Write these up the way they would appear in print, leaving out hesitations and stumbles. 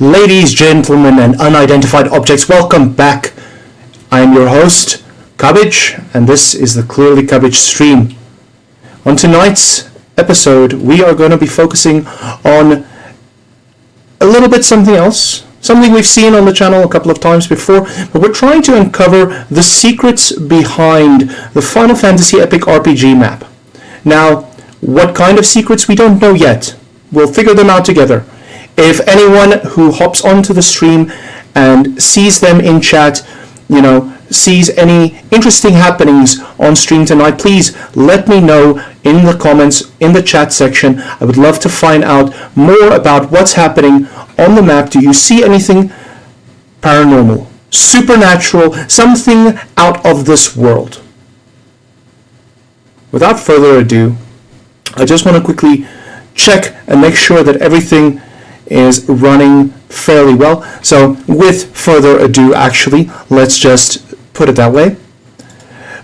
Ladies, gentlemen, and unidentified objects, welcome back. I am your host, Cubbage, and this is the clearlyCubbage stream. On tonight's episode, we are going to be focusing on a little bit something else, something we've seen on the channel a couple of times before, but we're trying to uncover the secrets behind the Final Fantasy Epic RPG map. Now, what kind of secrets we don't know yet. We'll figure them out together. If anyone who hops onto the stream and sees them in chat, sees any interesting happenings on stream tonight, please let me know in the comments, in the chat section. I would love to find out more about what's happening on the map. Do you see anything paranormal, supernatural, something out of this world? Without further ado, I just want to quickly check and make sure that everything is running fairly well. So with further ado, actually, let's just put it that way.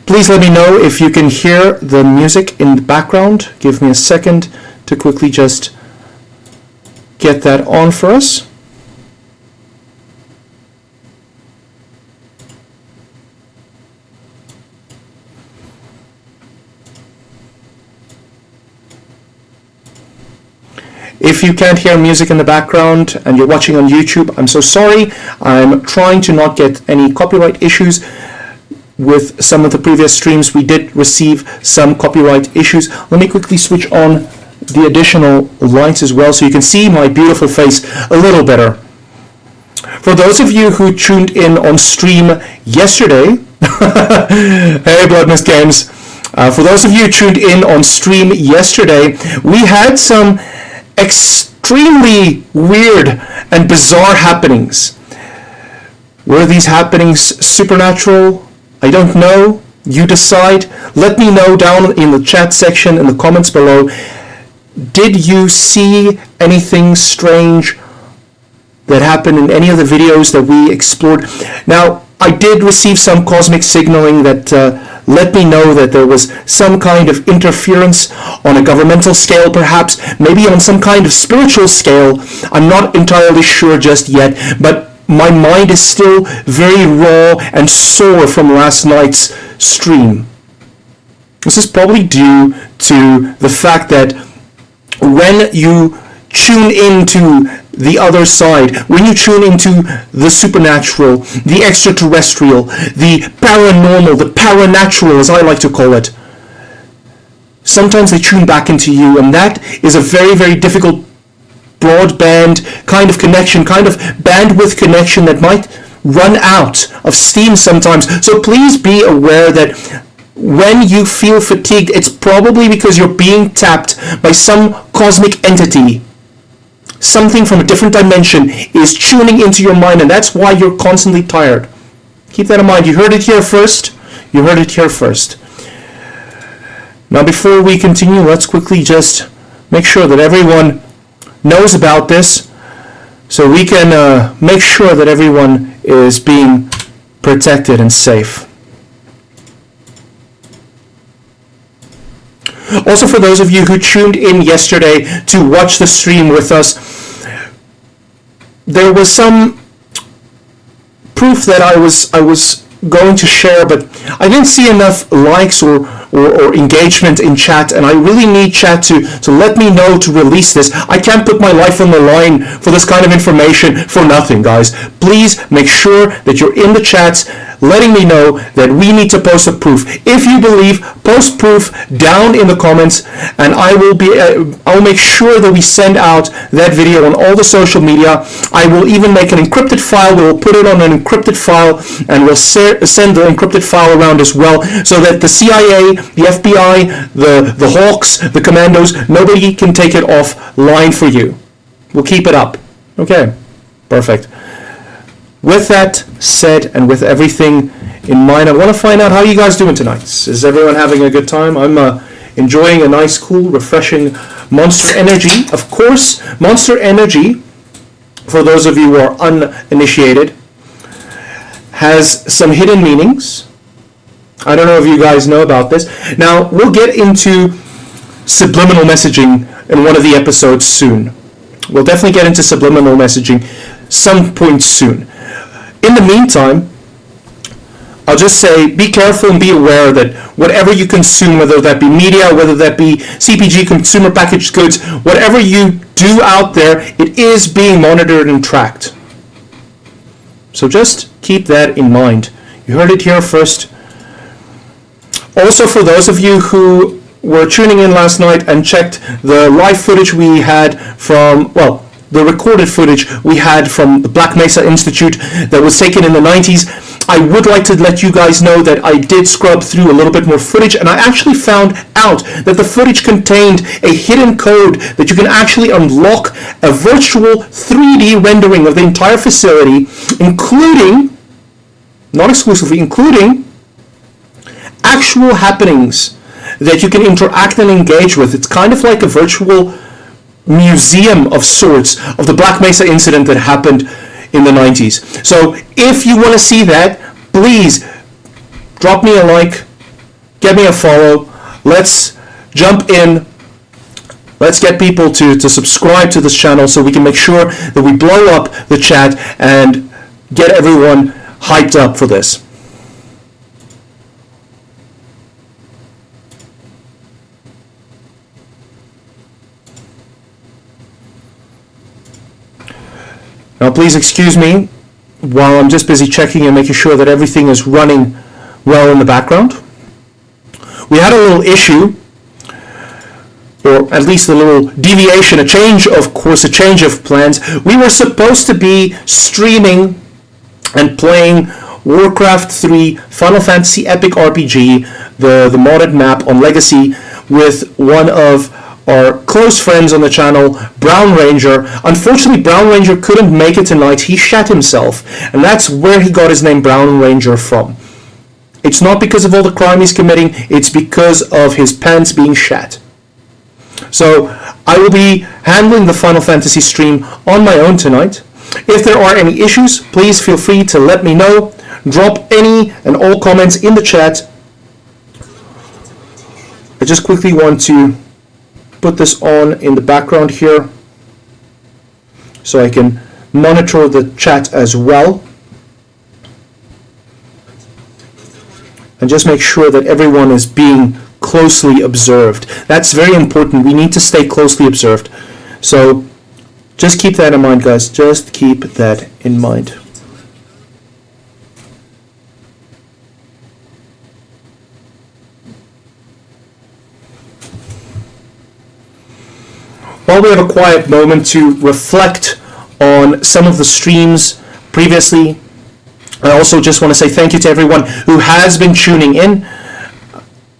Please let me know if you can hear the music in the background. Give me a second to quickly just get that on for us. If you can't hear music in the background and you're watching on YouTube, I'm so sorry. I'm trying to not get any copyright issues. With some of the previous streams, we did receive some copyright issues. Let me quickly switch on the additional lights as well so you can see my beautiful face a little better. For those of you who tuned in on stream yesterday, hey Blood Mist Games. For those of you who tuned in on stream yesterday, we had some extremely weird and bizarre happenings. Were these happenings supernatural? I don't know. You decide. Let me know down in the chat section, in the comments below. Did you see anything strange that happened in any of the videos that we explored? Now, I did receive some cosmic signaling that let me know that there was some kind of interference on a governmental scale, perhaps, maybe on some kind of spiritual scale. I'm not entirely sure just yet, but my mind is still very raw and sore from last night's stream. This is probably due to the fact that when you tune into the other side, when you tune into the supernatural, the extraterrestrial, the paranormal, the paranatural as I like to call it, sometimes they tune back into you, and that is a very, very difficult broadband kind of connection, kind of bandwidth connection that might run out of steam sometimes. So please be aware that when you feel fatigued, it's probably because you're being tapped by some cosmic entity. Something from a different dimension is tuning into your mind, and that's why you're constantly tired. Keep that in mind. You heard it here first. You heard it here first. Now, before we continue, let's quickly just make sure that everyone knows about this so we can make sure that everyone is being protected and safe. Also, for those of you who tuned in yesterday to watch the stream with us, there was some proof that I was going to share, but I didn't see enough likes or engagement in chat, and I really need chat to let me know to release this. I can't put my life on the line for this kind of information for nothing, guys. Please make sure that you're in the chats letting me know that we need to post a proof. If you believe, post proof down in the comments, and I'll make sure that we send out that video on all the social media. I will even make an encrypted file. We'll put it on an encrypted file, and we'll send the encrypted file around as well, so that the CIA, the FBI, the Hawks, the Commandos, nobody can take it offline for you. We'll keep it up. Okay, perfect. With that said, and with everything in mind, I want to find out how you guys doing tonight. Is everyone having a good time? I'm enjoying a nice, cool, refreshing Monster Energy. Of course, Monster Energy, for those of you who are uninitiated, has some hidden meanings. I don't know if you guys know about this. Now, we'll get into subliminal messaging in one of the episodes soon. We'll definitely get into subliminal messaging. some point soon. In the meantime, I'll just say be careful and be aware that whatever you consume, whether that be media, whether that be CPG, consumer packaged goods, whatever you do out there, it is being monitored and tracked. So just keep that in mind. You heard it here first. Also, for those of you who were tuning in last night and checked the live footage we had from, well, the recorded footage we had from the Black Mesa Institute that was taken in the 90s, I would like to let you guys know that I did scrub through a little bit more footage, and I actually found out that the footage contained a hidden code that you can actually unlock a virtual 3D rendering of the entire facility, including, not exclusively, including actual happenings that you can interact and engage with. It's kind of like a virtual museum of sorts of the Black Mesa incident that happened in the 90s. So if you want to see that, please drop me a like, get me a follow, let's jump in, let's get people to subscribe to this channel so we can make sure that we blow up the chat and get everyone hyped up for this. Now please excuse me while I'm just busy checking and making sure that everything is running well in the background. We had a little issue, or at least a little deviation, a change of course, a change of plans. We were supposed to be streaming and playing Warcraft 3 Final Fantasy Epic RPG, the modded map on Legacy, with one of our close friends on the channel, Brown Ranger. Unfortunately, Brown Ranger couldn't make it tonight. He shat himself, and that's where he got his name Brown Ranger from. It's not because of all the crime he's committing, it's because of his pants being shat. So I will be handling the Final Fantasy stream on my own tonight. If there are any issues, please feel free to let me know. Drop any and all comments in the chat. I just quickly want to put this on in the background here so I can monitor the chat as well and just make sure that everyone is being closely observed. That's very important. We need to stay closely observed. So just keep that in mind, guys. Just keep that in mind. While we have a quiet moment to reflect on some of the streams previously, I also just want to say thank you to everyone who has been tuning in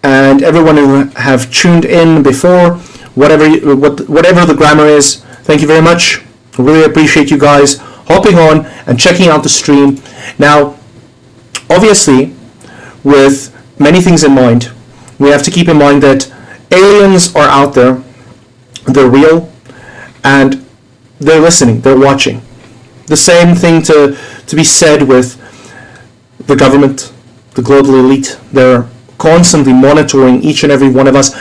and everyone who have tuned in before, whatever the grammar is. Thank you very much. I really appreciate you guys hopping on and checking out the stream. Now, obviously, with many things in mind, we have to keep in mind that aliens are out there. They're real, and they're listening, they're watching. The same thing to be said with the government, the global elite. They're constantly monitoring each and every one of us,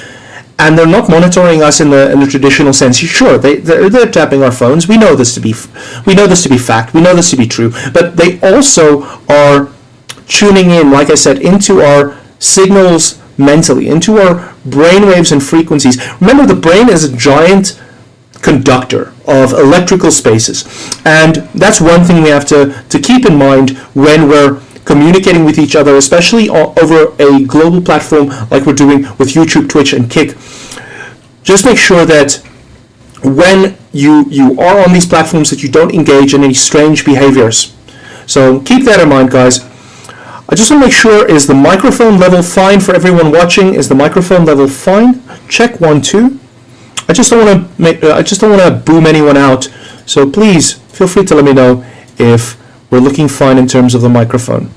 and they're not monitoring us in the traditional sense. Sure, they're tapping our phones. We know this to be fact. We know this to be true. But they also are tuning in, like I said, into our signals mentally, into our brainwaves and frequencies. Remember, the brain is a giant conductor of electrical spaces, and that's one thing we have to keep in mind when we're communicating with each other, especially over a global platform like we're doing with YouTube, Twitch, and Kick. Just make sure that when you are on these platforms that you don't engage in any strange behaviors. So keep that in mind, guys. I just want to make sure, is the microphone level fine for everyone watching? Is the microphone level fine? Check 1, 2. I just don't want to boom anyone out. So please feel free to let me know if we're looking fine in terms of the microphone.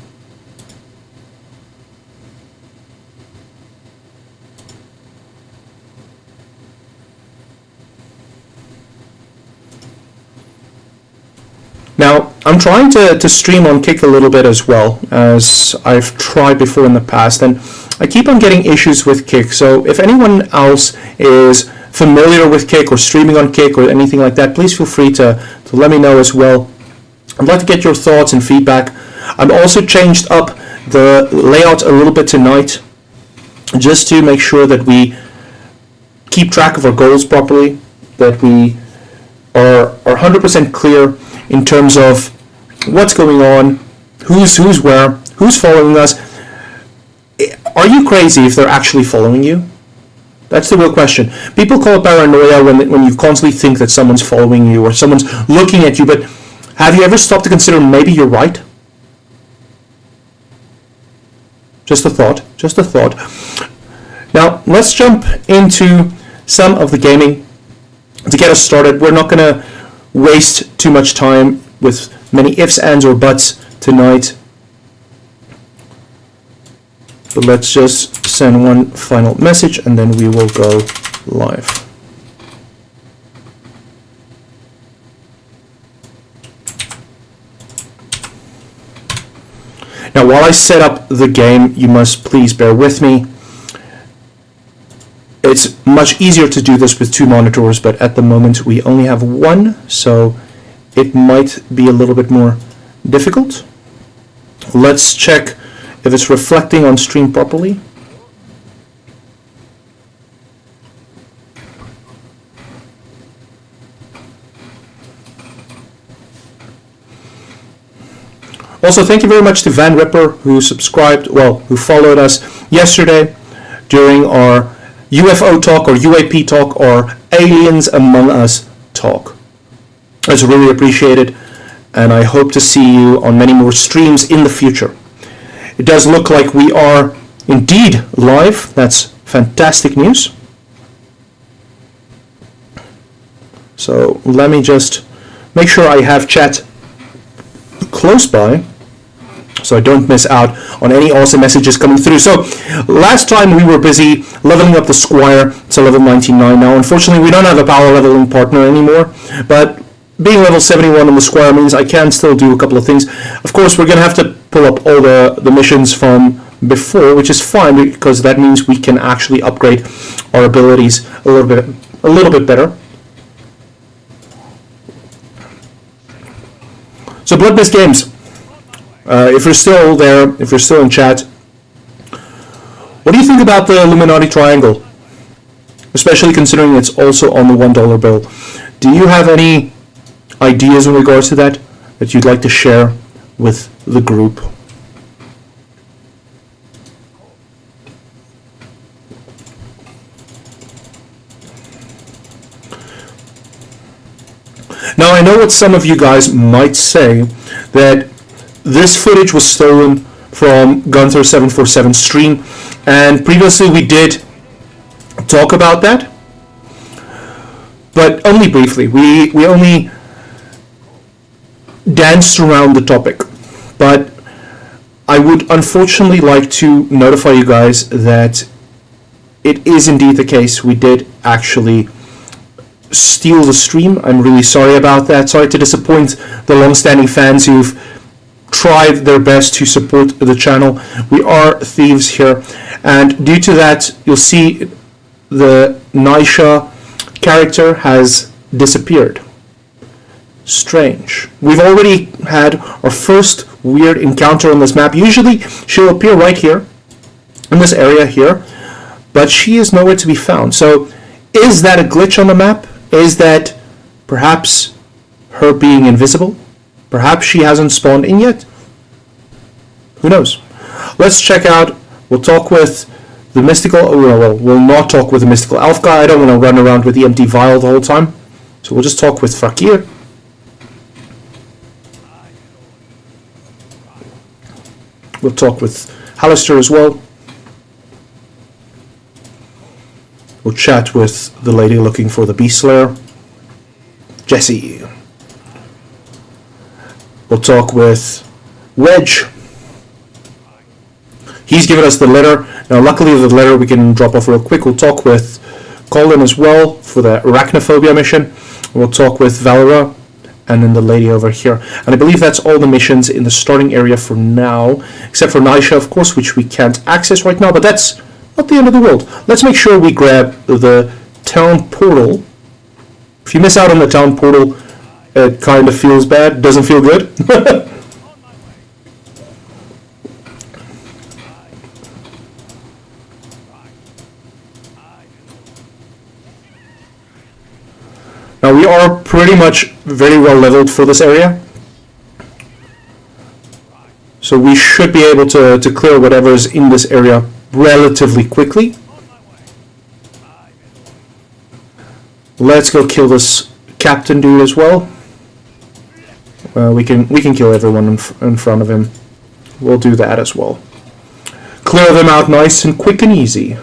Now, I'm trying to stream on Kick a little bit as well, as I've tried before in the past, and I keep on getting issues with Kick. So if anyone else is familiar with Kick or streaming on Kick or anything like that, please feel free to let me know as well. I'd like to get your thoughts and feedback. I've also changed up the layout a little bit tonight, just to make sure that we keep track of our goals properly, that we are 100% clear in terms of what's going on, who's where, who's following us. Are you crazy if they're actually following you? That's the real question. People call it paranoia when you constantly think that someone's following you or someone's looking at you, but have you ever stopped to consider maybe you're right? Just a thought, just a thought. Now, let's jump into some of the gaming to get us started. We're not going to waste too much time with many ifs, ands, or buts tonight. But let's just send one final message and then we will go live. Now, while I set up the game, you must please bear with me. It's much easier to do this with two monitors, but at the moment we only have one, so it might be a little bit more difficult. Let's check if it's reflecting on stream properly. Also, thank you very much to Van Ripper, who who followed us yesterday during our UFO talk or UAP talk or Aliens Among Us talk. It's really appreciated, and I hope to see you on many more streams in the future. It does look like we are indeed live. That's fantastic news. So let me just make sure I have chat close by so I don't miss out on any awesome messages coming through. So last time we were busy leveling up the Squire to level 99. Now unfortunately we don't have a power leveling partner anymore, but being level 71 on the Squire means I can still do a couple of things. Of course, we're going to have to pull up all the missions from before, which is fine because that means we can actually upgrade our abilities a little bit better. So Blood-Based Games, if you're still there, if you're still in chat, what do you think about the Illuminati Triangle? Especially considering it's also on the $1 bill. Do you have any ideas in regards to that you'd like to share with the group? Now I know what some of you guys might say, that this footage was stolen from Gunther 747 stream, and previously we did talk about that, but only briefly. We only danced around the topic, but I would unfortunately like to notify you guys that it is indeed the case. We did actually steal the stream. I'm really sorry about that. Sorry to disappoint the long-standing fans who've tried their best to support the channel. We are thieves here, and due to that, you'll see the Nisha character has disappeared. Strange. We've already had our first weird encounter on this map. Usually she'll appear right here in this area here, but she is nowhere to be found. So is that a glitch on the map? Is that perhaps her being invisible? Perhaps she hasn't spawned in yet? Who knows? Let's check out. We'll talk with the mystical. Well, we'll not talk with the mystical elf guy. I don't want to run around with the empty vial the whole time. So we'll just talk with Fakir. We'll talk with Hallister as well. We'll chat with the lady looking for the Beast Slayer, Jessie. We'll talk with Wedge. He's given us the letter. Now, luckily, the letter we can drop off real quick. We'll talk with Colin as well for the Arachnophobia mission. We'll talk with Valera and then the lady over here. And I believe that's all the missions in the starting area for now, except for Nisha, of course, which we can't access right now, but that's not the end of the world. Let's make sure we grab the town portal. If you miss out on the town portal, it kind of feels bad. Doesn't feel good. Now we are pretty much very well leveled for this area. So we should be able to clear whatever's in this area relatively quickly. Let's go kill this captain dude as well. We can kill everyone in front of him. We'll do that as well. Clear them out nice and quick and easy.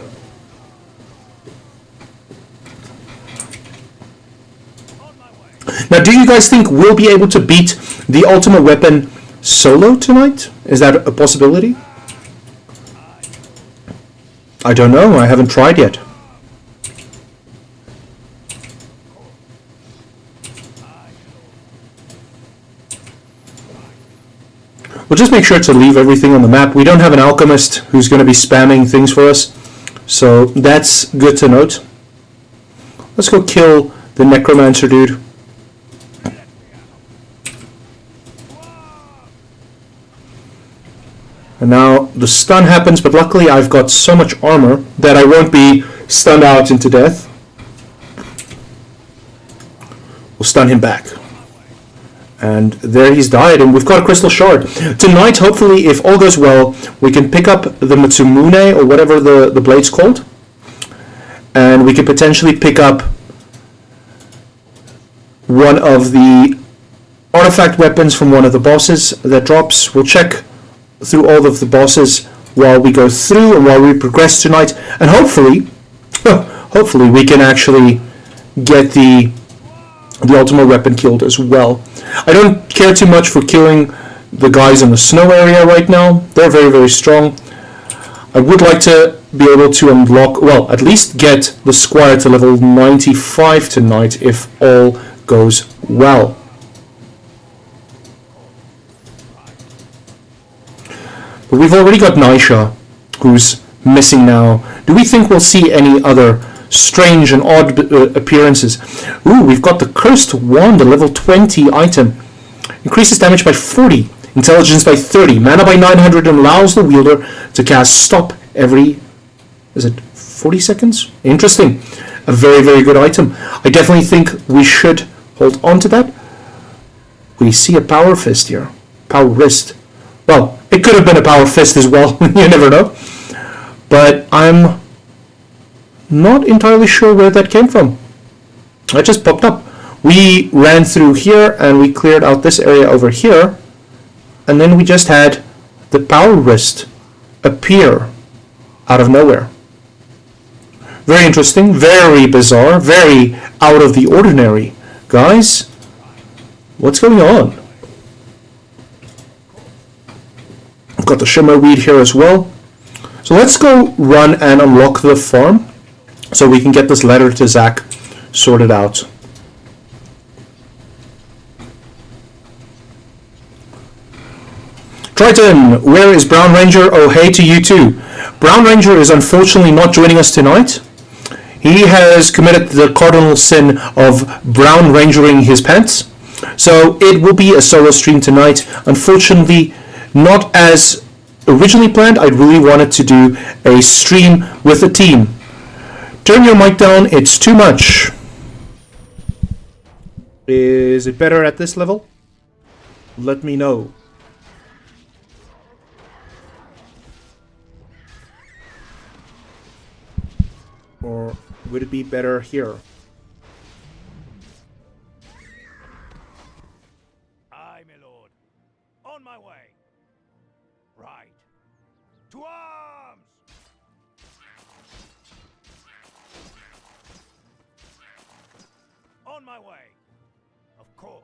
Now, do you guys think we'll be able to beat the ultimate weapon solo tonight? Is that a possibility? I don't know. I haven't tried yet. We'll just make sure to leave everything on the map. We don't have an alchemist who's going to be spamming things for us, so that's good to note. Let's go kill the necromancer dude. And now the stun happens, but luckily I've got so much armor that I won't be stunned out into death. We'll stun him back. And there he's died, and we've got a crystal shard. Tonight, hopefully, if all goes well, we can pick up the Matsumune, or whatever the blade's called. And we can potentially pick up one of the artifact weapons from one of the bosses that drops. We'll check through all of the bosses while we go through and while we progress tonight. And hopefully, hopefully we can actually get the ultimate weapon killed as well. I don't care too much for killing the guys in the snow area right now. They're very, very strong. I would like to be able to unlock, well, at least get the squire to level 95 tonight if all goes well. But we've already got Naisha, who's missing now. Do we think we'll see any other strange and odd appearances? Ooh, we've got the Cursed Wand, a level 20 item. Increases damage by 40, intelligence by 30, mana by 900, and allows the wielder to cast stop every, is it 40 seconds? Interesting. A very, very good item. I definitely think we should hold on to that. We see a power fist here. Power wrist. Well, it could have been a power fist as well. You never know. But I'm not entirely sure where that came from. That just popped up. We ran through here and we cleared out this area over here, and then we just had the power wrist appear out of nowhere. Very interesting, very bizarre, very out of the ordinary. Guys, what's going on? I've got the shimmer weed here as well. So let's go run and unlock the farm so we can get this letter to Zach sorted out. Triton, where is Brown Ranger? Oh, hey to you too. Brown Ranger is unfortunately not joining us tonight. He has committed the cardinal sin of Brown Rangering his pants. So it will be a solo stream tonight. Unfortunately, not as originally planned. I really wanted to do a stream with a team. Turn your mic down, it's too much. Is it better at this level? Let me know. Or would it be better here? Aye, my lord. On my way. Right. To arms! On my way. Of course.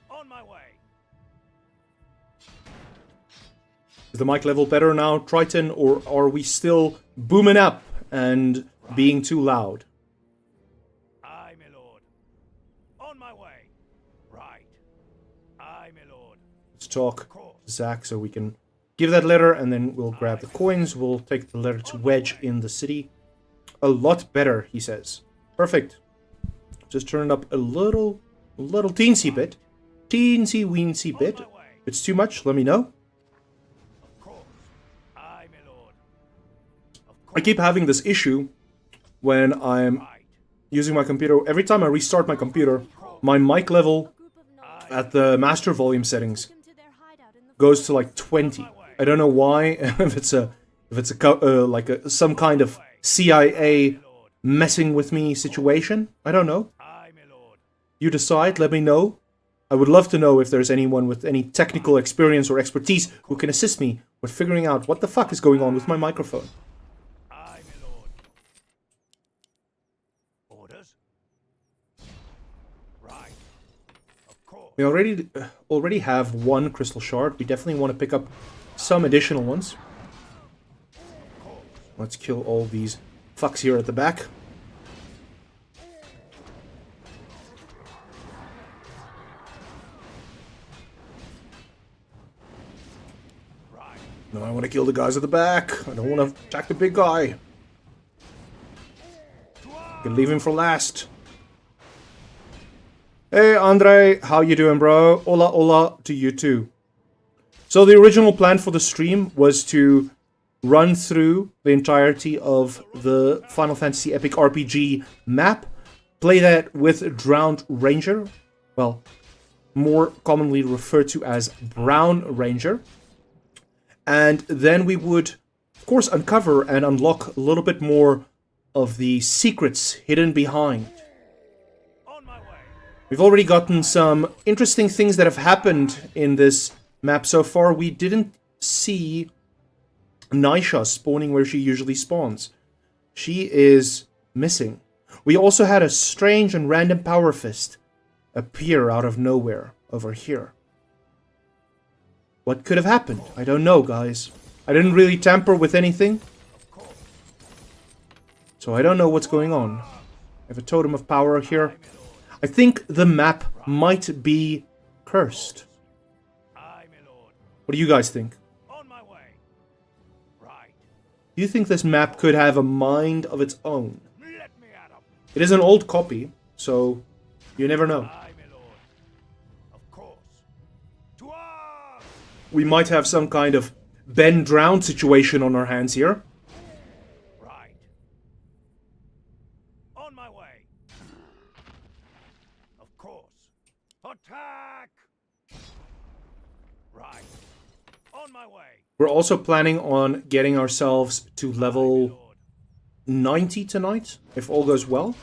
On my way. Is the mic level better now, Triton, or are we still booming up and being too loud? Aye, my lord. On my way. Right. Aye, my lord. Let's talk to Zach so we can give that letter, and then we'll grab the coins. We'll take the letter to Wedge in the city. A lot better, he says. Perfect. Just turn it up a little A little teensy bit. Teensy weensy bit. If it's too much, let me know. Of course. Aye, my lord. I keep having this issue when I'm Right. using my computer. Every time I restart my computer, my mic level at the master volume settings goes to like 20. I don't know why. if it's some kind of CIA messing with me situation. I don't know. Aye, my lord. You decide. Let me know. I would love to know if there's anyone with any technical experience or expertise who can assist me with figuring out what the fuck is going on with my microphone. Aye, my lord. Orders? Right. Of course. We already have one crystal shard. We definitely want to pick up some additional ones. Let's kill all these fucks here at the back. Right. No, I want to kill the guys at the back. I don't want to attack the big guy. Can leave him for last. Hey, Andre, how you doing, bro? Hola, hola to you too. So the original plan for the stream was to run through the entirety of the Final Fantasy Epic RPG map, play that with Drowned Ranger, well, more commonly referred to as Brown Ranger, and then we would, of course, uncover and unlock a little bit more of the secrets hidden behind. On my way. We've already gotten some interesting things that have happened in this map so far. We didn't see Nisha spawning where she usually spawns. She is missing. We also had a strange and random power fist appear out of nowhere over here. What could have happened? I don't know, guys. I didn't really tamper with anything, so I don't know what's going on. I have a totem of power here. I think the map might be cursed. Aye, my lord. What do you guys think? On my way. Right. Do you think this map could have a mind of its own? Let me at 'em. It is an old copy, so you never know. Aye, my lord. Of course. To arms! We might have some kind of Ben drowned situation on our hands here. Right. On my way. Of course. Attack! Right. On my way. We're also planning on getting ourselves to level Lord. 90 tonight, if all goes well.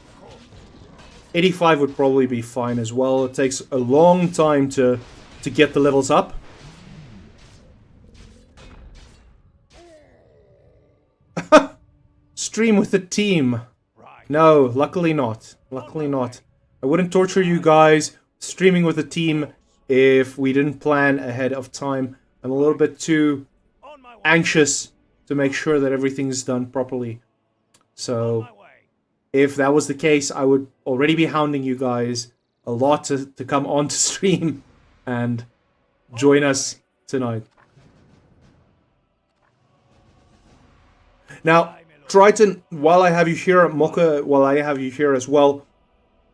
85 would probably be fine as well. It takes a long time to get the levels up. Stream with the team. Right. No, luckily not. Luckily not. I wouldn't torture you guys streaming with the team if we didn't plan ahead of time. I'm a little bit too On my way. anxious to make sure that everything's done properly. So My way. if that was the case, I would already be hounding you guys a lot to come on to stream and join us tonight. Now, Triton, while I have you here, Mocha, while I have you here as well,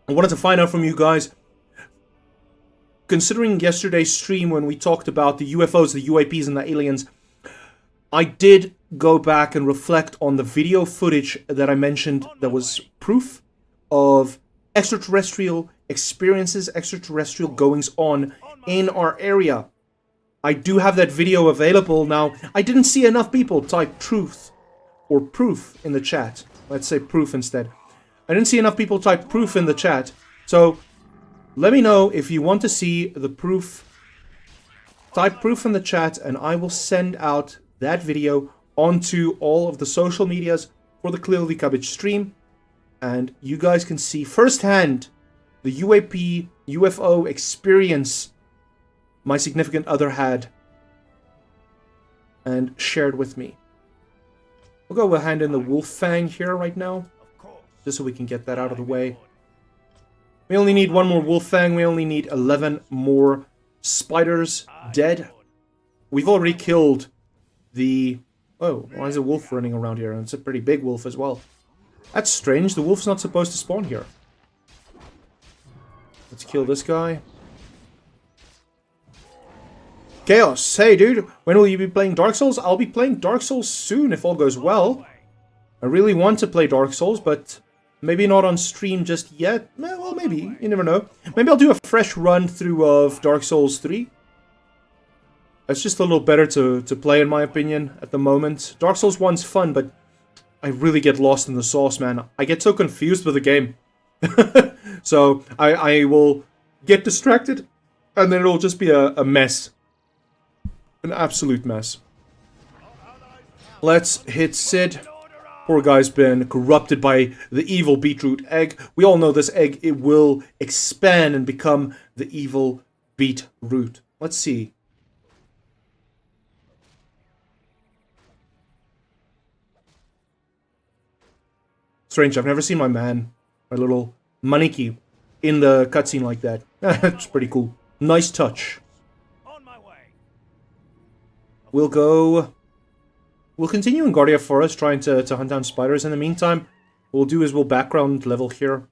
I wanted to find out from you guys, considering yesterday's stream when we talked about the UFOs, the UAPs, and the aliens, I did go back and reflect on the video footage that I mentioned that was proof of extraterrestrial experiences, extraterrestrial goings on in our area. I do have that video available now. I didn't see enough people type truth or proof in the chat. Let's say proof instead. I didn't see enough people type proof in the chat. So let me know if you want to see the proof. Type proof in the chat and I will send out that video onto all of the social medias for the clearlyCubbage stream. And you guys can see firsthand the UAP, UFO experience my significant other had and shared with me. We'll hand in the wolf fang here right now, Of course. just so we can get that out of the way. We only need one more wolf fang. We only need 11 more spiders dead. We've already killed the... Oh, why is a wolf running around here? And it's a pretty big wolf as well. That's strange. The wolf's not supposed to spawn here. Let's kill this guy. Chaos, hey dude, when will you be playing Dark Souls? I'll be playing Dark Souls soon if all goes well. I really want to play Dark Souls, but maybe not on stream just yet. Well, maybe, you never know. Maybe I'll do a fresh run through of Dark Souls 3. It's just a little better to play in my opinion at the moment. Dark Souls 1's fun, but I really get lost in the sauce, man. I get so confused with the game. So I will get distracted and then it'll just be a mess. An absolute mess. Let's hit Sid. Poor guy's been corrupted by the evil beetroot egg. We all know this egg, it will expand and become the evil beetroot. Let's see. Strange, I've never seen my man, my little maneki, in the cutscene like that. It's pretty cool. Nice touch. We'll continue in Guardia Forest, trying to hunt down spiders. In the meantime, what we'll do is we'll background level here.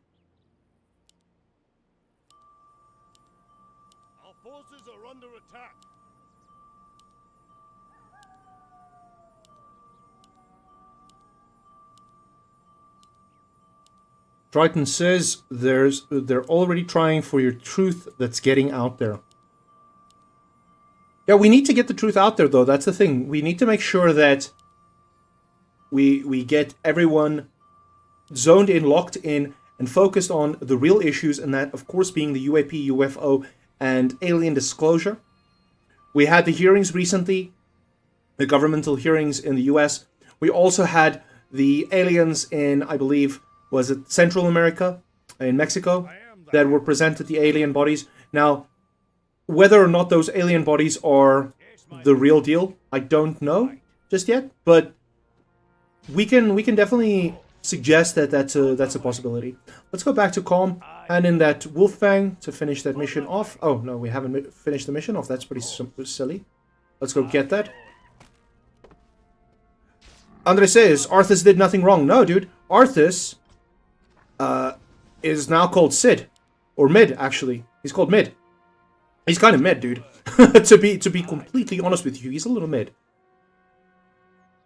Our forces are under attack. Triton says they're already trying for your truth that's getting out there. Yeah, we need to get the truth out there, though. That's the thing. We need to make sure that we get everyone zoned in, locked in, and focused on the real issues, and that, of course, being the UAP, UFO, and alien disclosure. We had the hearings recently, the governmental hearings in the US. We also had the aliens in, I believe, was it Central America, in Mexico, that were presented, the alien bodies. Now, whether or not those alien bodies are the real deal, I don't know just yet, but we can definitely suggest that that's a possibility. Let's go back to Calm, and in that Wolffang to finish that mission off. Oh no, we haven't finished the mission off. That's pretty silly. Let's go get that. Andre says Arthas did nothing wrong. No, dude, Arthas is now called Sid, or Mid actually. He's called Mid. He's kind of mid, dude. to be completely honest with you, he's a little mid.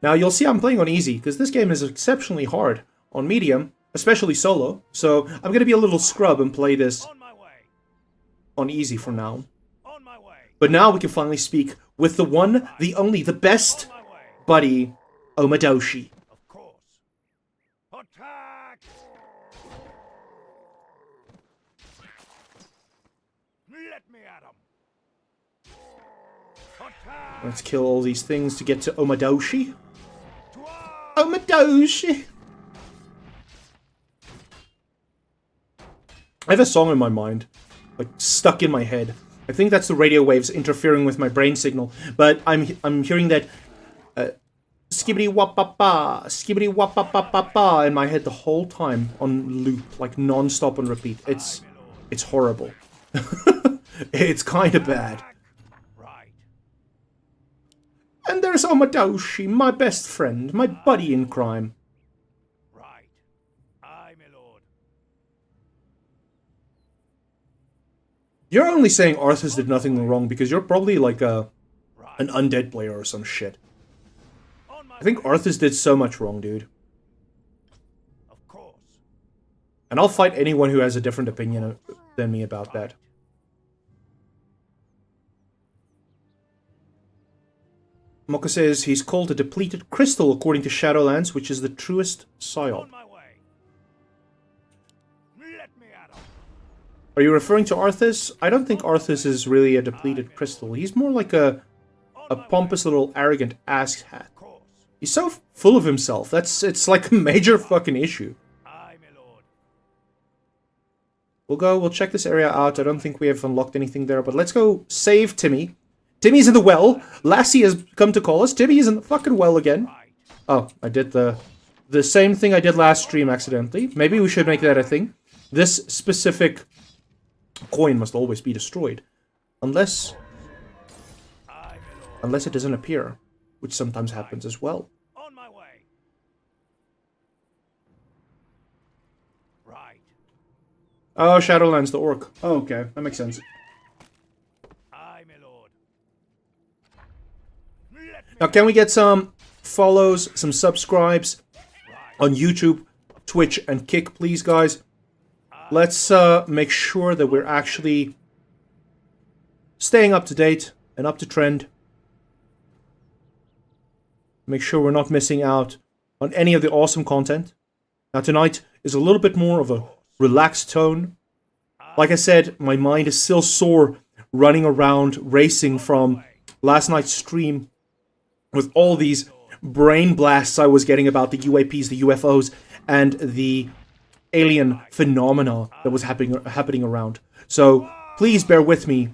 Now, you'll see I'm playing on easy, because this game is exceptionally hard on medium, especially solo. So, I'm going to be a little scrub and play this on easy for now. But now we can finally speak with the one, the only, the best buddy, Omadoshi. Of course. Attack! Let me at him. Attack! Let's kill all these things to get to Omadoshi. Omadoshi! I have a song in my mind, like stuck in my head. I think that's the radio waves interfering with my brain signal, but I'm hearing that skibbity wap-pa-pa, skibbity wap-pa-pa-pa-pa in my head the whole time on loop, like non-stop on repeat. It's horrible. It's kind of bad. Right. And there's Omadoshi, my best friend, my buddy in crime. Right. Aye, my lord. You're only saying Arthas did nothing wrong because you're probably like an undead player or some shit. I think Arthas did so much wrong, dude. Of course. And I'll fight anyone who has a different opinion than me about that. Mokka says he's called a depleted crystal according to Shadowlands, which is the truest psyop. On my way. Let me at him. Are you referring to Arthas? I don't think Arthas is really a depleted crystal. He's more like a pompous little arrogant ass hat. Of course. He's so full of himself. It's like a major fucking issue. Aye, my lord. We'll check this area out. I don't think we have unlocked anything there, but let's go save Timmy. Timmy's in the well. Lassie has come to call us. Timmy is in the fucking well again. Right. Oh, I did the same thing I did last stream accidentally. Maybe we should make that a thing. This specific coin must always be destroyed. Unless it doesn't appear, which sometimes happens as well. On my way. Right. Oh, Shadowlands, the orc. Oh, okay, that makes sense. Aye, my lord. Let me Now, can we get some follows, some subscribes on YouTube, Twitch, and Kick, please, guys? Let's make sure that we're actually staying up to date and up to trend. Make sure we're not missing out on any of the awesome content. Now, tonight is a little bit more of a relaxed tone. Like I said, my mind is still sore running around, racing from last night's stream with all these brain blasts I was getting about the UAPs, the UFOs, and the alien phenomena that was happening around. So please bear with me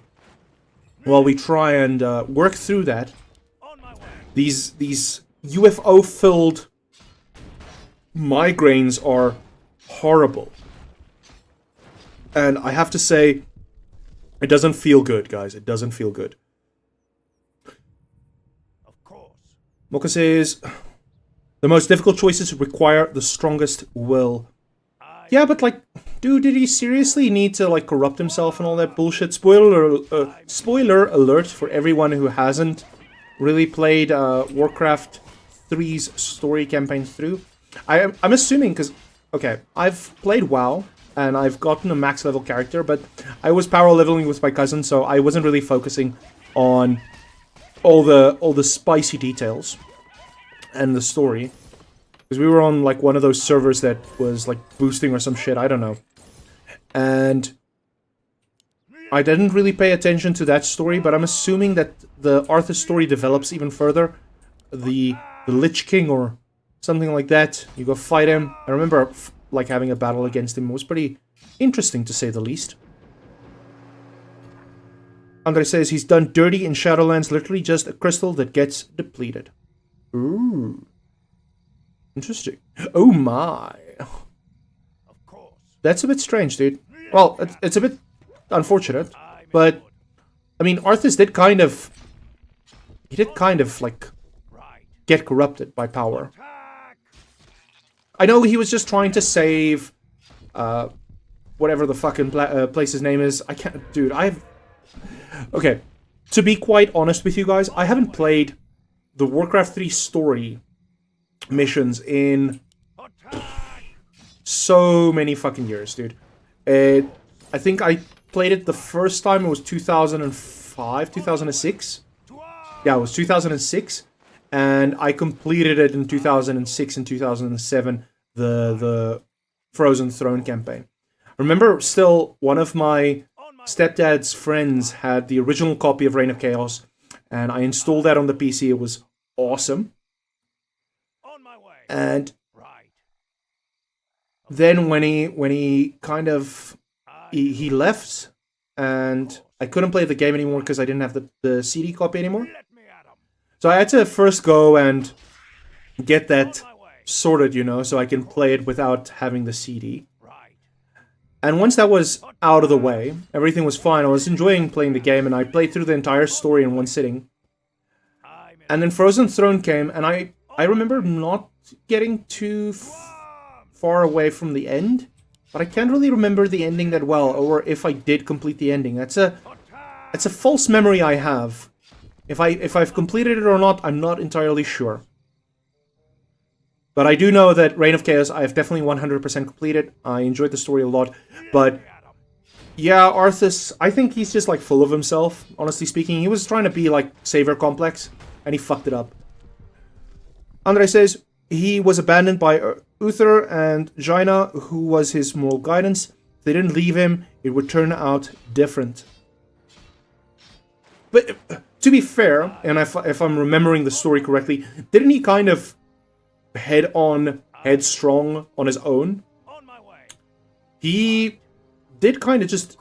while we try and work through that. These UFO-filled migraines are horrible. And I have to say, it doesn't feel good, guys. It doesn't feel good. Of course. Mocha says, the most difficult choices require the strongest will. Yeah, but like, dude, did he seriously need to like corrupt himself and all that bullshit? Spoiler alert for everyone who hasn't really played Warcraft 3's story campaign through. I'm assuming, because, okay, I've played WoW, and I've gotten a max level character, but I was power leveling with my cousin, so I wasn't really focusing on all the spicy details and the story. Because we were on like one of those servers that was like boosting or some shit, I don't know. And I didn't really pay attention to that story, but I'm assuming that the Arthur story develops even further. The Lich King or something like that. You go fight him. I remember like having a battle against him. It was pretty interesting to say the least. Andre says he's done dirty in Shadowlands, literally just a crystal that gets depleted. Ooh. Interesting. Oh my. Of course. That's a bit strange, dude. Well, it's a bit unfortunate, but I mean, Arthas did kind of... He did kind of, like, get corrupted by power. I know he was just trying to save... whatever the fucking place's name is. I can't... Dude, Okay, to be quite honest with you guys, I haven't played the Warcraft 3 story missions in so many fucking years, dude. I think I played it the first time, it was 2005, 2006. Yeah, it was 2006. And I completed it in 2006 and 2007, the Frozen Throne campaign. I remember still one of my stepdad's friends had the original copy of Reign of Chaos, and I installed that on the PC. It was awesome. And then when he kind of he left, and I couldn't play the game anymore because I didn't have the CD copy anymore. So I had to first go and get that sorted, you know, so I can play it without having the CD. And once that was out of the way, everything was fine. I was enjoying playing the game, and I played through the entire story in one sitting. And then Frozen Throne came, and I remember not getting too far away from the end, but I can't really remember the ending that well, or if I did complete the ending. That's a false memory I have. If I've completed it or not, I'm not entirely sure. But I do know that Reign of Chaos, I have definitely 100% completed. I enjoyed the story a lot. But yeah, Arthas, I think he's just like full of himself, honestly speaking. He was trying to be like Savior Complex, and he fucked it up. Andre says he was abandoned by Uther and Jaina, who was his moral guidance. If they didn't leave him, it would turn out different. But to be fair, and if I'm remembering the story correctly, didn't he kind of headstrong on his own? He did kind of just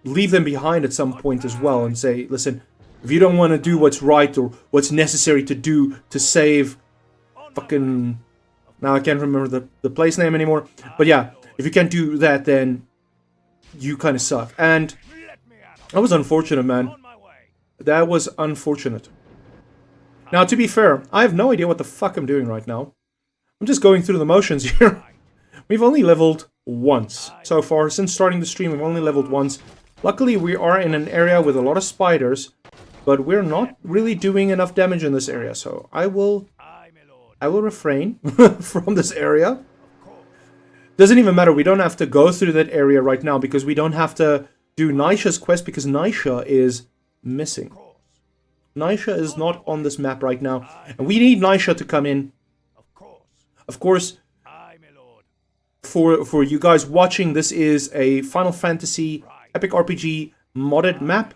leave them behind at some point as well and say, listen, if you don't want to do what's right or what's necessary to do to save fucking... Now I can't remember the place name anymore. But yeah, if you can't do that, then you kind of suck. And that was unfortunate, man. That was unfortunate. Now, to be fair, I have no idea what the fuck I'm doing right now. I'm just going through the motions here. We've only leveled once. So far, since starting the stream, we've only leveled once. Luckily, we are in an area with a lot of spiders, but we're not really doing enough damage in this area, so I will refrain from this area. Doesn't even matter, we don't have to go through that area right now, because we don't have to do Nisha's quest, because Nisha is missing. Nisha is not on this map right now, and we need Nisha to come in. Of course, for you guys watching, this is a Final Fantasy Epic RPG modded map.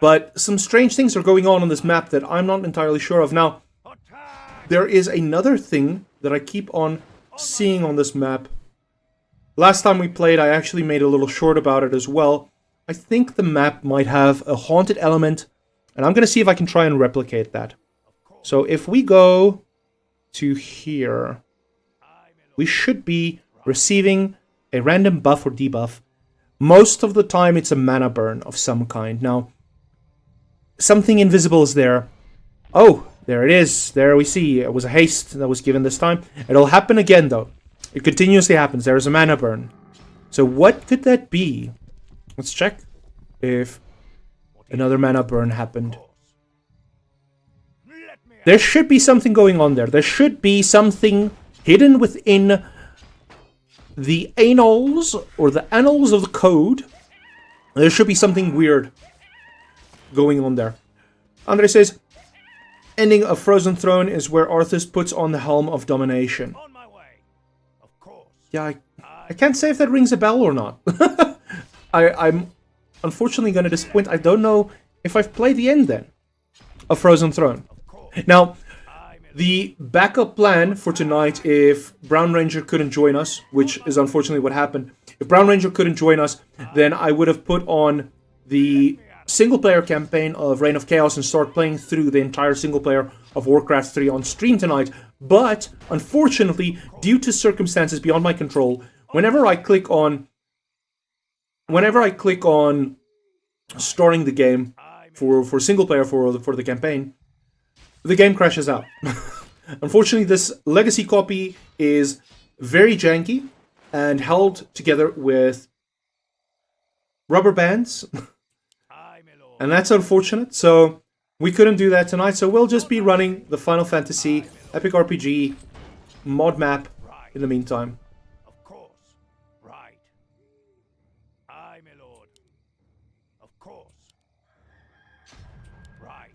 But some strange things are going on this map that I'm not entirely sure of. Now, there is another thing that I keep on seeing on this map. Last time we played, I actually made a little short about it as well. I think the map might have a haunted element, and I'm going to see if I can try and replicate that. So if we go to here, we should be receiving a random buff or debuff. Most of the time it's a mana burn of some kind. Now, something invisible is there. Oh, there it is. There we see. It was a haste that was given this time. It'll happen again, though. It continuously happens. There is a mana burn. So what could that be? Let's check if another mana burn happened. There should be something going on there. There should be something hidden within the annals, or the annals of the code. There should be something weird going on there. Andre says, ending of Frozen Throne is where Arthas puts on the Helm of Domination. Yeah, I can't say if that rings a bell or not. I'm unfortunately going to disappoint. I don't know if I've played the end then of Frozen Throne. Now, the backup plan for tonight, if Brown Ranger couldn't join us, which is unfortunately what happened, if Brown Ranger couldn't join us, then I would have put on the single-player campaign of Reign of Chaos and start playing through the entire single-player of Warcraft 3 on stream tonight. But, unfortunately, due to circumstances beyond my control, whenever I click on starting the game for single-player for the campaign, the game crashes out. Unfortunately, this legacy copy is very janky and held together with rubber bands. And that's unfortunate, so we couldn't do that tonight. So we'll just be running the Final Fantasy Epic RPG mod map in the meantime. Of course. Right. Aye, my lord. Of course. Right.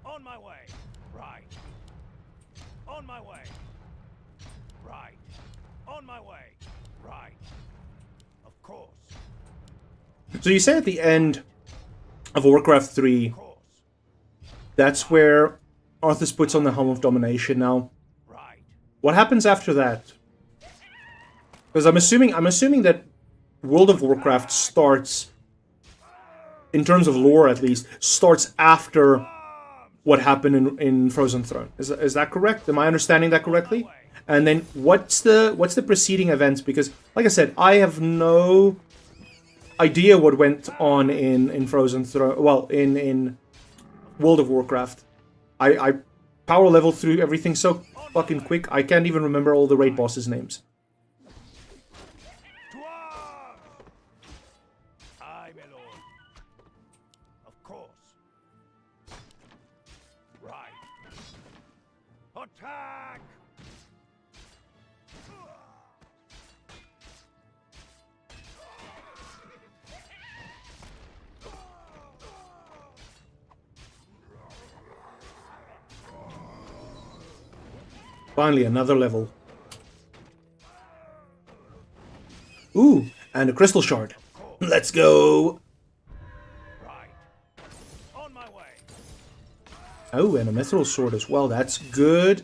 On my way. Right. On my way. Right. On my way. Right. Of course. So you say at the end of Warcraft 3, that's where Arthas puts on the Helm of Domination. Now, what happens after that? Because I'm assuming that World of Warcraft starts, in terms of lore at least, starts after what happened in Frozen Throne. Is that correct? Am I understanding that correctly? And then what's the preceding events? Because, like I said, I have no idea what went on in Frozen Throne. Well, in World of Warcraft. I power leveled through everything so fucking quick, I can't even remember all the raid bosses' names. Aye, my lord. Of course. Right. Attack! Finally, another level. Ooh, and a crystal shard. Let's go! Right. On my way. Oh, and a mithril sword as well. That's good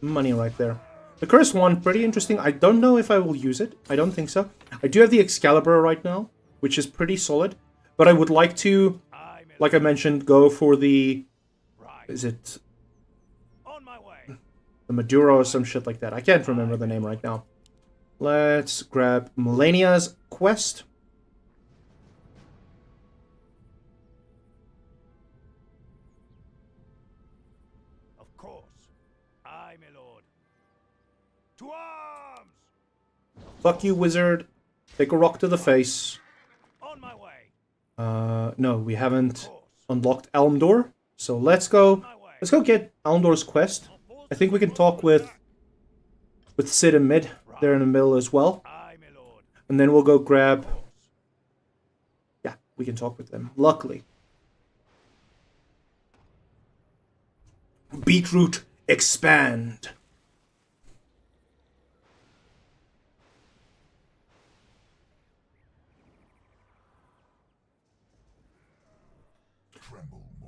money right there. The cursed one, pretty interesting. I don't know if I will use it. I don't think so. I do have the Excalibur right now, which is pretty solid. But I would like to, like I mentioned, go for the... Is it... the Maduro or some shit like that. I can't remember the name right now. Let's grab Melania's quest. Of course. Aye, my lord. To arms! Fuck you, wizard. Take a rock to the face. On my way. No, we haven't unlocked Elmdor. So let's go get Elmdor's quest. I think we can talk with Sid and Mid. They're in the middle as well. Aye, my lord. And then we'll go grab... Yeah, we can talk with them. Luckily. Beetroot, expand.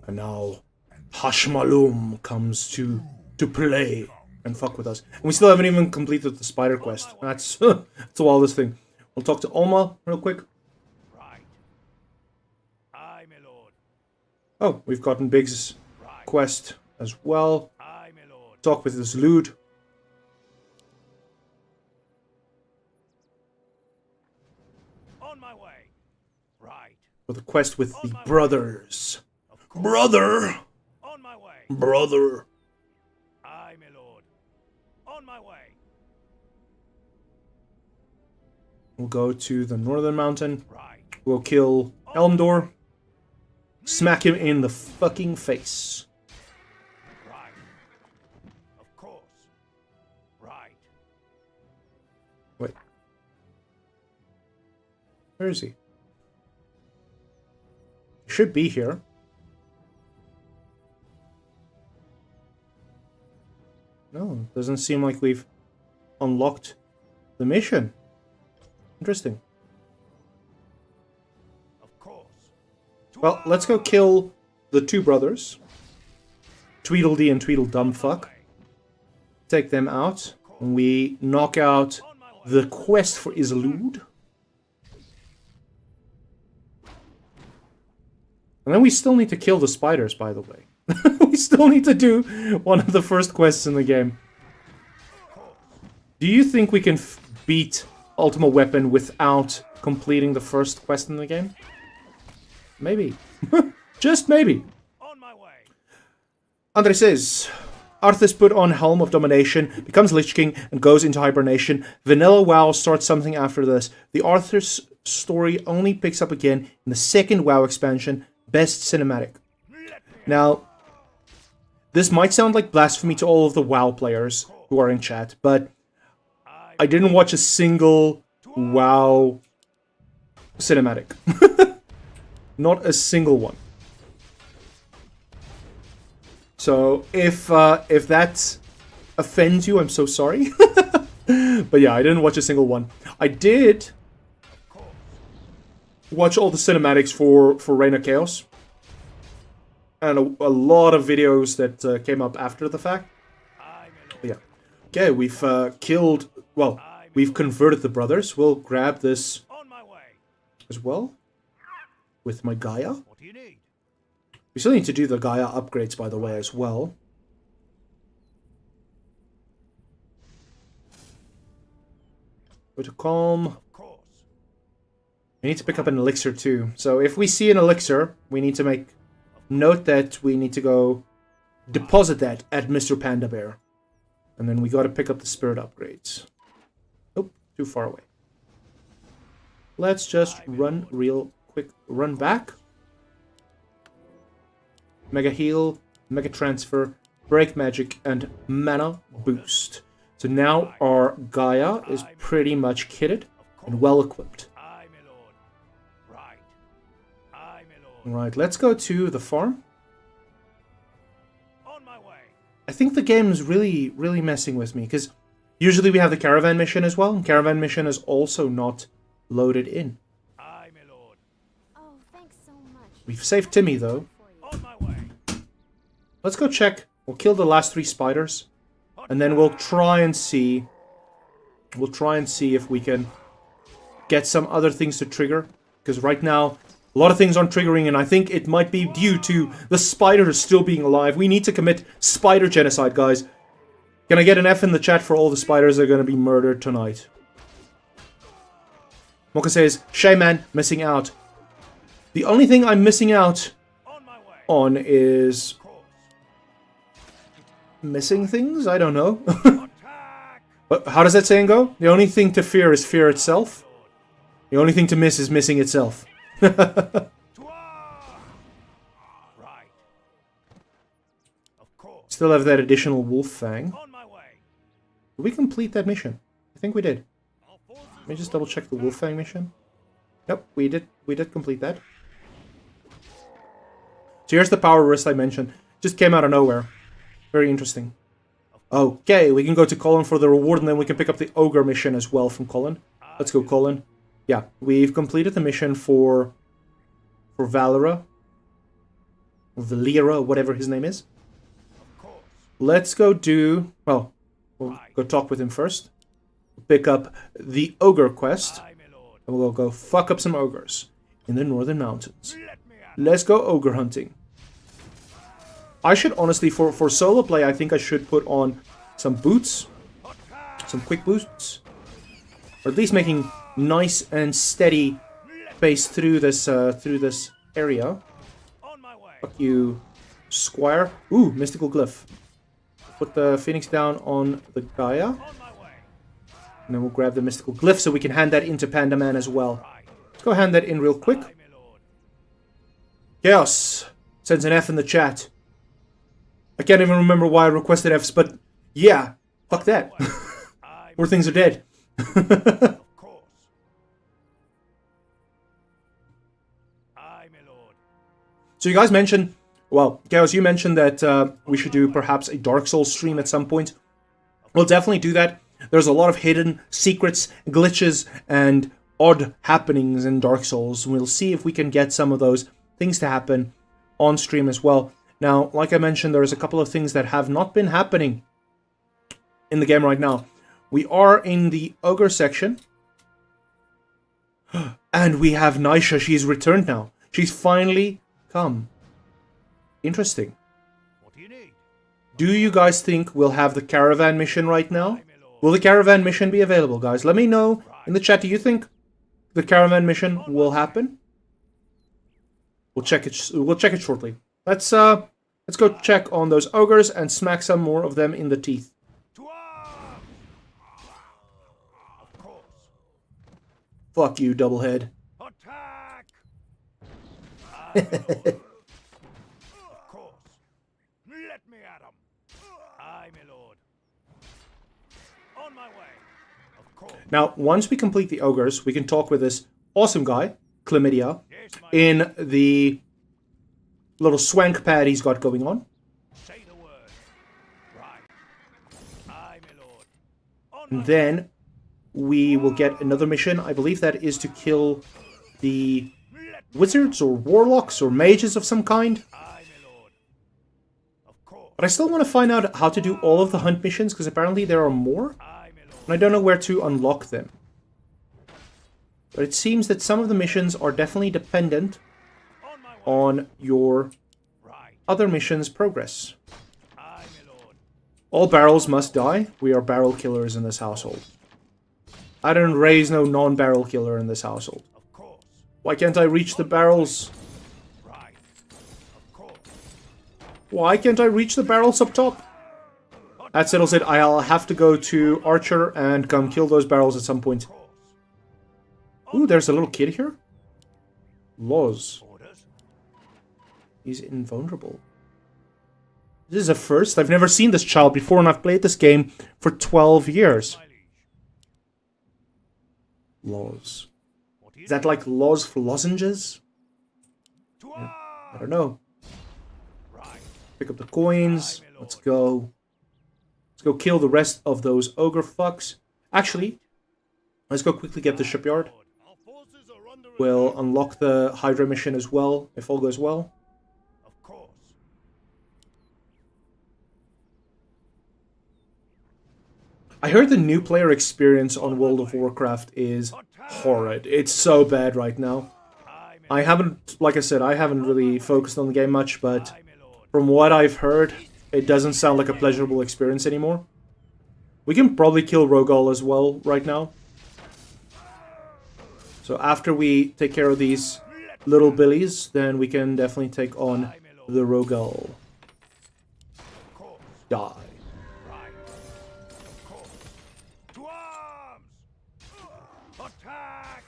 And now Hashmalum comes to play and fuck with us. And we still haven't even completed the spider quest. That's that's the wildest thing. We'll talk to Oma real quick. Right. Aye, my lord. Oh, we've gotten Biggs' quest as well. Aye, my lord. Talk with this Lude. On my way. Right. For the quest with the brothers. Brother! On my way. Brother! Aye, my lord. On my way. We'll go to the northern mountain. Right. We'll kill Elmdor. Smack him in the fucking face. Right. Of course. Right. Wait. Where is he? He should be here. No, it doesn't seem like we've unlocked the mission. Interesting. Of course. Well, let's go kill the two brothers. Tweedledee and Tweedledumfuck. Take them out. And we knock out the quest for Isolde. And then we still need to kill the spiders, by the way. We still need to do one of the first quests in the game. Do you think we can beat Ultima Weapon without completing the first quest in the game? Maybe. Just maybe. On my way. Andre says, Arthas put on Helm of Domination, becomes Lich King, and goes into hibernation. Vanilla WoW starts something after this. The Arthas story only picks up again in the second WoW expansion, Best Cinematic. Now, this might sound like blasphemy to all of the WoW players who are in chat, but I didn't watch a single WoW cinematic. Not a single one. So if that offends you, I'm so sorry. But yeah, I didn't watch a single one. I did watch all the cinematics for Reign of Chaos. And a lot of videos that came up after the fact. But yeah. Okay, we've killed... Well, we've converted the brothers. We'll grab this as well. With my Gaia. What do you need? We still need to do the Gaia upgrades, by the way, as well. Go to Calm. Of course. We need to pick up an elixir too. So if we see an elixir, we need to make note that we need to go deposit that at Mr. Panda Bear. And then we got to pick up the spirit upgrades. Nope, too far away. Let's just run real quick. Run back. Mega Heal, Mega Transfer, Break Magic, and Mana Boost. So now our Gaia is pretty much kitted and well equipped. Aye, my lord. Right. Aye, my lord. Alright, let's go to the farm. On my way. I think the game is really messing with me, because usually we have the caravan mission as well, and caravan mission is also not loaded in. Aye, my lord. Oh, thanks so much. We've saved Timmy, though. On my way. Let's go check. We'll kill the last 3 spiders, and then we'll try and see... We'll try and see if we can get some other things to trigger, because right now, a lot of things aren't triggering, and I think it might be due to the spiders still being alive. We need to commit spider genocide, guys. Can I get an F in the chat for all the spiders that are going to be murdered tonight? Mocha says, Shaman, missing out. The only thing I'm missing out on is... missing things? I don't know. But how does that saying go? The only thing to fear is fear itself. The only thing to miss is missing itself. Right. Of course. Still have that additional wolf fang. On my way. Did we complete that mission? I think we did. Our forces Let me just double check the wolf fang mission. Yep, we did complete that. So here's the power wrist I mentioned. Just came out of nowhere. Very interesting. Okay, we can go to Colin for the reward, and then we can pick up the ogre mission as well from Colin. Let's go, Colin. Yeah, we've completed the mission for Valera. Or Valera, whatever his name is. Of course. Let's go do... Well, we'll go talk with him first. Pick up the ogre quest. Aye, my lord. And we'll go fuck up some ogres in the northern mountains. Let me out. Let's go ogre hunting. I should honestly, for solo play, I think I should put on some boots. Some quick boots. Or at least making nice and steady pace through this area. On my way. Fuck you, Squire. Ooh, mystical glyph. Put the phoenix down on the Gaia. On my way. And then we'll grab the mystical glyph so we can hand that into Panda Man as well. Right. Let's go hand that in real quick. Aye, my lord. Chaos sends an F in the chat. I can't even remember why I requested Fs, but yeah, fuck that. Aye, More things are dead. of course. Aye, my lord. So you guys mentioned, well, Chaos, you mentioned that we should do perhaps a Dark Souls stream at some point. We'll definitely do that. There's a lot of hidden secrets, glitches, and odd happenings in Dark Souls. We'll see if we can get some of those things to happen on stream as well. Now, like I mentioned, there's a couple of things that have not been happening in the game right now. We are in the ogre section. And we have Nisha. She's returned now. She's finally come. Interesting. What do you need? Do you guys think we'll have the caravan mission right now? Aye, my lord. Will the caravan mission be available, guys? Let me know in the chat. Do you think the caravan mission will happen? We'll check it. We'll check it shortly. Let's go check on those ogres and smack some more of them in the teeth. To arms! Of course. Fuck you, doublehead. Attack! Aye, my lord. Of course. Let me at 'em. Aye, my lord. On my way. Of course. Now, once we complete the ogres, we can talk with this awesome guy, Chlamydia, Yes, my in the little swank pad he's got going on. Say the word. Right. Aye, my lord. On And my then we will get another mission. I believe that is to kill the Let wizards or warlocks or mages of some kind. Aye, my lord. Of course. But I still want to find out how to do all of the hunt missions, because apparently there are more. Aye, my lord. And I don't know where to unlock them. But it seems that some of the missions are definitely dependent On my way. on your Right. other missions' progress. Aye, my lord. All barrels must die. We are barrel killers in this household. I don't raise no non-barrel killer in this household. Of course. Why can't I reach the barrels? Right. Of course. Why can't I reach the barrels up top? That settles it. I'll have to go to Archer and come kill those barrels at some point. Of course. Ooh, there's a little kid here. Laws. Orders. He's invulnerable. This is a first. I've never seen this child before, and I've played this game for 12 years. My liege. Laws. What do you Is that like laws for lozenges? To I arms! don't know. Right. Pick up the coins. Let's go. Let's go kill the rest of those ogre fucks. Actually, let's go quickly get the shipyard. Our forces are under We'll unlock the Hydra mission as well, if all goes well. Of course. I heard the new player experience on World of Warcraft is horrid. It's so bad right now. Aye, my I haven't, like I said, I haven't really focused on the game much, but Aye, my lord. from what I've heard, it doesn't sound like a pleasurable experience anymore. We can probably kill Rogal as well right now. So after we take care of these little billies, then we can definitely take on Aye, my lord. the Rogal. Of course. Die. Right. Of course. To arms! Attack!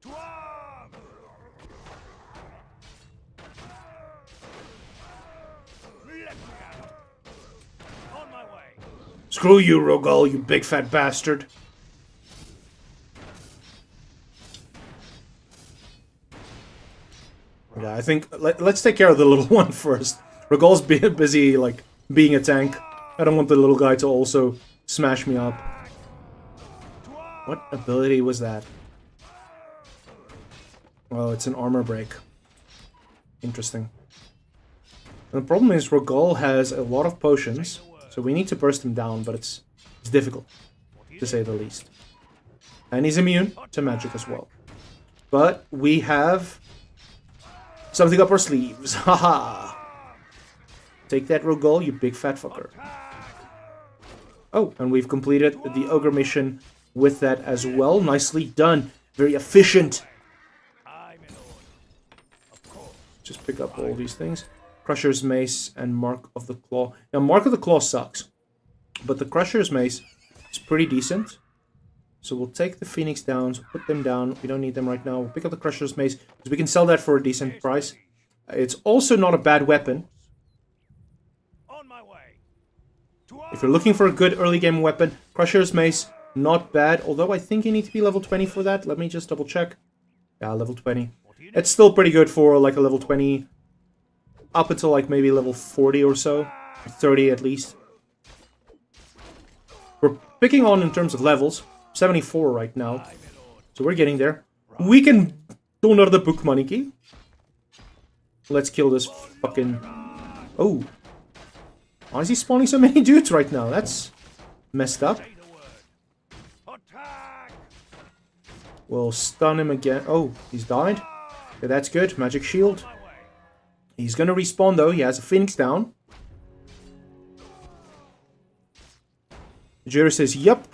To arms! Let me out! On my way! Screw you, Rogal, you big fat bastard. Yeah, I think let's take care of the little one first. Rogal's busy, like, being a tank. I don't want the little guy to also smash me up. What ability was that? Oh, it's an armor break. Interesting. And the problem is Rogal has a lot of potions, so we need to burst him down, but it's difficult, to say the least. And he's immune to magic as well. But we have something up our sleeves. Haha! Take that, Rogal, you big fat fucker. Oh, and we've completed the ogre mission with that as well. Nicely done. Very efficient. Just pick up all these things. Crusher's Mace and Mark of the Claw. Now, Mark of the Claw sucks, but the Crusher's Mace is pretty decent. So we'll take the Phoenix Downs, put them down. We don't need them right now. We'll pick up the Crusher's Mace, because we can sell that for a decent price. It's also not a bad weapon. If you're looking for a good early game weapon, Crusher's Mace, not bad. Although I think you need to be level 20 for that. Let me just double check. Yeah, level 20. It's still pretty good for like a level 20. Up until like maybe level 40 or so. 30 at least. We're picking on in terms of levels. 74 right now. So we're getting there. We can do another book money. Let's kill this fucking... Oh. Why is he spawning so many dudes right now? That's messed up. We'll stun him again. Oh, he's died. Okay, that's good. Magic shield. He's gonna respawn though. He has a Phoenix down. Najira says, yup.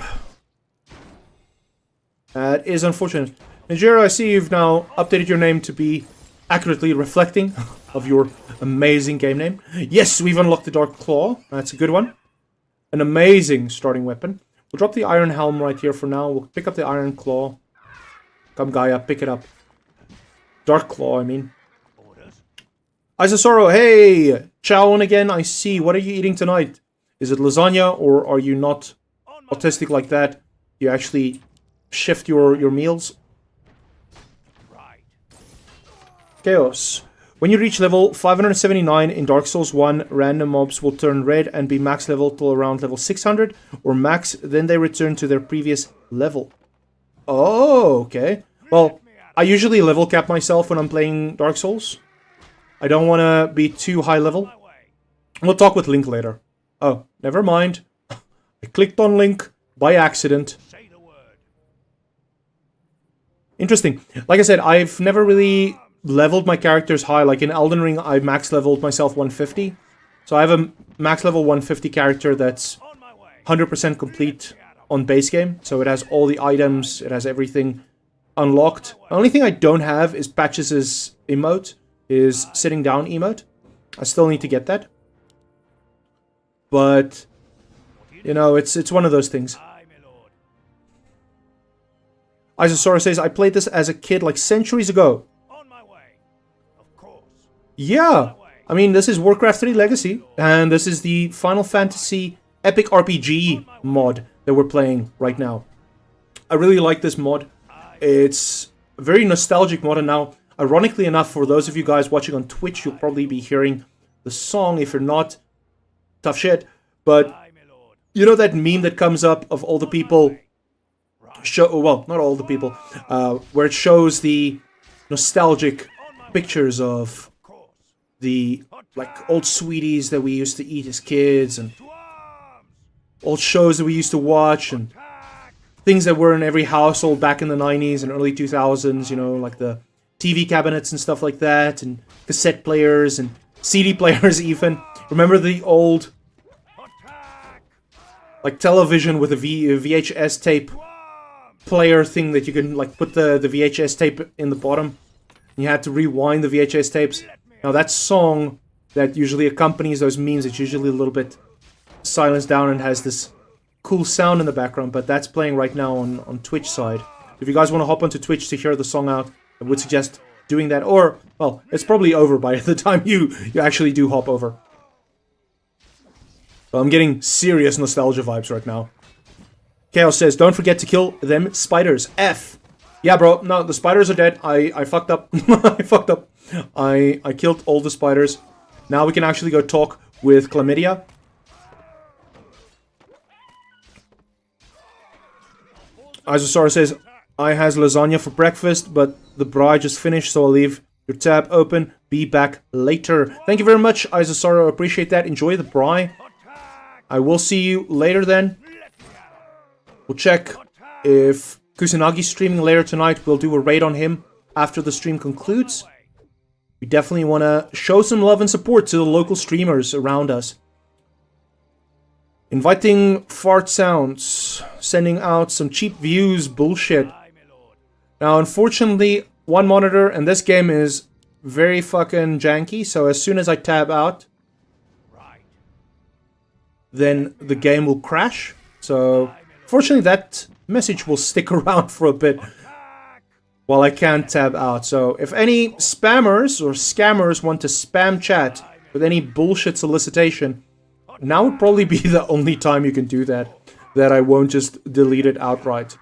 That is unfortunate. Najira, I see you've now updated your name to be accurately reflecting of your amazing game name. Yes, we've unlocked the Dark Claw. That's a good one. An amazing starting weapon. We'll drop the Iron Helm right here for now. We'll pick up the Iron Claw. Come, Gaia, pick it up. Dark Claw, I mean. Isosoro, hey! Chowan again, I see. What are you eating tonight? Is it lasagna, or are you not autistic like that? You actually shift your meals? Chaos. When you reach level 579 in Dark Souls 1, random mobs will turn red and be max level till around level 600, or max, then they return to their previous level. Oh, okay. Well, I usually level cap myself when I'm playing Dark Souls. I don't want to be too high level. We'll talk with Link later. Oh, never mind. I clicked on Link by accident. Interesting. Like I said, I've never really leveled my characters high. Like in Elden Ring, I max leveled myself 150. So I have a max level 150 character that's 100% complete on base game. So it has all the items, it has everything unlocked. The only thing I don't have is Patches' emote, his sitting down emote. I still need to get that. But, you know, it's one of those things. Isosora says, I played this as a kid like centuries ago. Yeah, I mean, this is Warcraft 3 Legacy, and this is the Final Fantasy Epic RPG mod that we're playing right now. I really like this mod. It's a very nostalgic mod, and now, ironically enough, for those of you guys watching on Twitch, you'll probably be hearing the song. If you're not, tough shit. But, you know that meme that comes up of all the people, well, not all the people, where it shows the nostalgic pictures of the like old sweeties that we used to eat as kids, and old shows that we used to watch, and things that were in every household back in the 90s and early 2000s, you know, like the TV cabinets and stuff like that, and cassette players and CD players even. Remember the old like television with a VHS tape player thing that you can like put the VHS tape in the bottom, and you had to rewind the VHS tapes. Now that song that usually accompanies those memes. It's usually a little bit silenced down and has this cool sound in the background, but that's playing right now on Twitch side. If you guys want to hop onto Twitch to hear the song out, I would suggest doing that. Or, well, it's probably over by the time you actually do hop over. Well, I'm getting serious nostalgia vibes right now. Chaos says, don't forget to kill them spiders. F. Yeah, bro. No, the spiders are dead. I fucked up. I fucked up. I killed all the spiders. Now we can actually go talk with Chlamydia. Isosaur says, I has lasagna for breakfast, but the braai just finished, so I'll leave your tab open. Be back later. Thank you very much, Isosaur. I appreciate that. Enjoy the braai. I will see you later then. We'll check if Kusanagi's streaming later tonight. We'll do a raid on him after the stream concludes. We definitely want to show some love and support to the local streamers around us. Inviting fart sounds, sending out some cheap views, bullshit. Now, unfortunately, one monitor and this game is very fucking janky, so as soon as I tab out, then the game will crash. So, fortunately, that message will stick around for a bit while I can't tab out. So, if any spammers or scammers want to spam chat with any bullshit solicitation, now would probably be the only time you can do that I won't just delete it outright.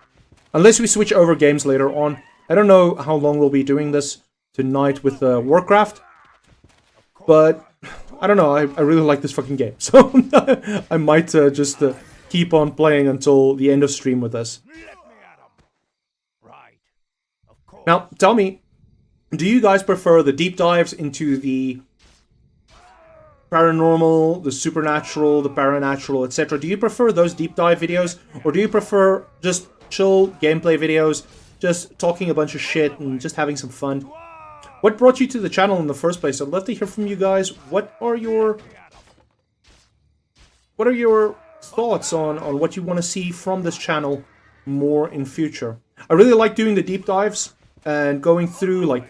Unless we switch over games later on. I don't know how long we'll be doing this tonight with Warcraft. But, I don't know, I really like this fucking game. So, I might just keep on playing until the end of stream with us. Now, tell me, do you guys prefer the deep dives into the paranormal, the supernatural, the paranatural, etc.? Do you prefer those deep dive videos? Or do you prefer just chill gameplay videos, just talking a bunch of shit and just having some fun? What brought you to the channel in the first place? I'd love to hear from you guys. What are your thoughts on what you want to see from this channel more in future? I really like doing the deep dives and going through like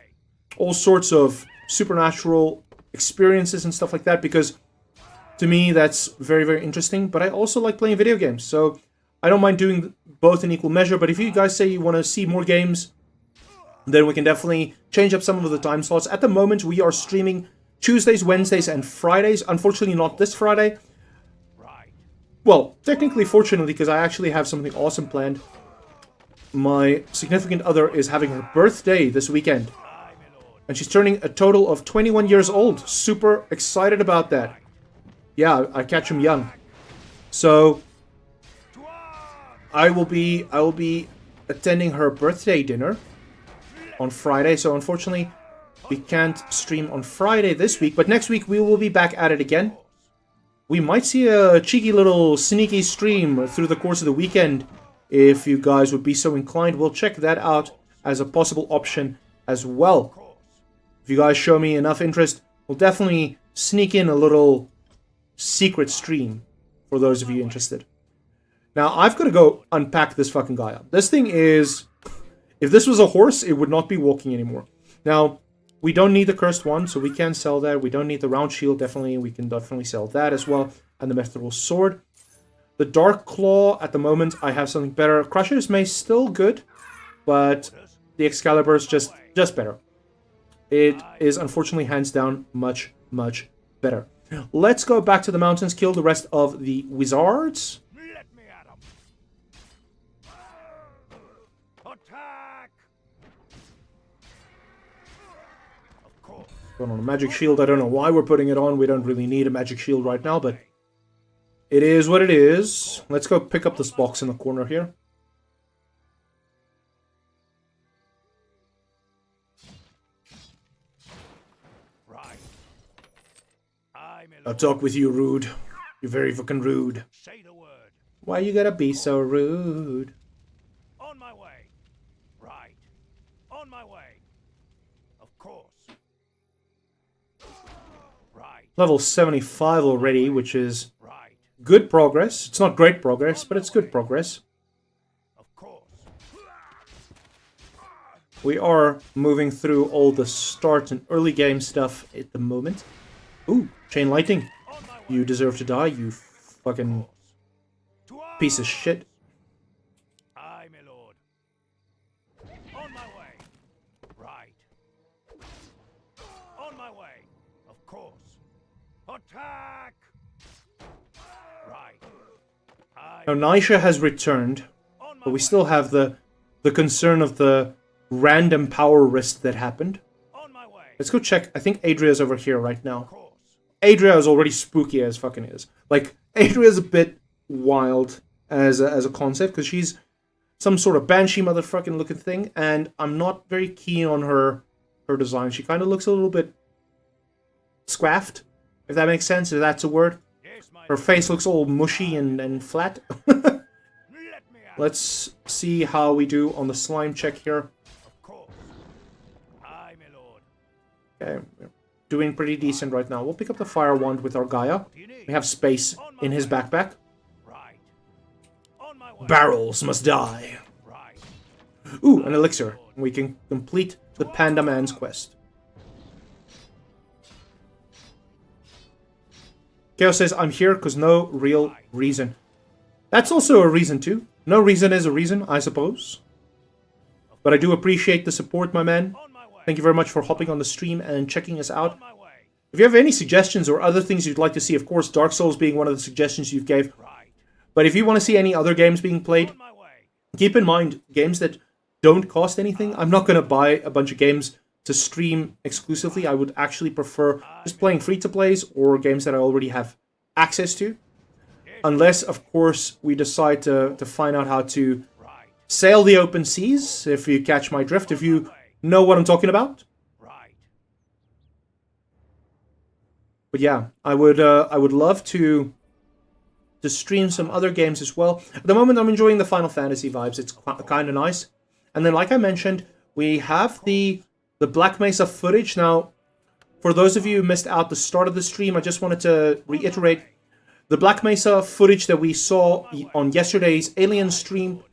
all sorts of supernatural experiences and stuff like that, because to me that's very, very interesting. But I also like playing video games, so I don't mind doing both in equal measure. But if you guys say you want to see more games, then we can definitely change up some of the time slots. At the moment we are streaming Tuesdays, Wednesdays and Fridays. Unfortunately not this Friday. Well, technically fortunately, because I actually have something awesome planned. My significant other is having her birthday this weekend. And she's turning a total of 21 years old. Super excited about that. Yeah, I catch him young. So I will be attending her birthday dinner on Friday. So unfortunately, we can't stream on Friday this week, but next week we will be back at it again. We might see a cheeky little sneaky stream through the course of the weekend if you guys would be so inclined. We'll check that out as a possible option as well. If you guys show me enough interest, we'll definitely sneak in a little secret stream for those of you interested. Now, I've got to go unpack this fucking guy up. This thing is... If this was a horse, it would not be walking anymore. Now, we don't need the cursed one, so we can sell that. We don't need the round shield, definitely. We can definitely sell that as well. And the mithril sword. The dark claw, at the moment, I have something better. Crushers may still good, but the Excalibur is just better. It is, unfortunately, hands down, much, much better. Let's go back to the mountains, kill the rest of the wizards. Let me at 'em. Attack! Of course. Going on a magic shield. I don't know why we're putting it on. We don't really need a magic shield right now, but it is what it is. Let's go pick up this box in the corner here. I'll talk with you, rude. You're very fucking rude. Say the word. Why you gotta be so rude? On my way. Right. On my way. Of course. Right. Level 75 already, which is Right. good progress. It's not great progress, but it's good progress. Of course. We are moving through all the start and early game stuff at the moment. Ooh, chain lightning. On my way. You deserve to die, you fucking To piece of arms. shit. Aye, my lord. On my way. Right. On my way. Of course. Attack! Right. Aye. Now, Nisha has returned, On my but we way. still have the concern of the random power risk that happened. On my way. Let's go check. I think Adria's over here right now. Of course. Adria is already spooky as fucking is. Like, Adria's a bit wild as a concept, because she's some sort of banshee motherfucking looking thing, and I'm not very keen on her design. She kind of looks a little bit squaffed, if that makes sense, if that's a word. Yes, my Her lord. face looks all mushy and flat. Let me out. Let's see how we do on the slime check here. Of course. Aye, my lord. Okay, we're doing pretty decent right now. We'll pick up the fire wand with our Gaia. What do you need? We have space in his backpack. Right. On my way. Barrels must die. Right. Ooh, an elixir. We can complete the Panda Man's quest. Chaos says, I'm here because no real reason. That's also a reason too. No reason is a reason, I suppose. But I do appreciate the support, my man. On my way. Thank you very much for hopping on the stream and checking us out. On my way. If you have any suggestions or other things you'd like to see, of course, Dark Souls being one of the suggestions you gave. Right. But if you want to see any other games being played, On my way. keep in mind, games that don't cost anything. I'm not going to buy a bunch of games to stream exclusively. I would actually prefer just playing free-to-plays or games that I already have access to. Unless, of course, we decide to find out how to Right. sail the open seas, if you catch my drift, if you know what I'm talking about. Right. But yeah, I would love to stream some other games as well. At the moment, I'm enjoying the Final Fantasy vibes. It's kind of nice. And then, like I mentioned, we have the Black Mesa footage. Now, for those of you who missed out the start of the stream, I just wanted to reiterate the Black Mesa footage that we saw on yesterday's Alien stream.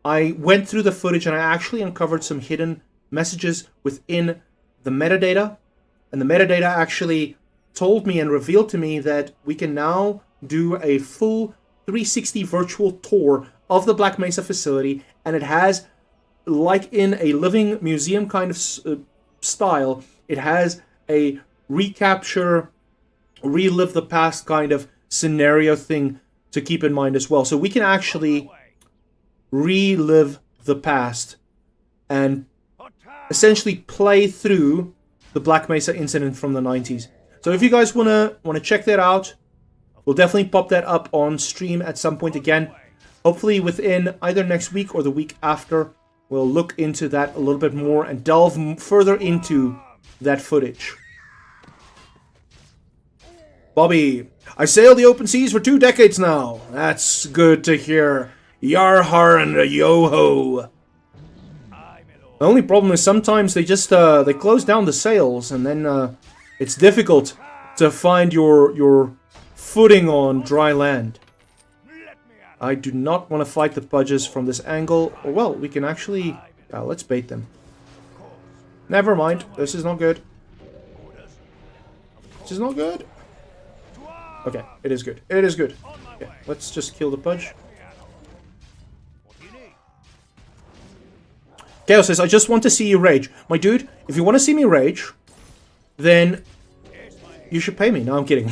I went through the footage and I actually uncovered some hidden messages within the metadata. And the metadata actually told me and revealed to me that we can now do a full 360 virtual tour of the Black Mesa facility, and it has, like in a living museum kind of style, it has a recapture, relive the past kind of scenario thing to keep in mind as well. So we can actually relive the past and essentially play through the Black Mesa incident from the 90s. So if you guys wanna check that out, we'll definitely pop that up on stream at some point again. Hopefully within either next week or the week after, we'll look into that a little bit more and delve further into that footage. Bobby, I sailed the open seas for 2 decades now. That's good to hear. Yar har and a yo-ho. The only problem is sometimes they just they close down the sails, and then it's difficult to find your footing on dry land. I do not want to fight the Pudges from this angle. Or, well, we can actually... let's bait them. Never mind. This is not good. This is not good. Okay, it is good. It is good. Okay, let's just kill the Pudge. Chaos says, I just want to see you rage. My dude, if you want to see me rage, then you should pay me. No, I'm kidding.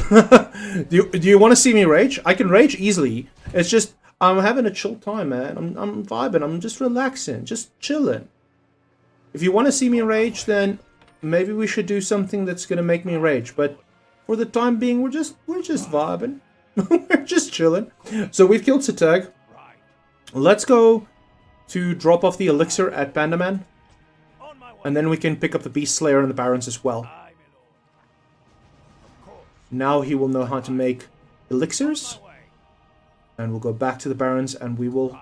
do you want to see me rage? I can rage easily. It's just, I'm having a chill time, man. I'm vibing. I'm just relaxing. Just chilling. If you want to see me rage, then maybe we should do something that's going to make me rage. But for the time being, we're just vibing. We're just chilling. So we've killed Satag. Let's go to drop off the elixir at Pandaman. And then we can pick up the Beast Slayer and the Barons as well. Now he will know how to make elixirs. And we'll go back to the Barons and we will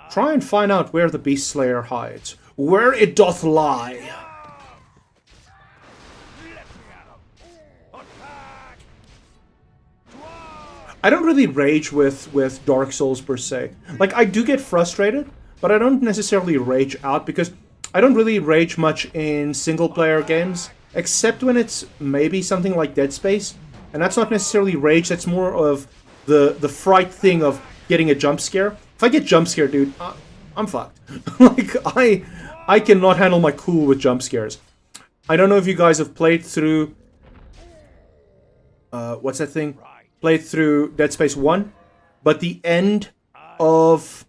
try and find out where the Beast Slayer hides. Where it doth lie. I don't really rage with Dark Souls per se. Like, I do get frustrated, but I don't necessarily rage out because I don't really rage much in single-player games. except when it's maybe something like Dead Space. And that's not necessarily rage, that's more of the fright thing of getting a jump scare. If I get jump scared, dude, I'm fucked. Like, I cannot handle my cool with jump scares. I don't know if you guys have played through... what's that thing? Played through Dead Space 1. But the end of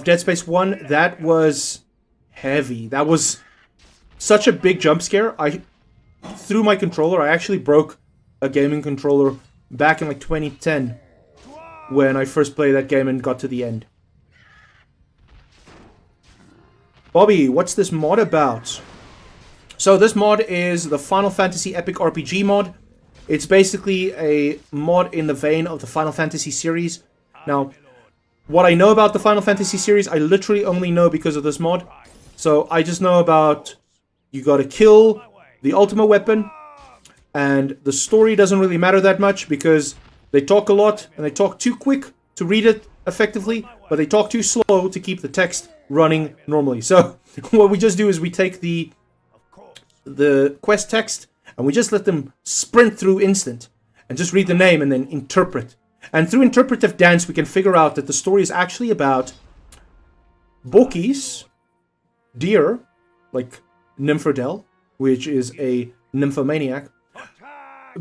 Dead Space 1, that was heavy. That was such a big jump scare. Through my controller, I actually broke a gaming controller back in like 2010 when I first played that game and got to the end. Bobby, what's this mod about? So this mod is the Final Fantasy Epic RPG mod. It's basically a mod in the vein of the Final Fantasy series. Now, what I know about the Final Fantasy series, I literally only know because of this mod. So I just know about you gotta kill the ultimate weapon, and the story doesn't really matter that much because they talk a lot and they talk too quick to read it effectively, but they talk too slow to keep the text running normally. So what we just do is we take the quest text and we just let them sprint through instant and just read the name and then interpret. And through interpretive dance we can figure out that the story is actually about Bokis, deer, like Nymphordel, which is a nymphomaniac,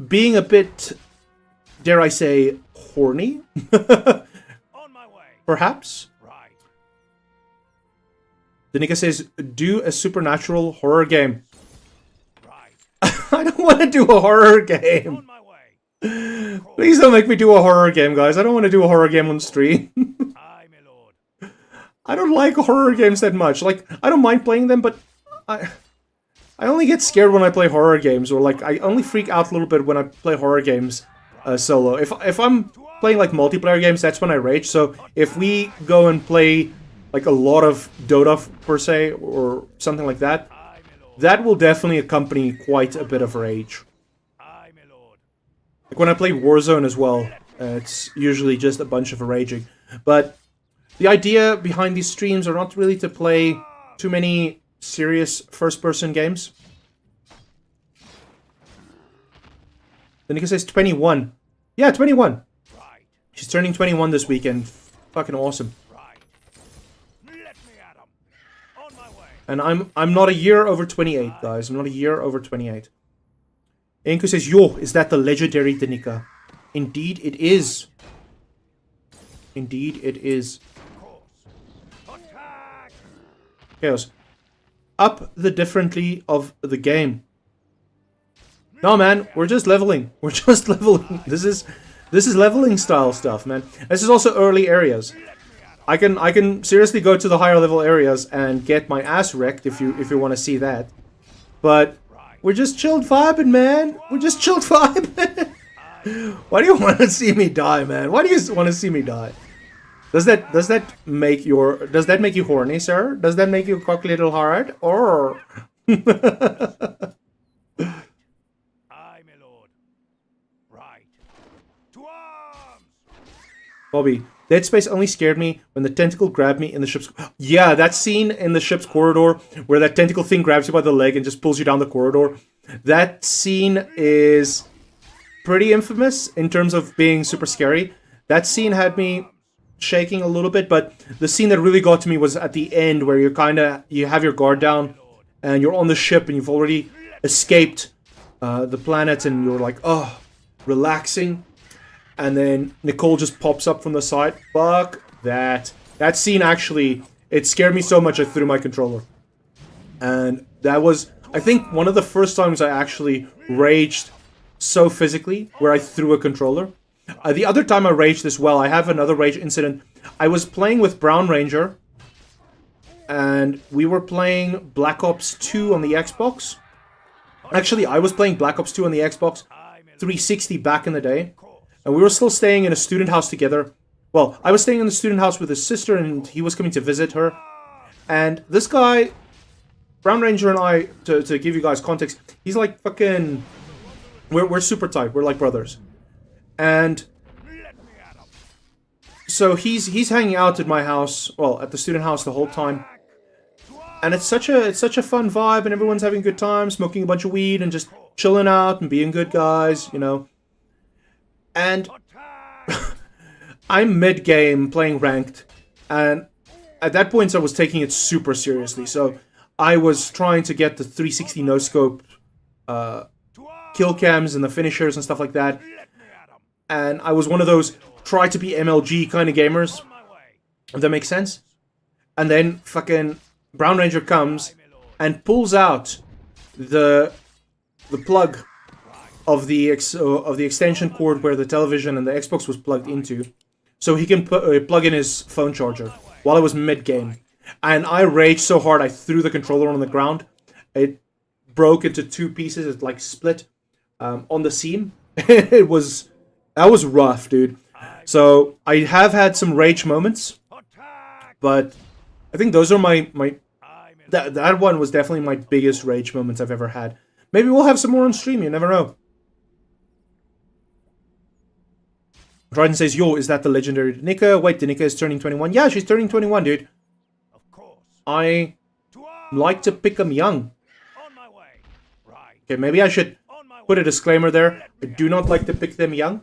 being a bit, dare I say, horny? Perhaps? Danica says, do a supernatural horror game. I don't want to do a horror game. Please don't make me do a horror game, guys. I don't want to do a horror game on stream. I don't like horror games that much. Like, I don't mind playing them, but I only get scared when I play horror games, or like I only freak out a little bit when I play horror games solo. If I'm playing like multiplayer games, that's when I rage. So if we go and play like a lot of Dota per se or something like that, that will definitely accompany quite a bit of rage. Like when I play Warzone as well, it's usually just a bunch of raging. But the idea behind these streams are not really to play too many serious first-person games. Danica says 21. Yeah, 21. She's turning 21 this weekend. Fucking awesome. And I'm not a year over 28, guys. I'm not a year over 28. Enku says, yo, is that the legendary Danica? Indeed it is. Indeed it is. Chaos. Up the differently of the game. No, man, we're just leveling. We're just leveling. This is leveling style stuff, man. This is also early areas. I can seriously go to the higher level areas and get my ass wrecked if you want to see that. But we're just chilled vibing, man. We're just chilled vibing. Why do you want to see me die, man? Why do you want to see me die? Does that make you horny, sir? Does that make you cock little hard? Or Bobby, Dead Space only scared me when the tentacle grabbed me in the ship's... Yeah, that scene in the ship's corridor where that tentacle thing grabs you by the leg and just pulls you down the corridor. That scene is pretty infamous in terms of being super scary. That scene had me shaking a little bit, but the scene that really got to me was at the end where you have your guard down and you're on the ship and you've already escaped the planet and you're like, oh, relaxing. And then Nicole just pops up from the side. Fuck that. That scene actually, it scared me so much I threw my controller. And that was, I think, one of the first times I actually raged so physically, where I threw a controller. The other time I raged as well, I have another rage incident. I was playing with Brown Ranger, and we were playing Black Ops 2 on the Xbox. Actually, I was playing Black Ops 2 on the Xbox 360 back in the day. And we were still staying in a student house together. Well, I was staying in the student house with his sister, and he was coming to visit her. And this guy, Brown Ranger and I, to give you guys context, he's like fucking... We're super tight. We're like brothers. And so he's hanging out at my house, well, at the student house the whole time. And it's such a fun vibe, and everyone's having a good time, smoking a bunch of weed and just chilling out and being good guys, you know. And I'm mid-game playing ranked, and at that point I was taking it super seriously. So I was trying to get the 360 no-scope kill cams and the finishers and stuff like that. And I was one of those try to be MLG kind of gamers, if that makes sense. And then fucking Brown Ranger comes and pulls out the plug of the extension cord where the television and the Xbox was plugged into, so he can plug in his phone charger while I was mid-game. And I raged so hard I threw the controller on the ground. It broke into 2 pieces. It like split on the seam. That was rough, dude. So I have had some rage moments, but I think those are that one was definitely my biggest rage moments I've ever had. Maybe we'll have some more on stream, you never know. Dryden says, yo, is that the legendary Danica? Wait, Danica is turning 21. Yeah, she's turning 21, dude. I like to pick them young. Okay, maybe I should put a disclaimer there. I do not like to pick them young.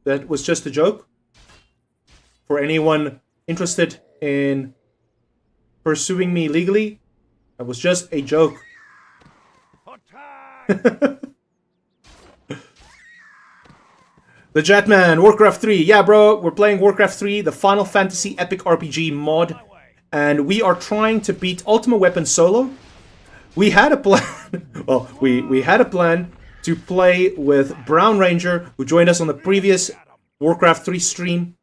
That was just a joke. For anyone interested in pursuing me legally, that was just a joke. The Jetman, Warcraft 3. Yeah, bro, we're playing Warcraft 3, the Final Fantasy Epic RPG mod. And we are trying to beat Ultimate Weapon solo. We had a plan. Well, we had a plan to play with Brown Ranger, who joined us on the previous Warcraft 3 stream.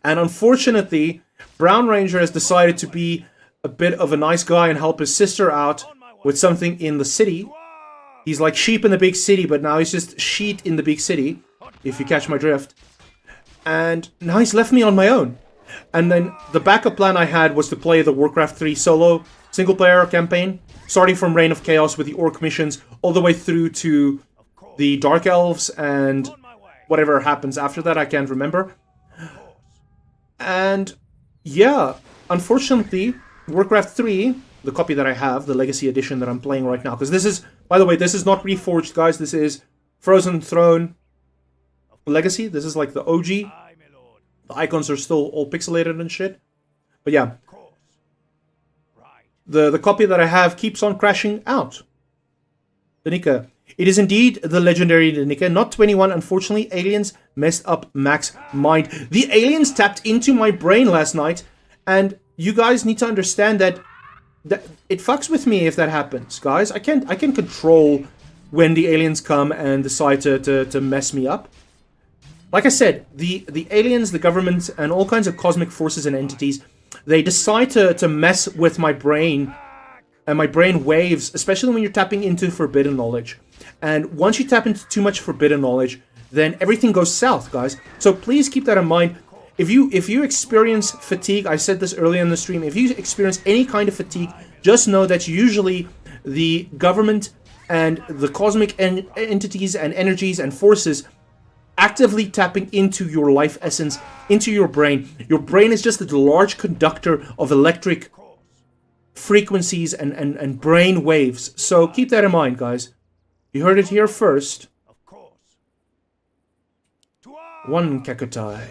And unfortunately, Brown Ranger has decided to be a bit of a nice guy and help his sister out with something in the city. He's like sheep in the big city, but now he's just sheet in the big city, if you catch my drift. And now he's left me on my own. And then the backup plan I had was to play the Warcraft 3 solo single-player campaign, starting from Reign of Chaos with the Orc missions, all the way through to the Dark Elves and whatever happens after that, I can't remember. And yeah, unfortunately, Warcraft 3, the copy that I have, the Legacy Edition that I'm playing right now, because this is, by the way, this is not Reforged, guys, this is Frozen Throne Legacy. This is like the OG. The icons are still all pixelated and shit. But yeah, the copy that I have keeps on crashing out. Danica. It is indeed the legendary Danica, not 21. Unfortunately, aliens messed up Mac's mind. The aliens tapped into my brain last night, and you guys need to understand that it fucks with me if that happens, guys. I can control when the aliens come and decide to mess me up. Like I said, the aliens, the government, and all kinds of cosmic forces and entities, they decide to mess with my brain and my brain waves, especially when you're tapping into forbidden knowledge. And once you tap into too much forbidden knowledge, then everything goes south, guys. So please keep that in mind. If you experience fatigue, I said this earlier in the stream, if you experience any kind of fatigue, just know that usually the government and the cosmic entities and energies and forces actively tapping into your life essence, into your brain. Your brain is just a large conductor of electric frequencies and brain waves. So keep that in mind, guys. You heard it here first. One Kakutai.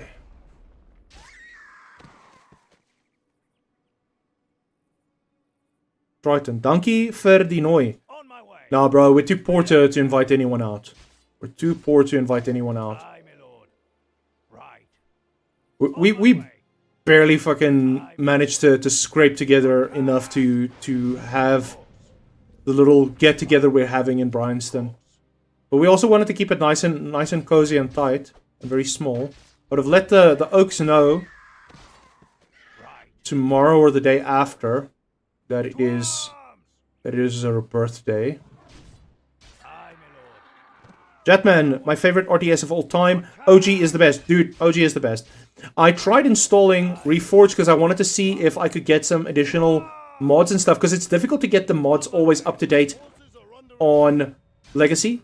Triton, dankie vir die nooi. Nah, bro, we're too poor to invite anyone out. We're too poor to invite anyone out. We barely fucking managed to scrape together enough to have the little get-together we're having in Bryanston. But we also wanted to keep it nice and cozy and tight and very small. But I've let the Oaks know tomorrow or the day after that it is her birthday. Jetman, my favorite RTS of all time. OG is the best. Dude, OG is the best. I tried installing Reforged because I wanted to see if I could get some additional mods and stuff, because it's difficult to get the mods always up to date on Legacy.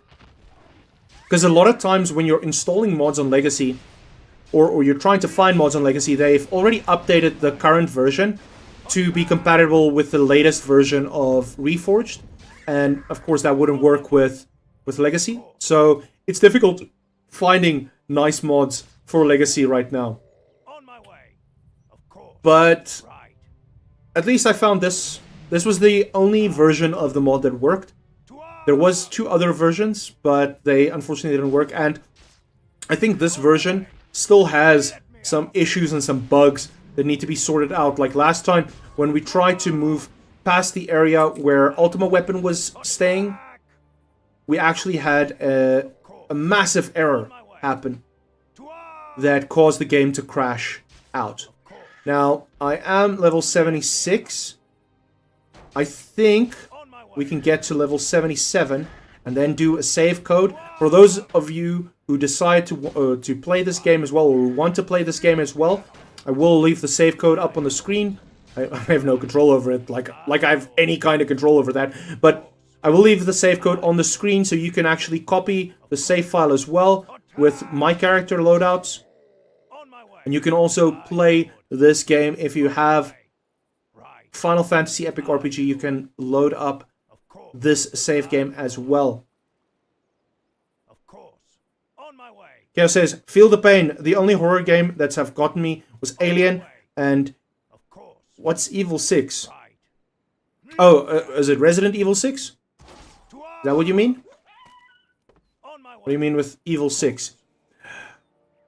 Because a lot of times when you're installing mods on Legacy, or you're trying to find mods on Legacy, they've already updated the current version to be compatible with the latest version of Reforged, and of course that wouldn't work with Legacy. So it's difficult finding nice mods for Legacy right now. On my way. Of course. But Right. at least I found this. This was the only version of the mod that worked. There was 2 other versions, but they unfortunately didn't work, and I think this version still has some issues and some bugs that need to be sorted out. Like last time, when we tried to move past the area where Ultima Weapon was staying, we actually had a massive error happen that caused the game to crash out. Now, I am level 76. I think we can get to level 77 and then do a save code. For those of you who decide to play this game as well, or who want to play this game as well, I will leave the save code up on the screen. I have no control over it, like I have any kind of control over that. But I will leave the save code on the screen so you can actually copy the save file as well with my character loadouts. And you can also play this game if you have Final Fantasy Epic RPG. You can load up this save game as well. Of course. On my way. Chaos says, feel the pain. The only horror game that's have gotten me was Alien and Of course. what's Evil 6? Right. Oh, is it Resident Evil 6? Is that what you mean? On my way. What do you mean with Evil 6?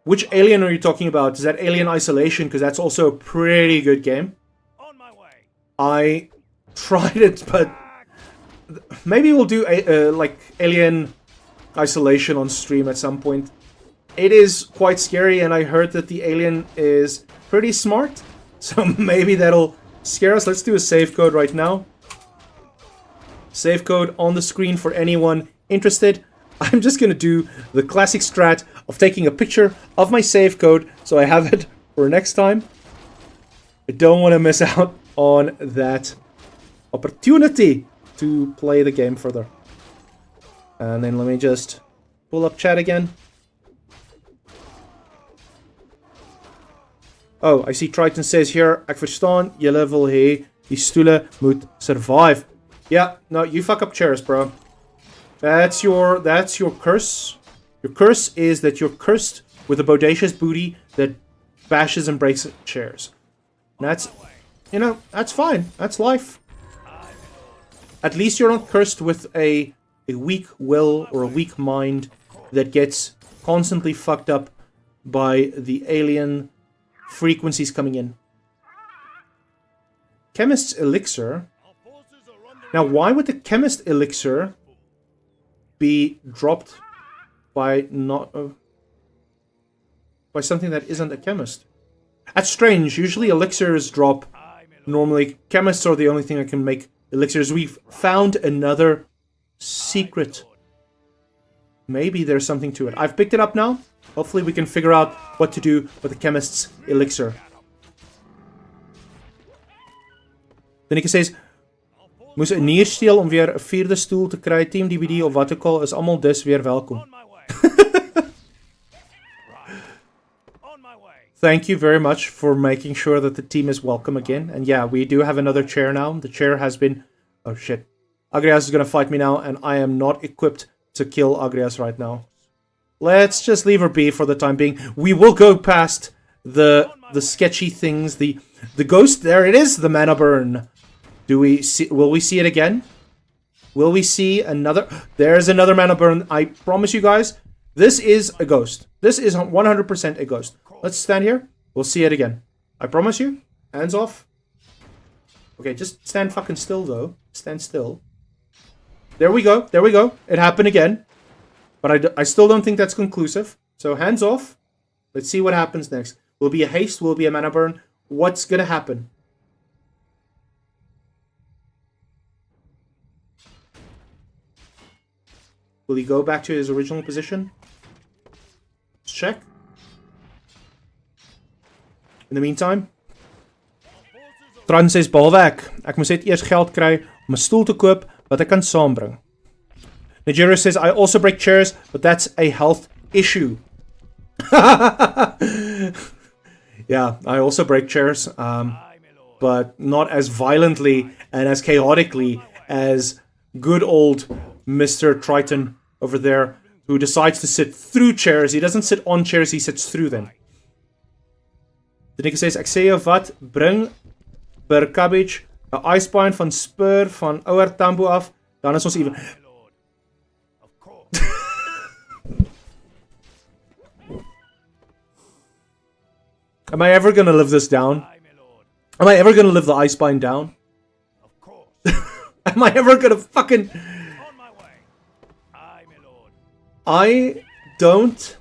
Which Alien are you talking about? Is that Alien Isolation? Because that's also a pretty good game. On my way. I tried it, but maybe we'll do like Alien Isolation on stream at some point. It is quite scary, and I heard that the alien is pretty smart, so maybe that'll scare us. Let's do a save code right now. Save code on the screen for anyone interested. I'm just gonna do the classic strat of taking a picture of my save code so I have it for next time. I don't want to miss out on that opportunity to play the game further. And then let me just pull up chat again. Oh, I see Triton says here, ek verstaan, julle wil hê die stoele moet survive. Yeah, no, you fuck up chairs, bro. That's your curse. Your curse is that you're cursed with a bodacious booty that bashes and breaks chairs. And that's, you know, that's fine. That's life. At least you're not cursed with a weak will or a weak mind that gets constantly fucked up by the alien frequencies coming in. Chemist's elixir. Now, why would the chemist elixir be dropped by by something that isn't a chemist? That's strange. Usually elixirs drop. Normally, chemists are the only thing that can make elixirs. We've found another secret. Maybe there's something to it. I've picked it up now. Hopefully we can figure out what to do with the chemist's elixir. Danica says, moes 'n nier steel om weer 'n 4de stoel te kry, Team DVD of wat ook al, is almal dus weer welkom. Thank you very much for making sure that the team is welcome again. And yeah, we do have another chair now. The chair has been... Oh shit. Agrias is gonna fight me now, and I am not equipped to kill Agrias right now. Let's just leave her be for the time being. We will go past the sketchy things. The ghost, there it is, the mana burn. Will we see it again? Will we see another? There's another mana burn. I promise you guys, this is a ghost. This is 100% a ghost. Let's stand here. We'll see it again. I promise you. Hands off. Okay, just stand fucking still though. Stand still. There we go. There we go. It happened again. But I still don't think that's conclusive. So hands off. Let's see what happens next. Will be a haste. Will be a mana burn. What's gonna happen? Will he go back to his original position? Let's check. In the meantime, Tran says, behalwe ek moes net eers geld kry om 'n stoel te koop wat ek kan saambring. Nigeria says, I also break chairs, but that's a health issue. Yeah, I also break chairs. but not as violently and as chaotically as good old Mr. Triton over there, who decides to sit through chairs. He doesn't sit on chairs, he sits through them. De Nikke sê, ek sê jou wat, bring per Cubbage 'n icebine van spur van ouer Tambo af, dan is ons even. Am I ever gonna live this down? Am I ever gonna live the icebine down? Am I ever gonna fucking... I don't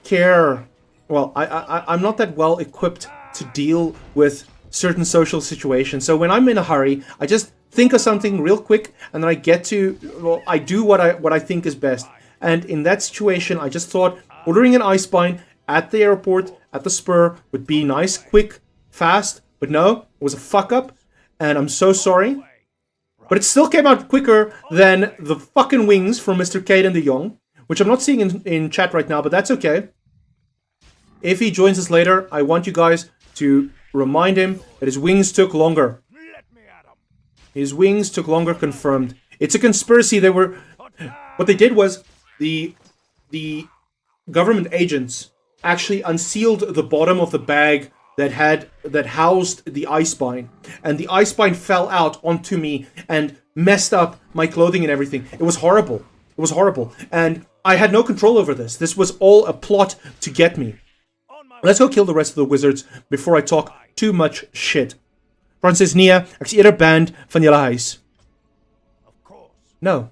care. Well, I'm not that well equipped to deal with certain social situations. So when I'm in a hurry, I just think of something real quick, and then I get to, well, I do what I think is best. And in that situation, I just thought ordering an icebine at the airport, at the spur, would be nice, quick, fast. But no, it was a fuck up, and I'm so sorry. But it still came out quicker than the fucking wings from Mr. Caden de Jong, which I'm not seeing in chat right now, but that's okay. If he joins us later, I want you guys to remind him that his wings took longer. His wings took longer, confirmed. It's a conspiracy. What they did was the government agents actually unsealed the bottom of the bag that housed the icebine, and the icebine fell out onto me and messed up my clothing and everything. It was horrible. It was horrible, and I had no control over this. This was all a plot to get me. Let's go kill the rest of the wizards before I talk too much shit. Francis Nia, ek is eerder banned van julle huis. No.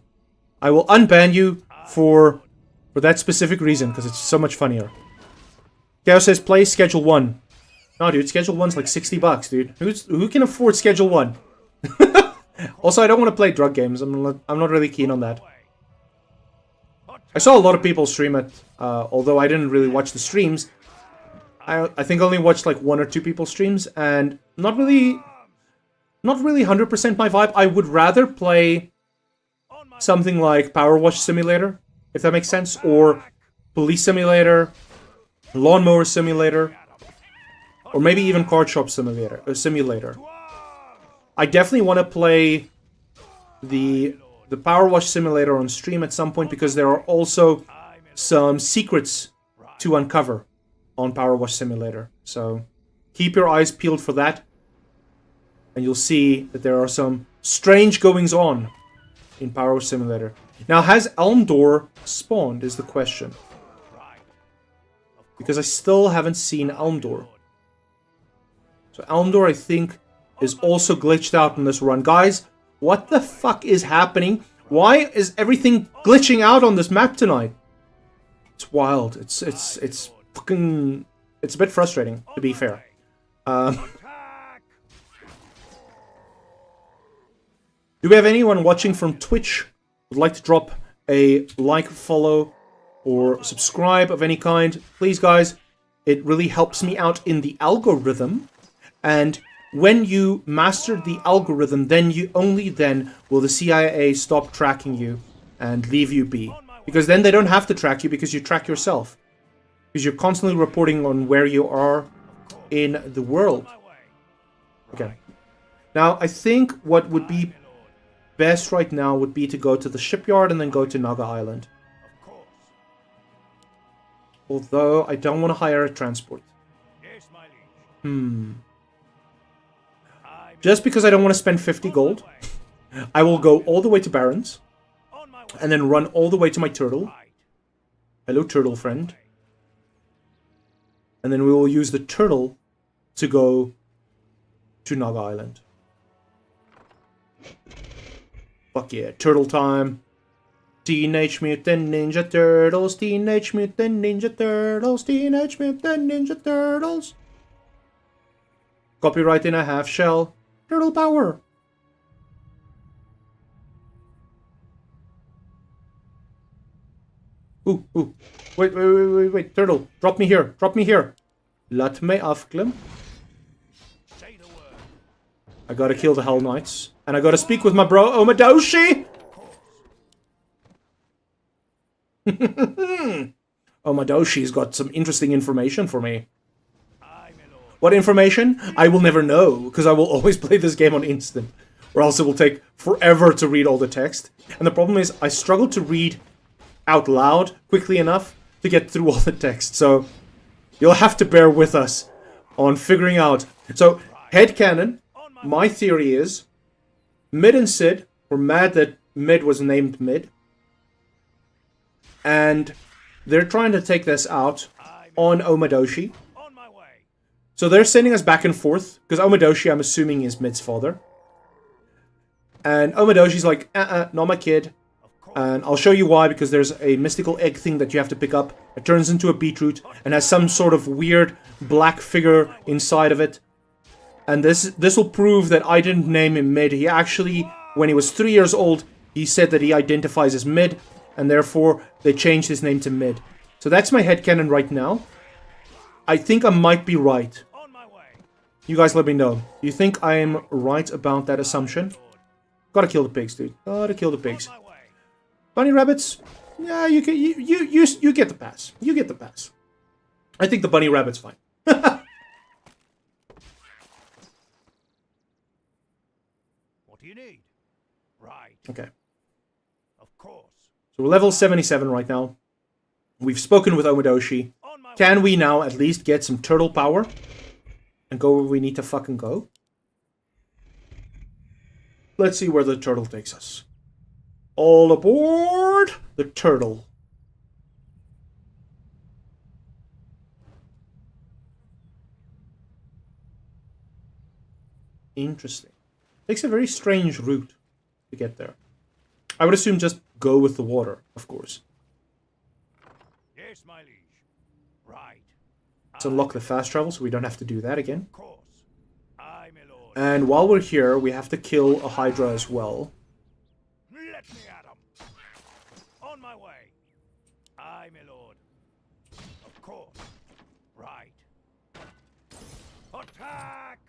I will unban you for that specific reason, because it's so much funnier. Chaos says, play Schedule 1. No, dude, Schedule 1's like $60, dude. Who can afford Schedule 1? Also, I don't want to play drug games. I'm not really keen on that. I saw a lot of people stream it, although I didn't really watch the streams. I think I only watched like 1 or 2 people's streams, and not really 100% my vibe. I would rather play something like Power Wash Simulator, if that makes sense, or Police Simulator, Lawnmower Simulator, or maybe even Card Shop Simulator. I definitely want to play the Power Wash Simulator on stream at some point, because there are also some secrets to uncover on Power Wash Simulator. So keep your eyes peeled for that, and you'll see that there are some strange goings on in Power Wash Simulator. Now, has Elmdor spawned is the question, because I still haven't seen Elmdor. So Elmdor, I think, is also glitched out in this run. Guys, what the fuck is happening? Why is everything glitching out on this map tonight? It's wild. It's fucking... It's a bit frustrating, to be fair. Do we have anyone watching from Twitch who would like to drop a like, follow, or subscribe of any kind? Please, guys. It really helps me out in the algorithm. And when you master the algorithm, then only then will the CIA stop tracking you and leave you be. Because then they don't have to track you, because you track yourself. Because you're constantly reporting on where you are in the world. Okay. Now, I think what would be best right now would be to go to the shipyard and then go to Naga Island. Although, I don't want to hire a transport. Just because I don't want to spend 50 gold, I will go all the way to Barons, and then run all the way to my turtle. Hello, turtle friend. And then we will use the turtle to go to Naga Island. Fuck yeah, turtle time. Teenage Mutant Ninja Turtles, Teenage Mutant Ninja Turtles, Teenage Mutant Ninja Turtles. Copyright in a half shell. Turtle power. Ooh. Wait. Turtle, drop me here. Drop me here. Laat mij afklim. I gotta kill the Hell Knights. And I gotta speak with my bro, Omadoshi! Omadoshi's got some interesting information for me. What information? I will never know, because I will always play this game on instant. Or else it will take forever to read all the text. And the problem is, I struggle to read out loud quickly enough to get through all the text. So, you'll have to bear with us on figuring out. So, headcanon, my theory is, Mid and Sid were mad that Mid was named Mid. And they're trying to take this out on Omadoshi. So they're sending us back and forth, because Omadoshi, I'm assuming, is Mid's father. And Omadoshi's like, not my kid. And I'll show you why, because there's a mystical egg thing that you have to pick up. It turns into a beetroot, and has some sort of weird black figure inside of it. And this will prove that I didn't name him Mid. He actually, when he was 3 years old, he said that he identifies as Mid, and therefore they changed his name to Mid. So that's my headcanon right now. I think I might be right. You guys let me know. Do you think I am right about that assumption? Gotta kill the pigs, dude. Gotta kill the pigs. Bunny rabbits? Yeah, you get the pass. You get the pass. I think the bunny rabbit's fine. What do you need? Right. Okay. Of course. So we're level 77 right now. We've spoken with Omadoshi. Can we now at least get some turtle power? And go where we need to fucking go? Let's see where the turtle takes us. All aboard the turtle. Interesting. Takes a very strange route to get there. I would assume just go with the water, of course. Yes, my liege. Right. Let's unlock the fast travel so we don't have to do that again. Of course. Aye, my lord. And while we're here, we have to kill a Hydra as well. Let me at 'em. On my way. Aye, my lord. Of course. Right. Attack!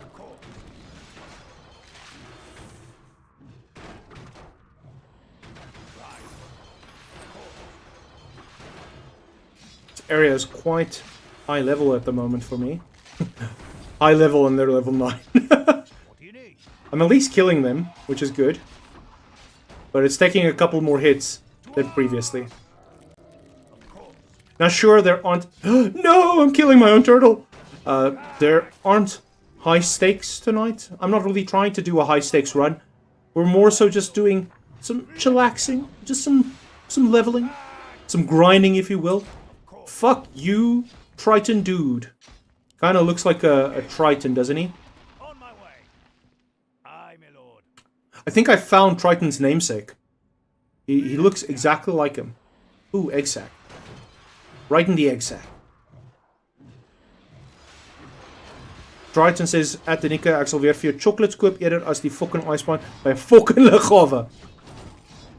Of course. Right. Of course. This area is quite high level at the moment for me. High level and they're level 9. What do you need? I'm at least killing them, which is good. But it's taking a couple more hits than previously. Of course. Now sure, there aren't... No! I'm killing my own turtle! There aren't high stakes tonight. I'm not really trying to do a high stakes run. We're more so just doing some chillaxing. Just some leveling. Some grinding, if you will. Fuck you, Triton dude. Kinda looks like a Triton, doesn't he? On my way. Aye, my lord. I think I found Triton's namesake. He looks exactly like him. Ooh, egg sack. Right in the egg sack. Triton says, at de Nikke, ek sal weer vir jou chocolates koop eerder as die fucking ijsbaan by 'n fucking liggawe.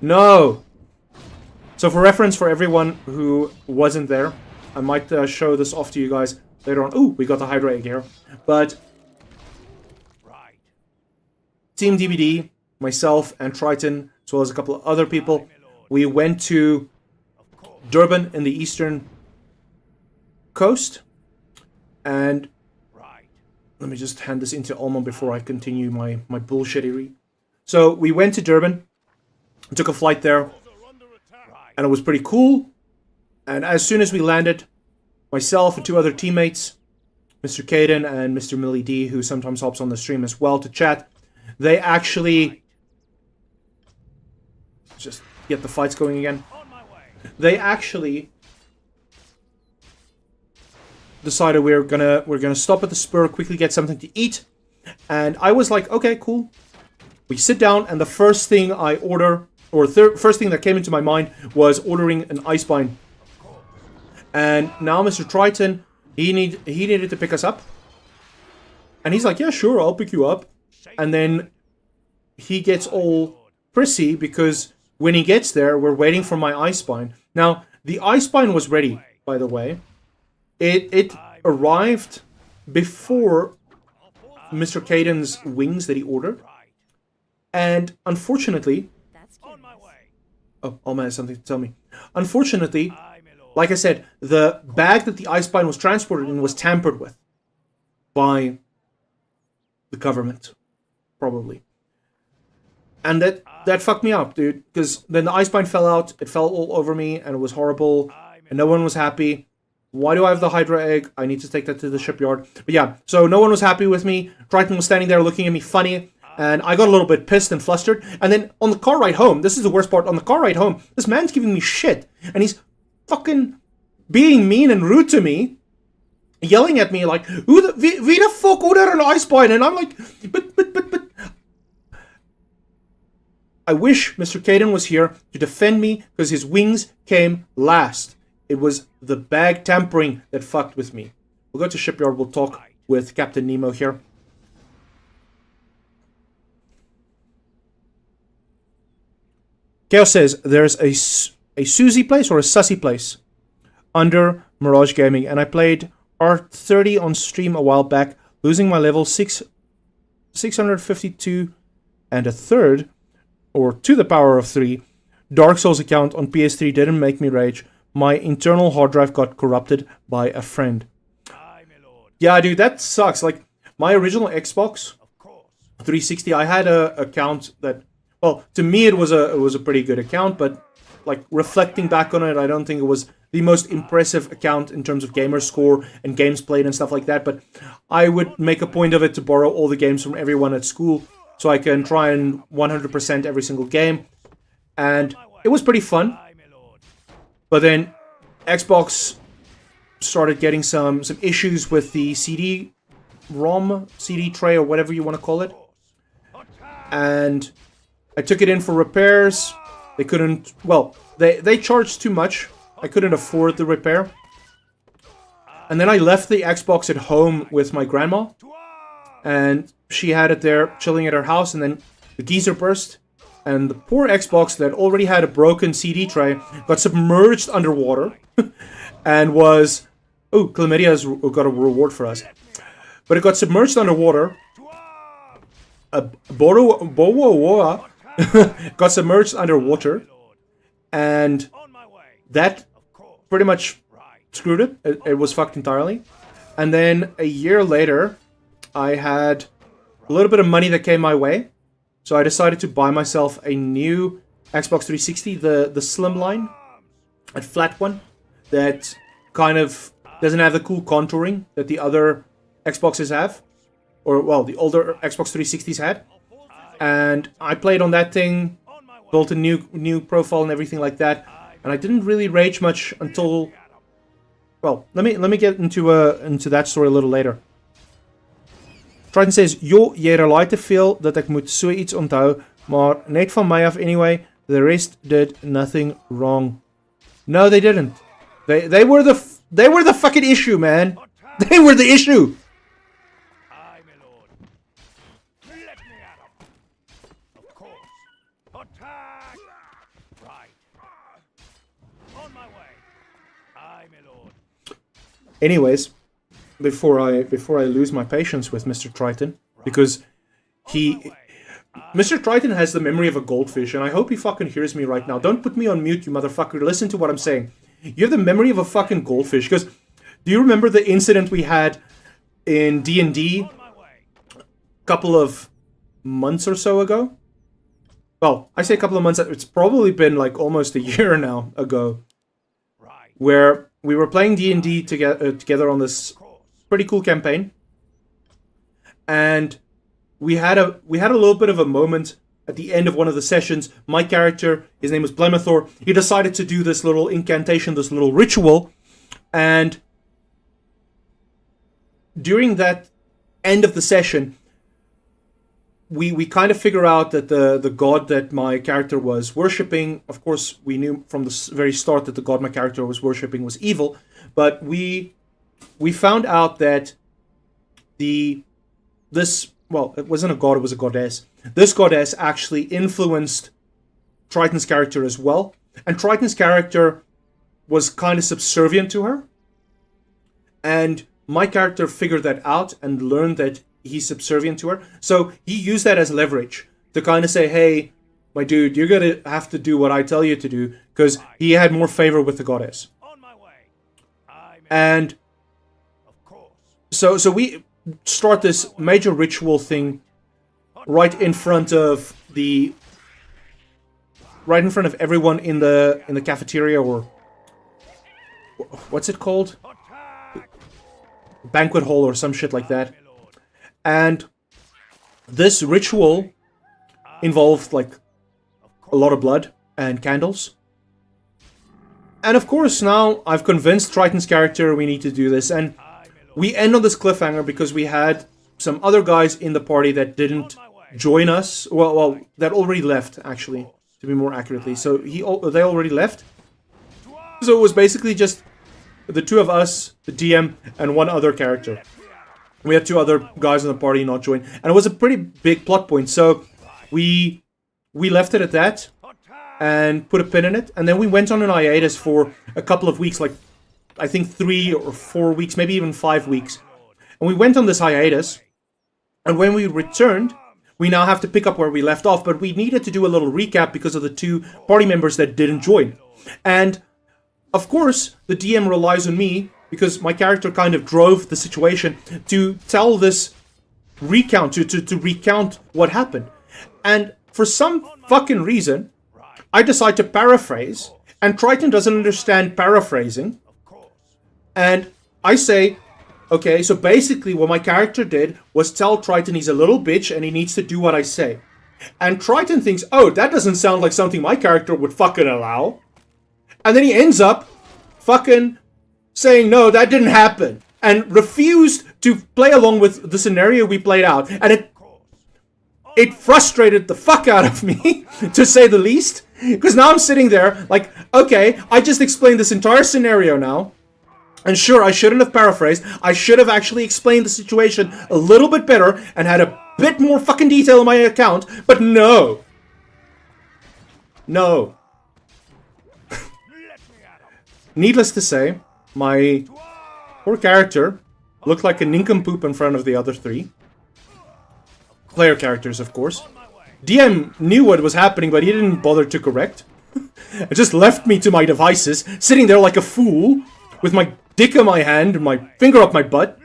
No! So for reference for everyone who wasn't there, I might show this off to you guys later on. Ooh, we got the Hydra egg here. But Right. Team DBD, myself and Triton, as well as a couple of other people, we went to Durban in the eastern coast. And Right. let me just hand this into Alma before I continue my bullshittery. So we went to Durban, took a flight there, Right. and it was pretty cool. And as soon as we landed, myself and two other teammates, Mr. Caden and Mr. Millie D, who sometimes hops on the stream as well to chat, they actually... Just get the fights going again. On my way. They actually decided we're gonna stop at the spur, quickly get something to eat. And I was like, okay, cool. We sit down, and the first thing I order, or first thing that came into my mind was ordering an Icebine. And now Mr. Triton, he needed to pick us up. And he's like, yeah, sure, I'll pick you up. And then he gets all prissy because when he gets there, we're waiting for my Icebine. Now, the Icebine was ready, by the way. It arrived before Mr. Caden's wings that he ordered. And unfortunately... That's On my way. Oh, Alma has something to tell me. Unfortunately, like I said, the bag that the Icebind was transported in was tampered with by the government, probably. And that fucked me up, dude. Because then the Icebind fell out, it fell all over me, and it was horrible, and no one was happy. Why do I have the Hydra egg? I need to take that to the shipyard. But yeah, so no one was happy with me. Triton was standing there looking at me funny, and I got a little bit pissed and flustered. And then on the car ride home, this is the worst part, on the car ride home, this man's giving me shit, and he's fucking being mean and rude to me, yelling at me like, wie the fuck order an Icebind? And I'm like, but. I wish Mr. Caden was here to defend me, because his wings came last. It was the bag tampering that fucked with me. We'll go to shipyard, we'll talk with Captain Nemo here. Chaos says, there's a Susie place or a Sussy place under Mirage Gaming, and I played R30 on stream a while back, losing my level 652 and a third, or to the power of 3. Dark Souls account on PS3 didn't make me rage. My internal hard drive got corrupted by a friend. Yeah, dude, that sucks. Like, my original Xbox 360, I had a account that, well, to me it was a pretty good account, but like reflecting back on it, I don't think it was the most impressive account in terms of gamer score and games played and stuff like that. But I would make a point of it to borrow all the games from everyone at school, so I can try and 100% every single game. And it was pretty fun. But then Xbox started getting some issues with the CD-ROM, CD tray, or whatever you want to call it. And I took it in for repairs. They couldn't, well, they charged too much. I couldn't afford the repair. And then I left the Xbox at home with my grandma. And she had it there chilling at her house, and then the geyser burst, and the poor Xbox that already had a broken CD tray got submerged underwater and was... Oh, Chlamydia has got a reward for us. But it got submerged underwater. Bowowoa got submerged underwater, and that pretty much screwed it. It was fucked entirely. And then a year later, I had a little bit of money that came my way, so I decided to buy myself a new Xbox 360, the slim line, a flat one that kind of doesn't have the cool contouring that the other Xboxes have, or well, the older Xbox 360s had. And I played on that thing, built a new profile and everything like that, and I didn't really rage much until, well, let me get into that story a little later. Triton says, "Jo, jy relaai te veel dat ek moet so iets onthou, maar net van my af anyway, the rest did nothing wrong." No, they didn't. They were the fucking issue, man. They were the issue. Aye, my lord. Let me at 'em. Of course. Attack! Right. On my way. Aye, my lord. Anyways, before I lose my patience with Mr. Triton, because Mr. Triton has the memory of a goldfish, and I hope he fucking hears me right now. Don't put me on mute, you motherfucker. Listen to what I'm saying. You have the memory of a fucking goldfish, because do you remember the incident we had in D&D a couple of months or so ago? Well, I say a couple of months, it's probably been like almost a year now ago, where we were playing D&D together on this pretty cool campaign, and we had a little bit of a moment at the end of one of the sessions. My character, his name was Blemethor, he decided to do this little incantation, this little ritual, and during that end of the session, we kind of figure out that the god that my character was worshipping, of course, we knew from the very start that the god my character was worshipping was evil, but we found out that well, it wasn't a god, it was a goddess. This goddess actually influenced Triton's character as well, and Triton's character was kind of subservient to her, and my character figured that out and learned that he's subservient to her, so he used that as leverage to kind of say, hey, my dude, you're gonna have to do what I tell you to do, because he had more favor with the goddess. On my way. And Of course. so we start this major ritual thing right in front of everyone in the cafeteria, or what's it called? Banquet hall or some shit like that. And this ritual involved like a lot of blood and candles. And of course now I've convinced Triton's character we need to do this, and we end on this cliffhanger because we had some other guys in the party that didn't join us. Well, that already left, actually, to be more accurately. So they already left. So it was basically just the two of us, the DM, and one other character. We had two other guys in the party not join, and it was a pretty big plot point. So we left it at that and put a pin in it, and then we went on an hiatus for a couple of weeks, like I think 3 or 4 weeks, maybe even 5 weeks. And we went on this hiatus, and when we returned, we now have to pick up where we left off, but we needed to do a little recap because of the two party members that didn't join. And of course, the DM relies on me, because my character kind of drove the situation, to tell this recount, to recount what happened. And for some fucking reason, I decide to paraphrase, and Triton doesn't understand paraphrasing. And I say, okay, so basically what my character did was tell Triton he's a little bitch and he needs to do what I say. And Triton thinks, oh, that doesn't sound like something my character would fucking allow. And then he ends up fucking saying, no, that didn't happen. And refused to play along with the scenario we played out. And it frustrated the fuck out of me, to say the least. Because now I'm sitting there like, okay, I just explained this entire scenario now. And sure, I shouldn't have paraphrased. I should have actually explained the situation a little bit better and had a bit more fucking detail in my account. But no. No. Needless to say, my poor character looked like a nincompoop in front of the other three. Player characters, of course. DM knew what was happening, but he didn't bother to correct. It just left me to my devices, sitting there like a fool, with my dick in my hand and my finger up my butt,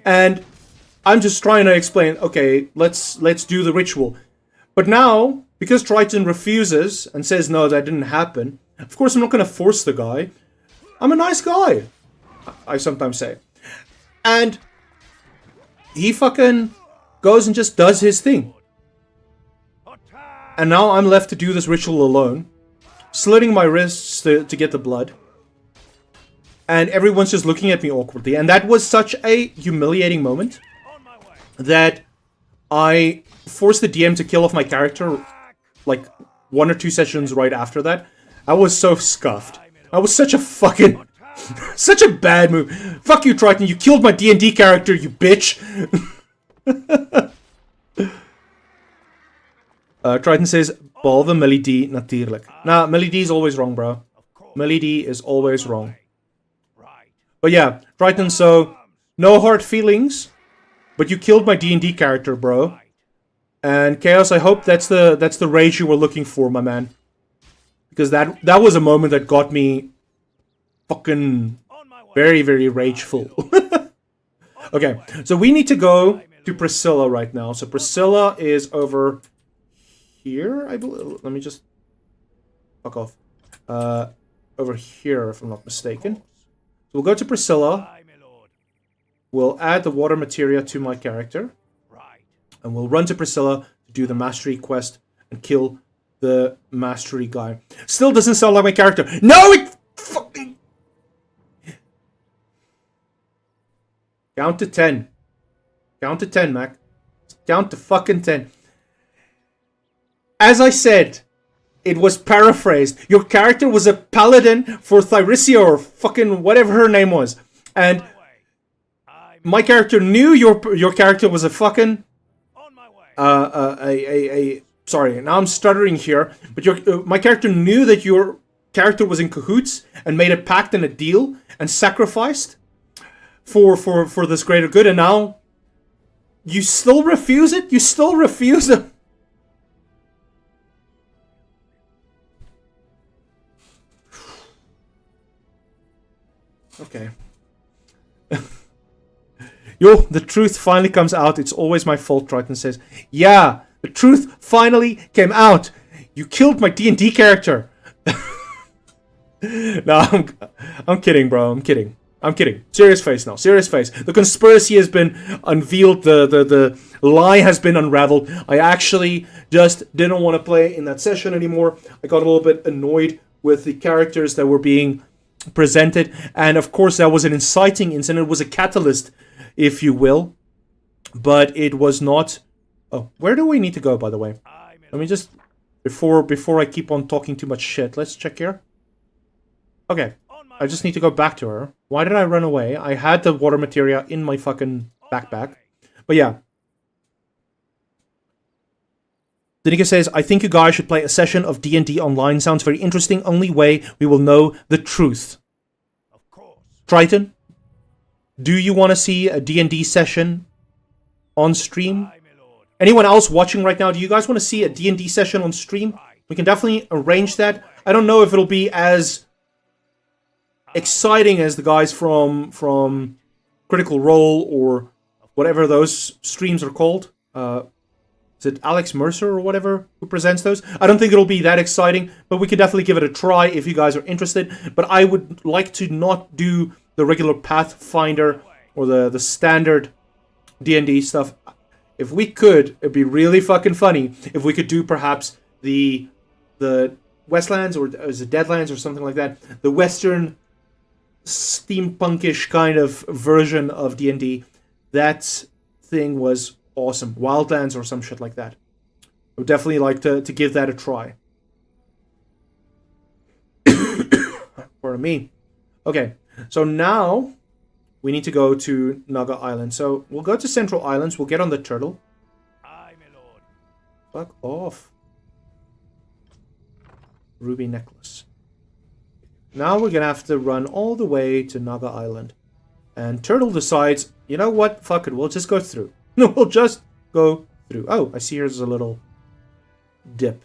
and I'm just trying to explain, okay, let's do the ritual. But now, because Triton refuses and says, no, that didn't happen, of course I'm not going to force the guy. I'm a nice guy, I sometimes say. And he fucking goes and just does his thing. And now I'm left to do this ritual alone, slitting my wrists to get the blood. And everyone's just looking at me awkwardly. And that was such a humiliating moment that I forced the DM to kill off my character like 1 or 2 sessions right after that. I was so scuffed. I was such a fucking... such a bad move. Fuck you, Triton. You killed my D&D character, you bitch. Triton says, behalve Millie D, natuurlijk. Nah, Millie D is always wrong, bro. Millie D is always wrong. But yeah, Triton, so no hard feelings, but you killed my D&D character, bro. And Chaos, I hope that's the rage you were looking for, my man. Because that was a moment that got me fucking very, very rageful. Okay, so we need to go to Priscilla right now. So Priscilla is over here, I believe. Let me just fuck off. Over here, if I'm not mistaken. We'll go to Priscilla. We'll add the water materia to my character. And we'll run to Priscilla to do the mastery quest and kill the mastery guy. Still doesn't sound like my character. No, it fucking... Count to 10. Count to 10, Mac. Count to fucking 10. As I said, it was paraphrased. Your character was a paladin for Thyrisia or fucking whatever her name was. And my character knew your character was a fucking... sorry, now I'm stuttering here. But my character knew that your character was in cahoots and made a pact and a deal and sacrificed for this greater good. And now you still refuse it? You still refuse it? Okay. Yo, the truth finally comes out. It's always my fault, Triton says. Yeah, the truth finally came out. You killed my D&D character. No, I'm kidding, bro. I'm kidding. Serious face now. Serious face. The conspiracy has been unveiled. The lie has been unraveled. I actually just didn't want to play in that session anymore. I got a little bit annoyed with the characters that were being presented. And of course, that was an inciting incident. It was a catalyst, if you will. But it was not... Oh, where do we need to go, by the way? Let me just... Before I keep on talking too much shit, let's check here. Okay. I just need to go back to her. Why did I run away? I had the water materia in my fucking backpack. But yeah. Danica says, I think you guys should play a session of D&D online. Sounds very interesting. Only way we will know the truth. Of course. Triton, do you want to see a D&D session on stream? Anyone else watching right now, do you guys want to see a D&D session on stream? We can definitely arrange that. I don't know if it'll be as exciting as the guys from Critical Role or whatever those streams are called. Is it Alex Mercer or whatever who presents those? I don't think it'll be that exciting, but we could definitely give it a try if you guys are interested. But I would like to not do the regular Pathfinder or the standard D&D stuff. If we could, it'd be really fucking funny if we could do perhaps the Westlands or is it Deadlands or something like that. The Western steampunkish kind of version of D&D. That thing was awesome. Wildlands or some shit like that. I would definitely like to give that a try. For me. Okay, so now we need to go to Naga Island. So we'll go to Central Islands. We'll get on the turtle. Aye, my lord. Fuck off. Ruby necklace. Now we're gonna have to run all the way to Naga Island. And Turtle decides, you know what? Fuck it, we'll just go through. No, we'll just go through. Oh, I see here's a little dip.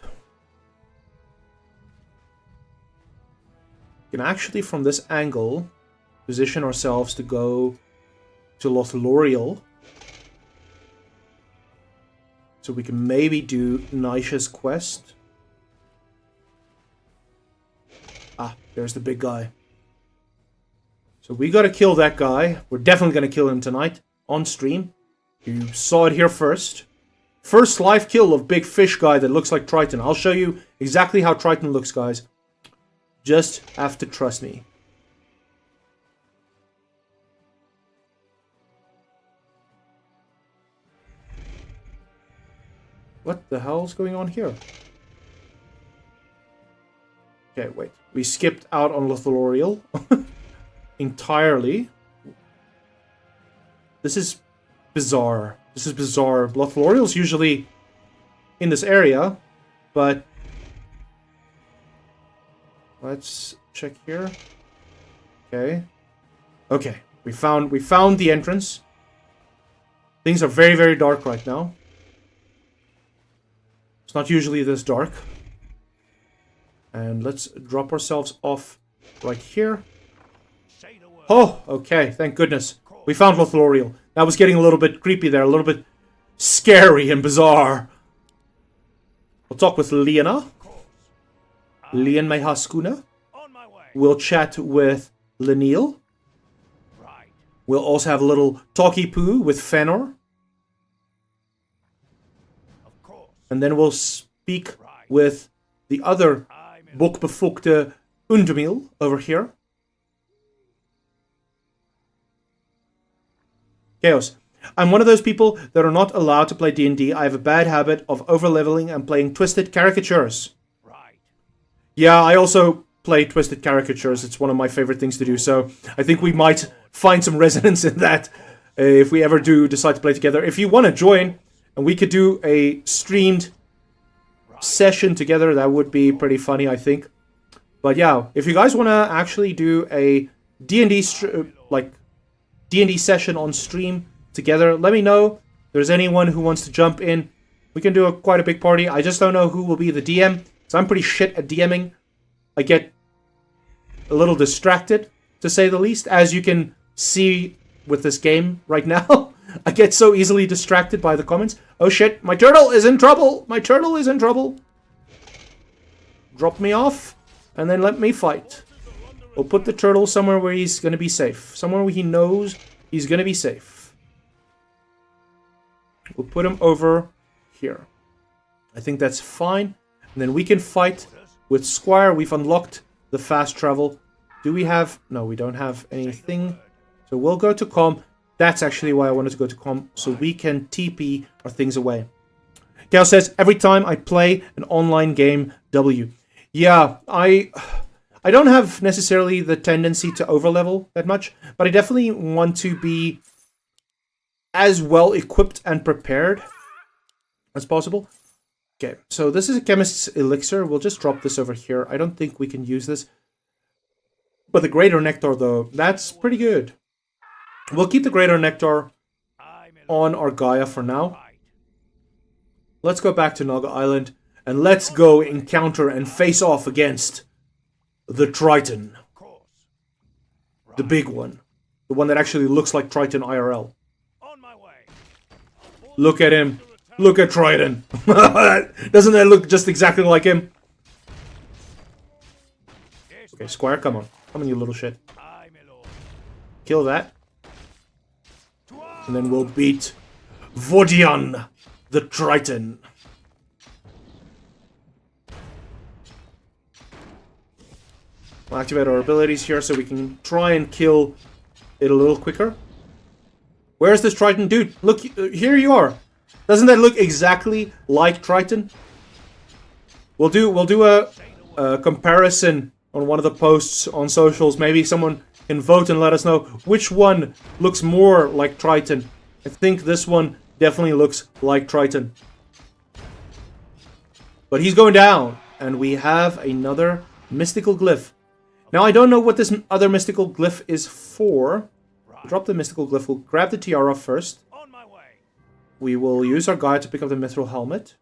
We can actually, from this angle, position ourselves to go to Lothlorien. So we can maybe do Nisha's quest. Ah, there's the big guy. So we gotta kill that guy. We're definitely gonna kill him tonight on stream. You saw it here first. First live kill of big fish guy that looks like Triton. I'll show you exactly how Triton looks, guys. Just have to trust me. What the hell's going on here? Okay, wait. We skipped out on Lothlorien entirely. This is bizarre. This is bizarre. Lothlorien's usually in this area, but let's check here. Okay. Okay. We found the entrance. Things are very, very dark right now. It's not usually this dark. And let's drop ourselves off right here. Oh, okay. Thank goodness. We found Lothlorien. That was getting a little bit creepy there. A little bit scary and bizarre. We'll talk with Liana. Lian Mehaskuna. We'll chat with Lenil. We'll also have a little talky poo with Fëanor. And then we'll speak with the other Bokbefokte Undemil over here. Chaos. I'm one of those people that are not allowed to play D&D. I have a bad habit of overleveling and playing twisted caricatures. Yeah, I also play twisted caricatures. It's one of my favorite things to do. So I think we might find some resonance in that if we ever do decide to play together. If you want to join and we could do a streamed session together, that would be pretty funny, I think. But yeah, if you guys want to actually do a D&D D&D session on stream together, let me know. If there's anyone who wants to jump in, we can do quite a big party. I just don't know who will be the DM, so I'm pretty shit at DMing. I get a little distracted, to say the least. As you can see with this game right now. I get so easily distracted by the comments. Oh shit, my turtle is in trouble! My turtle is in trouble! Drop me off, and then let me fight. We'll put the turtle somewhere where he's gonna be safe. Somewhere where he knows he's gonna be safe. We'll put him over here. I think that's fine. And then we can fight with Squire. We've unlocked the fast travel. Do we have... No, we don't have anything. So we'll go to Com. That's actually why I wanted to go to Com. So we can TP our things away. Gal says, every time I play an online game, W. Yeah, I don't have necessarily the tendency to overlevel that much. But I definitely want to be as well equipped and prepared as possible. Okay, so this is a chemist's elixir. We'll just drop this over here. I don't think we can use this. But the greater nectar, though, that's pretty good. We'll keep the greater nectar on our Gaia for now. Let's go back to Naga Island. And let's go encounter and face off against the Triton. The big one. The one that actually looks like Triton IRL. Look at him. Look at Triton. Doesn't that look just exactly like him? Okay, Squire, come on. Come on, you little shit. Kill that. And then we'll beat Vodian, the Triton. We'll activate our abilities here so we can try and kill it a little quicker. Where's this Triton? Dude, look, here you are. Doesn't that look exactly like Triton? We'll do a comparison on one of the posts on socials. Maybe someone can vote and let us know which one looks more like Triton. I think this one definitely looks like Triton. But he's going down. And we have another mystical glyph. Now I don't know what this other mystical glyph is for. We'll drop the mystical glyph. We'll grab the tiara first. We will use our guide to pick up the mithril helmet.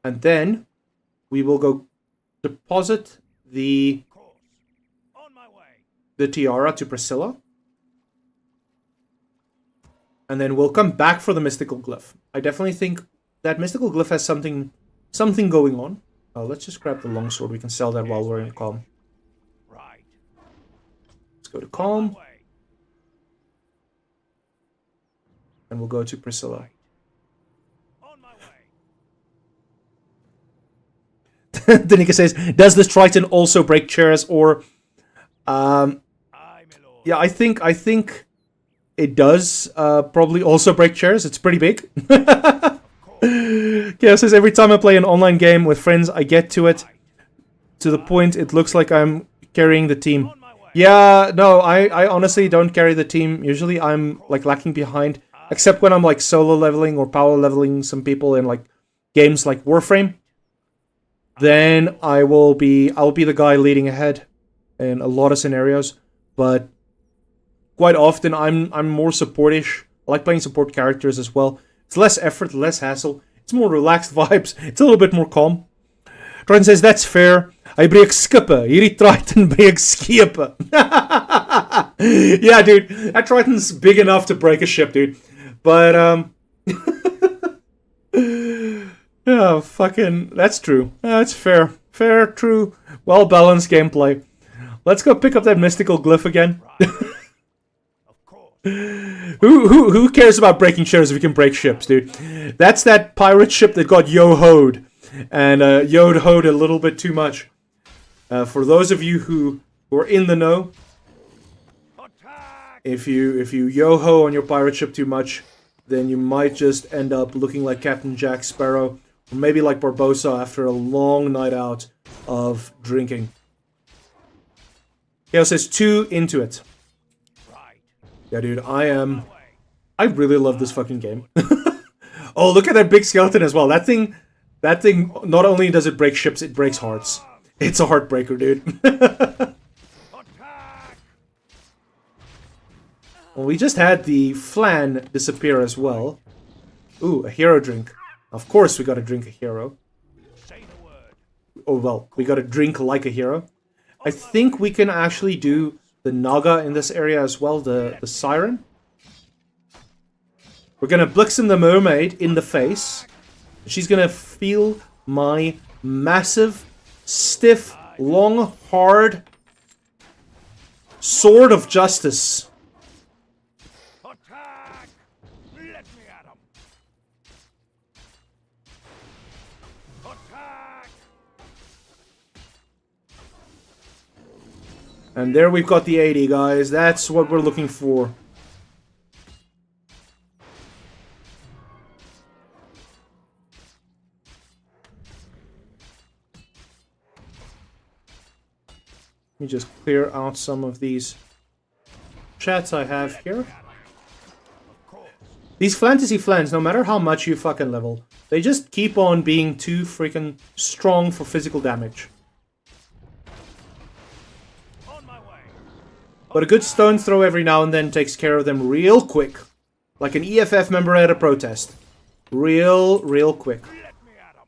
And then we will go deposit the tiara to Priscilla. And then we'll come back for the mystical glyph. I definitely think that mystical glyph has something going on. Let's just grab the longsword. We can sell that while we're in calm. Let's go to calm. And we'll go to Priscilla. Danica says, does this Triton also break chairs? Or yeah, I think it does probably also break chairs. It's pretty big. Yeah, says every time I play an online game with friends, I get to it to the point it looks like I'm carrying the team. Yeah, no, I honestly don't carry the team. Usually I'm like lacking behind, except when I'm like solo leveling or power leveling some people in like games like Warframe. Then I'll be the guy leading ahead in a lot of scenarios, but quite often I'm more supportish. I like playing support characters as well. It's less effort, less hassle. It's more relaxed vibes. It's a little bit more calm. Triton says, that's fair. I break skippe. Hierdie Triton break skepe. Yeah, dude. That Triton's big enough to break a ship, dude. But, yeah, fucking... That's true. That's fair. Fair, true. Well-balanced gameplay. Let's go pick up that mystical glyph again. Who cares about breaking ships if we can break ships, dude? That's that pirate ship that got yo-hoed. And yo-hoed a little bit too much. For those of you who are in the know, if you yo-ho on your pirate ship too much, then you might just end up looking like Captain Jack Sparrow. Or maybe like Barbossa after a long night out of drinking. Chaos says 2 into it. Yeah, dude, I really love this fucking game. Oh, look at that big skeleton as well. That thing, not only does it break ships, it breaks hearts. It's a heartbreaker, dude. Well, we just had the flan disappear as well. Ooh, a hero drink. Of course we gotta drink a hero. Oh, well, we gotta drink like a hero. I think we can actually do the Naga in this area as well, the Siren. We're gonna Blixen the Mermaid in the face. She's gonna feel my massive, stiff, long, hard sword of justice. Attack! Let me at him! Attack! And there we've got the 80, guys. That's what we're looking for. Let me just clear out some of these chats I have here. These fantasy flans, no matter how much you fucking level, they just keep on being too freaking strong for physical damage. On my way. But a good stone throw every now and then takes care of them real quick. Like an EFF member at a protest. Real quick. Let me at him.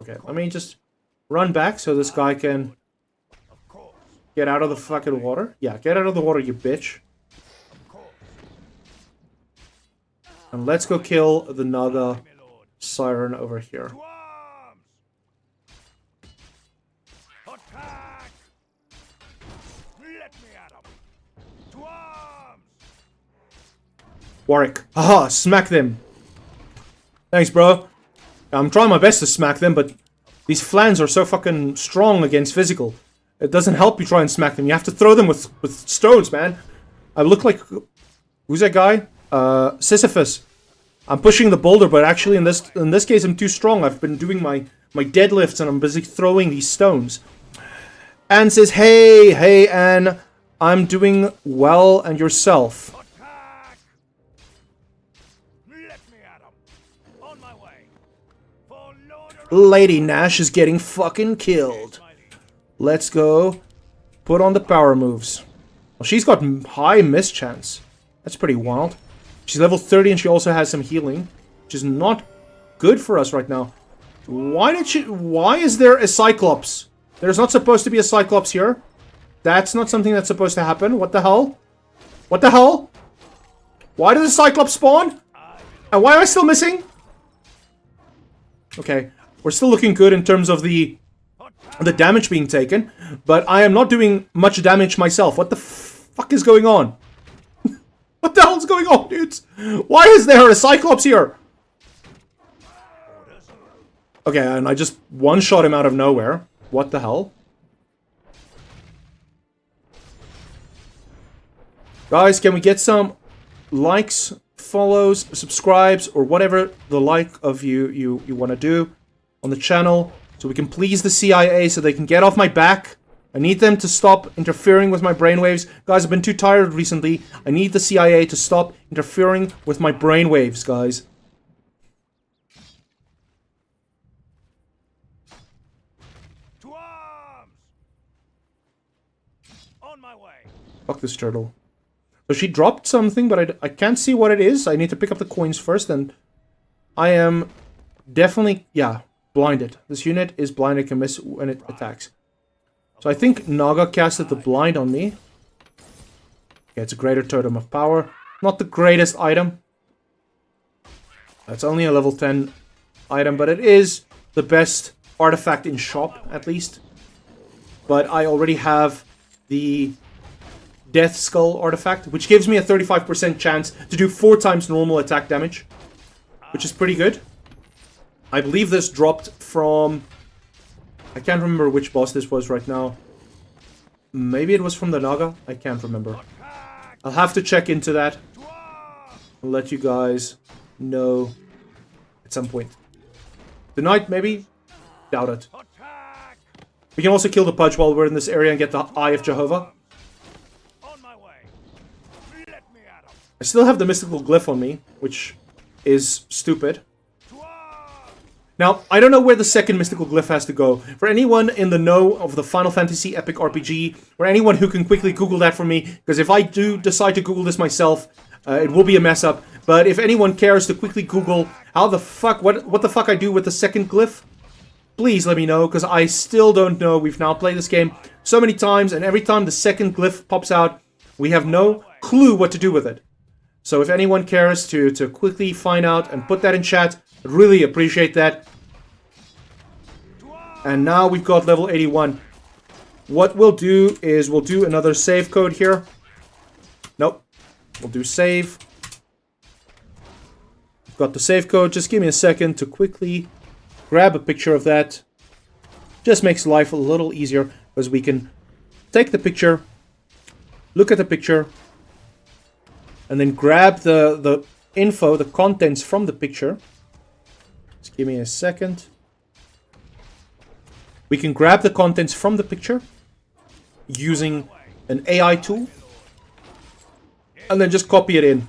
Okay, let me just run back so this guy can Of course. get out of the fucking water. Yeah, get out of the water, you bitch. Of course. And let's go kill the Naga My lord. Siren over here. To arms! Attack! Let me at him. To arms! Warwick. Haha, smack them. Thanks, bro. I'm trying my best to smack them, but these flans are so fucking strong against physical. It doesn't help you try and smack them. You have to throw them with stones, man. I look like... Who's that guy? Sisyphus. I'm pushing the boulder, but actually in this case I'm too strong. I've been doing my deadlifts and I'm busy throwing these stones. Anne says, hey, Anne. I'm doing well, and yourself. Attack! Let me at him. On my way. For Lord of Lady Nash is getting fucking killed. Let's go put on the power moves. Well, she's got high miss chance. That's pretty wild. She's level 30 and she also has some healing, which is not good for us right now. Why is there a Cyclops? There's not supposed to be a Cyclops here. That's not something that's supposed to happen. What the hell? What the hell? Why did the Cyclops spawn? And why am I still missing? Okay, we're still looking good in terms of the damage being taken, but I am not doing much damage myself. What the fuck is going on? What the hell's going on, dudes? Why is there a Cyclops here? Okay, and I just one-shot him out of nowhere. What the hell? Guys, can we get some likes, follows, subscribes, or whatever the like of you want to do on the channel, so we can please the CIA so they can get off my back. I need them to stop interfering with my brainwaves. Guys, I've been too tired recently. I need the CIA to stop interfering with my brainwaves, guys. To arms! On my way. Fuck this turtle. So she dropped something, but I can't see what it is. I need to pick up the coins first, and I am definitely, yeah, blinded. This unit is blinded, can miss when it attacks. So I think Naga casted the blind on me. Okay, it's a greater totem of power. Not the greatest item. It's only a level 10 item, but it is the best artifact in shop, at least. But I already have the Death Skull artifact, which gives me a 35% chance to do 4 times normal attack damage, which is pretty good. I believe this dropped from... I can't remember which boss this was right now. Maybe it was from the Naga? I can't remember. I'll have to check into that. I'll let you guys know at some point. Tonight, maybe? Doubt it. We can also kill the Pudge while we're in this area and get the Eye of Jehovah. On my way. Let me at him. I still have the mystical glyph on me, which is stupid. Now, I don't know where the second mystical glyph has to go. For anyone in the know of the Final Fantasy Epic RPG, or anyone who can quickly Google that for me, because if I do decide to Google this myself, it will be a mess up. But if anyone cares to quickly Google how the fuck, what the fuck I do with the second glyph, please let me know, because I still don't know. We've now played this game so many times, and every time the second glyph pops out, we have no clue what to do with it. So if anyone cares to quickly find out and put that in chat, I'd really appreciate that. And now we've got level 81. What we'll do is we'll do another save code here. Nope. We'll do save. We've got the save code. Just give me a second to quickly grab a picture of that. Just makes life a little easier, because we can take the picture, look at the picture, and then grab the info, the contents from the picture. Just give me a second. We can grab the contents from the picture using an AI tool, and then just copy it in.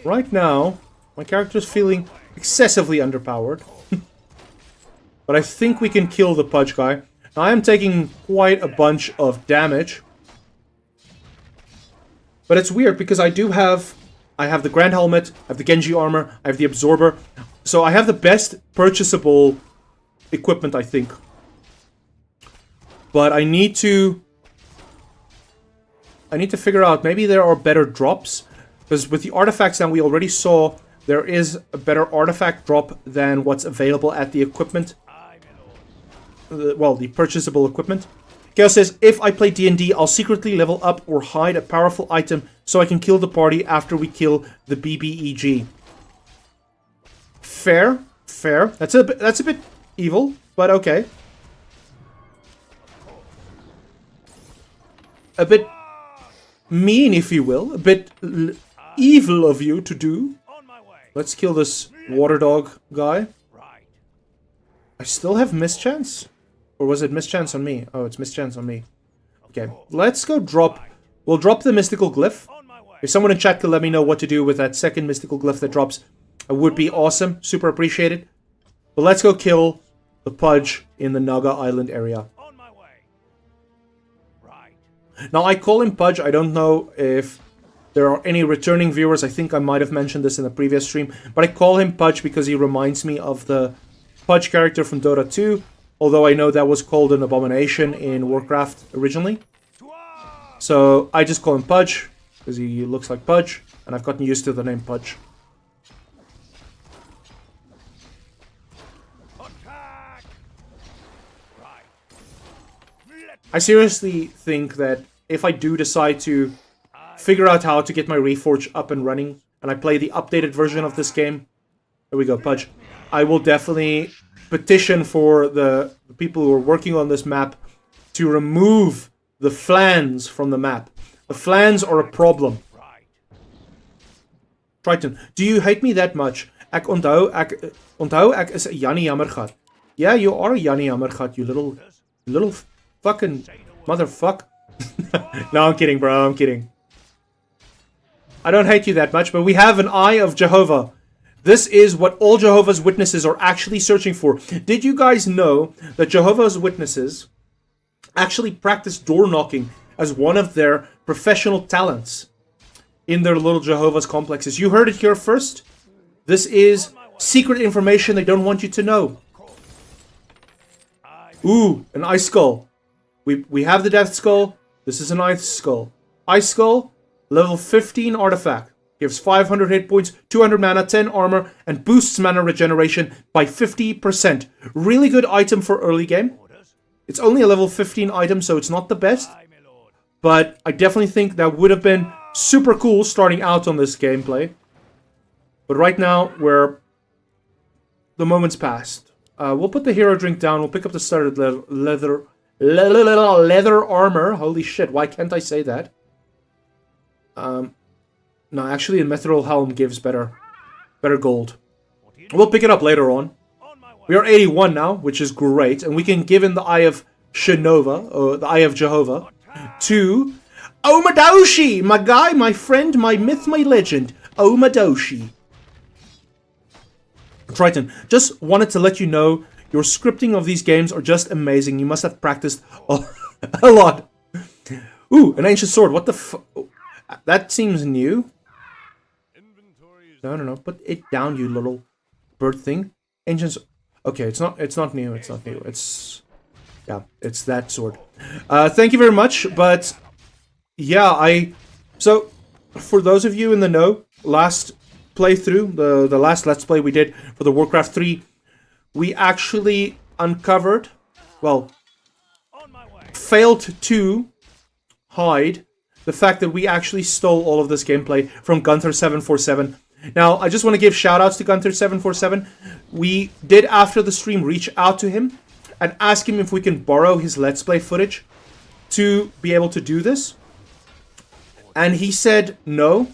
Right now, my character is feeling excessively underpowered. But I think we can kill the Pudge guy. Now, I am taking quite a bunch of damage. But it's weird, because I have the Grand Helmet, I have the Genji armor, I have the Absorber. So I have the best purchasable equipment, I think. But I need to figure out, maybe there are better drops. Because with the artifacts that we already saw, there is a better artifact drop than what's available at the equipment. Well, the purchasable equipment. Chaos says, if I play D&D, I'll secretly level up or hide a powerful item so I can kill the party after we kill the BBEG. Fair. Fair. That's a bit evil, but okay. A bit mean, if you will. A bit evil of you to do. Let's kill this water dog guy. I still have mischance? Or was it mischance on me? Oh, it's mischance on me. Okay, let's go drop... We'll drop the mystical glyph. If someone in chat could let me know what to do with that second mystical glyph that drops, it would be awesome. Super appreciated. But let's go kill the Pudge in the Naga Island area. Now, I call him Pudge. I don't know if there are any returning viewers. I think I might have mentioned this in a previous stream. But I call him Pudge because he reminds me of the Pudge character from Dota 2. Although I know that was called an abomination in Warcraft originally. So I just call him Pudge because he looks like Pudge. And I've gotten used to the name Pudge. I seriously think that if I do decide to figure out how to get my Reforge up and running, and I play the updated version of this game, there we go, Pudge, I will definitely petition for the people who are working on this map to remove the flans from the map. The flans are a problem. Triton, do you hate me that much? Ek onthou ek is 'n Jannie Jammergat. Yeah, you are a Jannie Jammergat, you little fucking motherfucker. No, I'm kidding, bro. I'm kidding. I don't hate you that much, but we have an Eye of Jehovah. This is what all Jehovah's Witnesses are actually searching for. Did you guys know that Jehovah's Witnesses actually practice door knocking as one of their professional talents in their little Jehovah's complexes? You heard it here first. This is secret information they don't want you to know. Ooh, an ice skull. We have the Death Skull. This is an ice skull. Ice skull, level 15 artifact. Gives 500 hit points, 200 mana, 10 armor, and boosts mana regeneration by 50%. Really good item for early game. It's only a level 15 item, so it's not the best. But I definitely think that would have been super cool starting out on this gameplay. But right now, the moment's passed. We'll put the hero drink down. We'll pick up the started leather armor. Holy shit, why can't I say that? No, actually, a mithril helm gives better gold. We'll pick it up later on. We are 81 now, which is great. And we can give in the Eye of Shinova, or the Eye of Jehovah, to Omadoshi! My guy, my friend, my myth, my legend. Omadoshi. Triton, just wanted to let you know, your scripting of these games are just amazing. You must have practiced a lot. Ooh, an ancient sword. What the f... That seems new. No, no, no. Put it down, you little bird thing. Ancients. Okay, it's not new. It's not new. It's... Yeah, it's that sword. Thank you very much, but... Yeah, So, for those of you in the know, last playthrough, the last Let's Play we did for the Warcraft 3, we actually uncovered... Well, failed to hide the fact that we actually stole all of this gameplay from Gunther747. Now, I just want to give shoutouts to Gunther747. We did, after the stream, reach out to him and ask him if we can borrow his Let's Play footage to be able to do this. And he said no.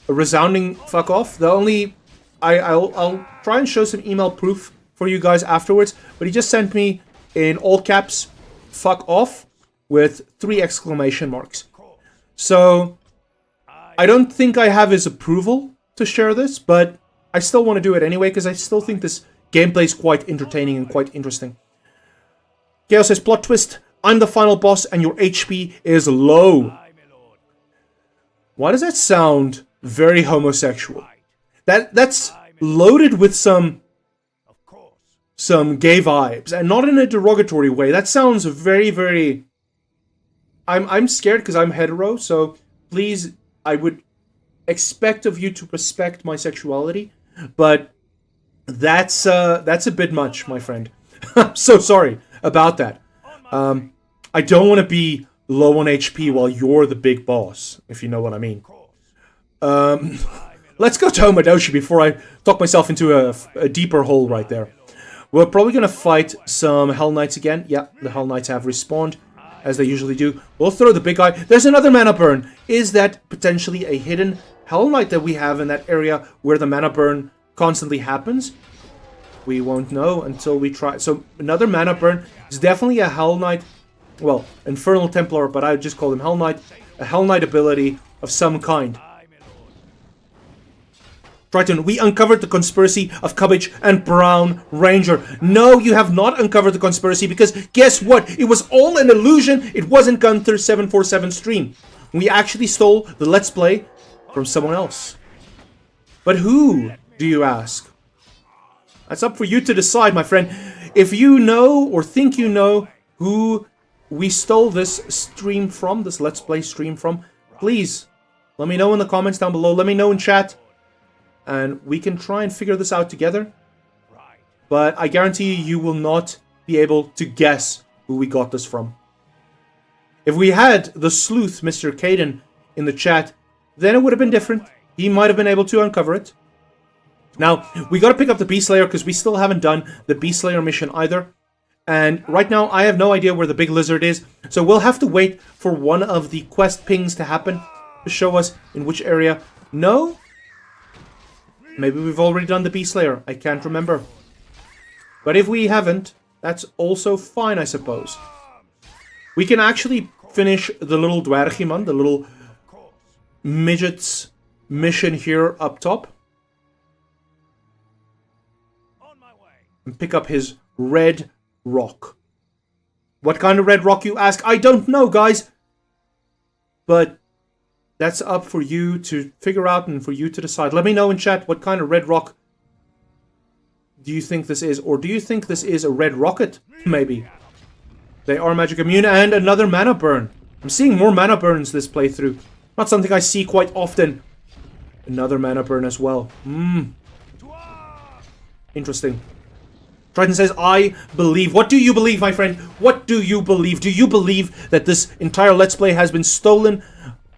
A resounding fuck off. The only... I'll try and show some email proof for you guys afterwards, but he just sent me, in all caps, fuck off, with 3 exclamation marks. So, I don't think I have his approval to share this, but I still want to do it anyway, because I still think this gameplay is quite entertaining and quite interesting. Chaos says, plot twist, I'm the final boss and your HP is low. Why does that sound very homosexual? That's loaded with some gay vibes, and not in a derogatory way. That sounds very, very... I'm scared because I'm hetero, so please, I would expect of you to respect my sexuality, but that's a bit much, my friend. I'm so sorry about that. I don't want to be low on HP while you're the big boss, if you know what I mean. Let's go to Homodoshi before I talk myself into a deeper hole right there. We're probably going to fight some Hell Knights again. Yeah, the Hell Knights have respawned, as they usually do. We'll throw the big guy. There's another mana burn. Is that potentially a hidden Hell Knight that we have in that area where the mana burn constantly happens? We won't know until we try. So, another mana burn is definitely a Hell Knight. Well, Infernal Templar, but I would just call him Hell Knight. A Hell Knight ability of some kind. Triton, we uncovered the conspiracy of Cubbage and Brown Ranger. No, you have not uncovered the conspiracy, because guess what? It was all an illusion. It wasn't Gunther747's stream. We actually stole the Let's Play from someone else. But who, do you ask? That's up for you to decide, my friend. If you know, or think you know, who we stole this stream from, this Let's Play stream from, please, let me know in the comments down below. Let me know in chat. And we can try and figure this out together. But I guarantee you will not be able to guess who we got this from. If we had the sleuth, Mr. Caden, in the chat, then it would have been different. He might have been able to uncover it. Now, we gotta pick up the Beast Slayer, because we still haven't done the Beast Slayer mission either. And right now, I have no idea where the big lizard is. So we'll have to wait for one of the quest pings to happen to show us in which area. No? Maybe we've already done the Beast Slayer. I can't remember. But if we haven't, that's also fine, I suppose. We can actually finish the little Dwergiman, the little midget's mission here up top. And pick up his red rock. What kind of red rock, you ask? I don't know, guys. But that's up for you to figure out and for you to decide. Let me know in chat what kind of red rock do you think this is. Or do you think this is a red rocket? Maybe. They are magic immune. And another mana burn. I'm seeing more mana burns this playthrough. Not something I see quite often. Another mana burn as well. Interesting. Triton says, I believe. What do you believe, my friend? What do you believe? Do you believe that this entire Let's Play has been stolen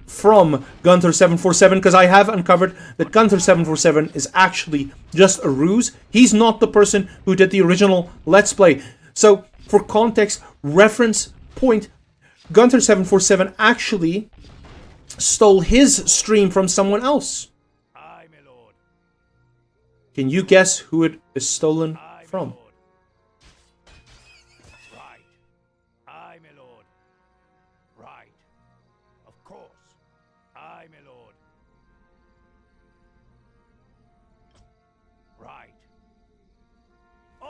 from Gunther747? Because I have uncovered that Gunther747 is actually just a ruse. He's not the person who did the original Let's Play. So, for context, reference point, Gunther747 actually stole his stream from someone else. Can you guess who it is stolen from?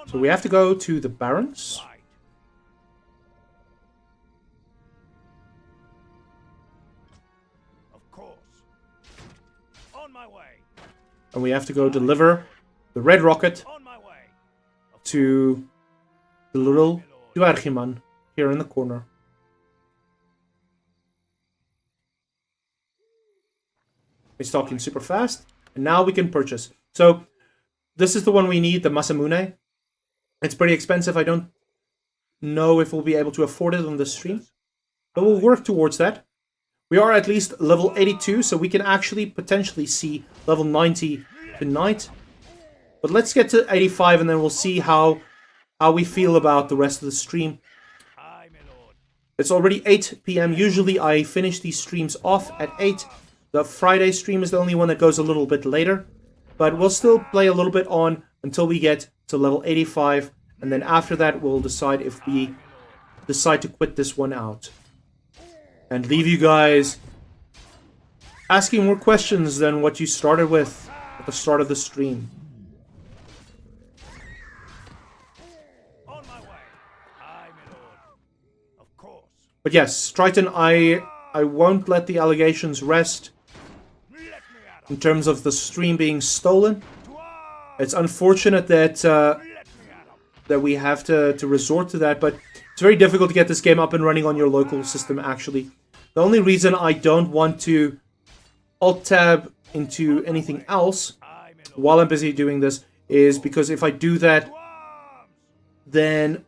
So we have to go to the Barrens. Of course. On my way. And we have to go deliver the red rocket On my way. to the little dwergiman here in the corner. He's talking super fast. And now we can purchase. So this is the one we need, the Masamune. It's pretty expensive. I don't know if we'll be able to afford it on this stream. But we'll work towards that. We are at least level 82, so we can actually potentially see level 90 tonight. But let's get to 85 and then we'll see how we feel about the rest of the stream. Aye, my lord. It's already 8 p.m. Usually I finish these streams off at 8. The Friday stream is the only one that goes a little bit later. But we'll still play a little bit on until we get to level 85. And then after that we'll decide if we decide to quit this one out. And leave you guys asking more questions than what you started with at the start of the stream. On my way. Aye, my lord. Of course. But yes, Triton, I won't let the allegations rest Let me at in terms of the stream being stolen. To arms. It's unfortunate that Let me at 'em. that we have to resort to that, but it's very difficult to get this game up and running on your local system, actually. The only reason I don't want to alt-tab into anything else Aye, my lord. while I'm busy doing this is because if I do that, To arms. then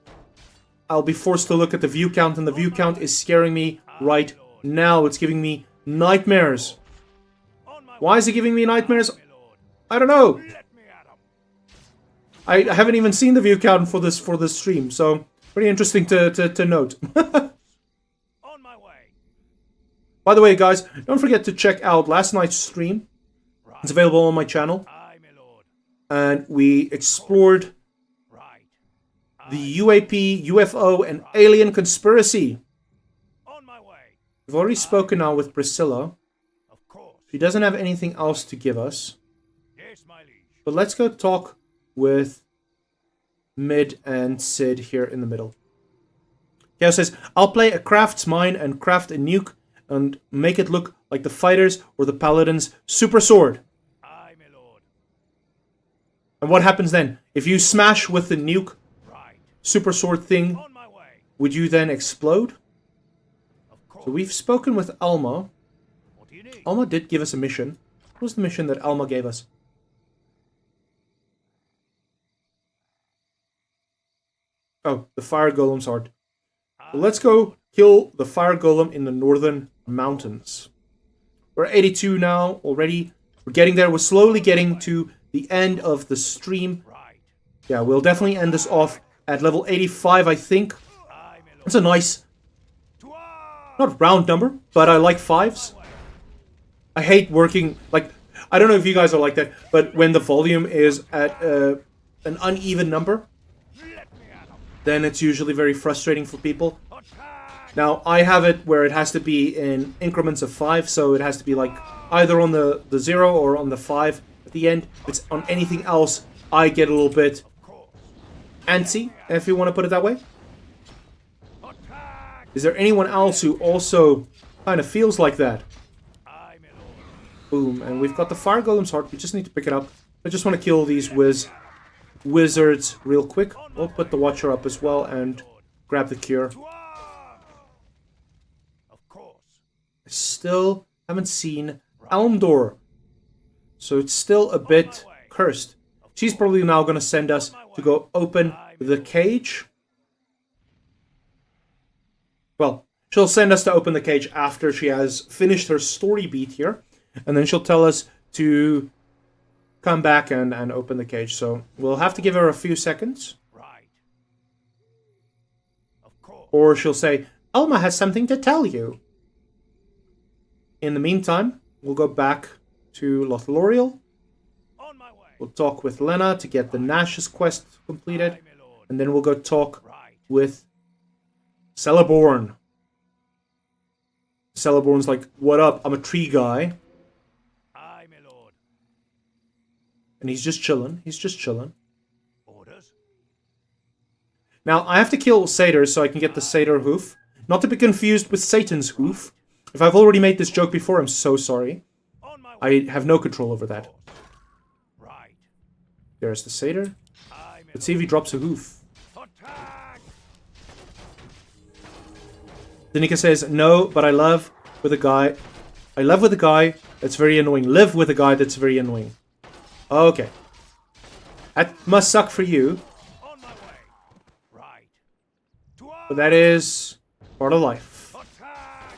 I'll be forced to look at the view count, and the view count is scaring me right now. It's giving me nightmares. On my Why is it giving me nightmares? way, my lord. I don't know. Let me at 'em. I haven't even seen the view count for this stream, so pretty interesting to note. On my way. By the way, guys, don't forget to check out last night's stream. Right. It's available on my channel, Aye, my lord. and we explored Right. the UAP, UFO, and alien conspiracy. On my way. We've already spoken now with Priscilla. Of course. She doesn't have anything else to give us. Yes, my liege. But let's go talk with Mid and Sid here in the middle. Chaos says, I'll play a crafts mine and craft a nuke and make it look like the fighters or the paladins' super sword. Aye, my lord. And what happens then? If you smash with the nuke Right. super sword thing, On my way. would you then explode? Of course. So we've spoken with Alma. What do you need? Alma did give us a mission. What was the mission that Alma gave us? Oh, the fire golem's heart. So let's go kill the fire golem in the northern mountains. We're 82 now already. We're getting there. We're slowly getting to the end of the stream. Right. Yeah, we'll definitely end this off at level 85, I think. Aye, my lord. That's a nice, To arms. not round number, but I like fives. I hate working, like, I don't know if you guys are like that, but when the volume is at an uneven number, Let me at 'em. then it's usually very frustrating for people. Attack. Now, I have it where it has to be in increments of 5, so it has to be like either on the 0 or on the 5 at the end. If it's on anything else, I get a little bit Of course. antsy, if you want to put it that way. Attack. Is there anyone else who also kind of feels like that? Aye, my lord. Boom, and we've got the fire golem's heart. We just need to pick it up. I just want to kill these wizards real quick. We'll put the watcher up as well and grab the cure. To arms. Of course. I still haven't seen Elmdor, so it's still a bit cursed. She's probably now going to send us to go open the cage. Well, she'll send us to open the cage after she has finished her story beat here, and then she'll tell us to come back and open the cage. So we'll have to give her a few seconds, Right. Of course. or she'll say, Alma has something to tell you. In the meantime, we'll go back to Lothloriel. On my way. We'll talk with Lena to get the Nash's quest completed, Aye, my lord. and then we'll go talk Right. with Celeborn. Celeborn's like, what up? I'm a tree guy. Aye, my lord. And he's just chilling. He's just chilling. Orders. Now, I have to kill Satyr so I can get the Satyr hoof. Not to be confused with Satan's hoof. If I've already made this joke before, I'm so sorry. On my way. I have no control over that. There's the satyr. Aye, my Let's see if he drops a hoof. lord. Attack! Danica says, no, but I love with a guy. I love with a guy that's very annoying. Live with a guy that's very annoying. Okay. That must suck for you. On my way. Right. To But that is part of life. attack!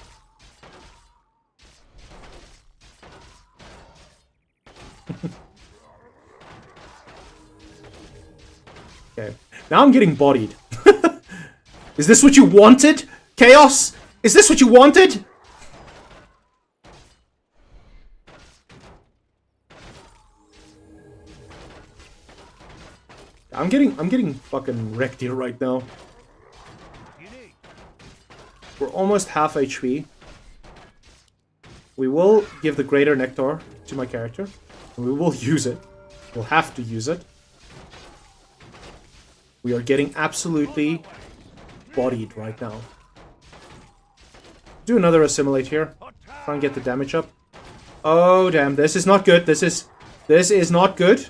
Okay. Now I'm getting bodied. Is this what you wanted? Chaos? Is this what you wanted? I'm getting fucking wrecked here right now. You need. We're almost half HP. We will give the greater nectar to my character. And we will use it. We'll have to use it. We are getting absolutely bodied right now. Do another assimilate here. Try and get the damage up. Oh damn, this is not good. This is not good.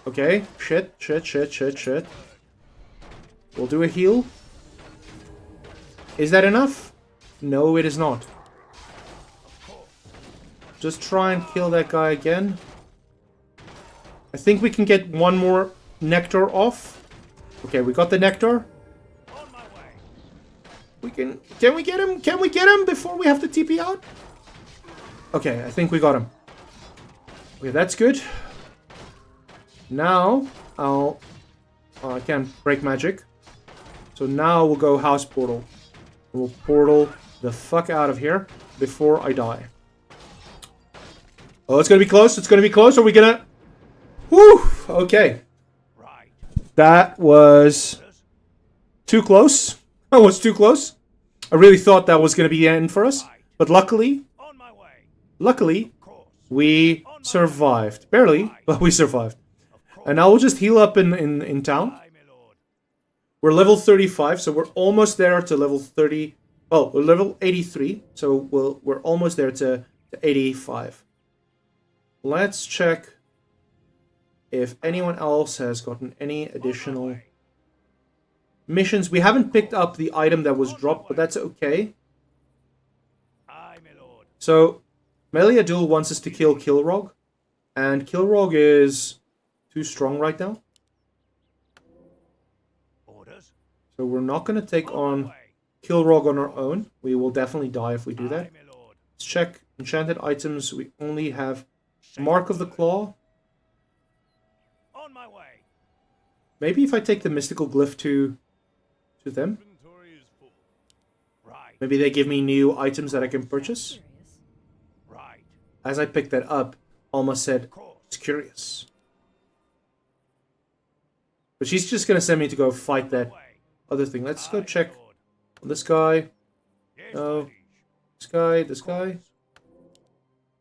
Okay, shit. We'll do a heal. Is that enough? No, it is not. Just try and kill that guy again. I think we can get one more nectar off. Okay, we got the nectar. On my way. We can we get him? Can we get him before we have to TP out? Okay, I think we got him. Okay, that's good. Now, I can't break magic. So now we'll go house portal. We'll portal the fuck out of here before I die. Oh, it's gonna be close. It's gonna be close. Are we gonna... Woo! Okay. Right. That was too close. That was too close. I really thought that was gonna be the end for us. But luckily, On my way. luckily, Of course. we survived. Barely, but we survived. And now we'll just heal up in town. Aye, my lord. We're level 35, so we're almost there to level 30. Oh, we're level 83, so we're almost there to 85. Let's check if anyone else has gotten any additional missions. We haven't picked up the item that was dropped, but that's okay. Aye, my lord. So, Meliadul wants us to kill Kilrog, and Kilrog is too strong right now. Orders. So we're not going to take On on my way. Kilrog on our own. We will definitely die if we do that. Aye, my lord. Let's check enchanted items. We only have Mark of the Claw. On my way. Maybe if I take the mystical glyph to them, Inventory is full. Right. maybe they give me new items that I can purchase. Right. As I picked that up, Alma said, Of course. it's curious. But she's just going to send me to go fight that Way. other thing. Let's go Aye, check my lord. on this guy, Yes, No. my liege. this guy.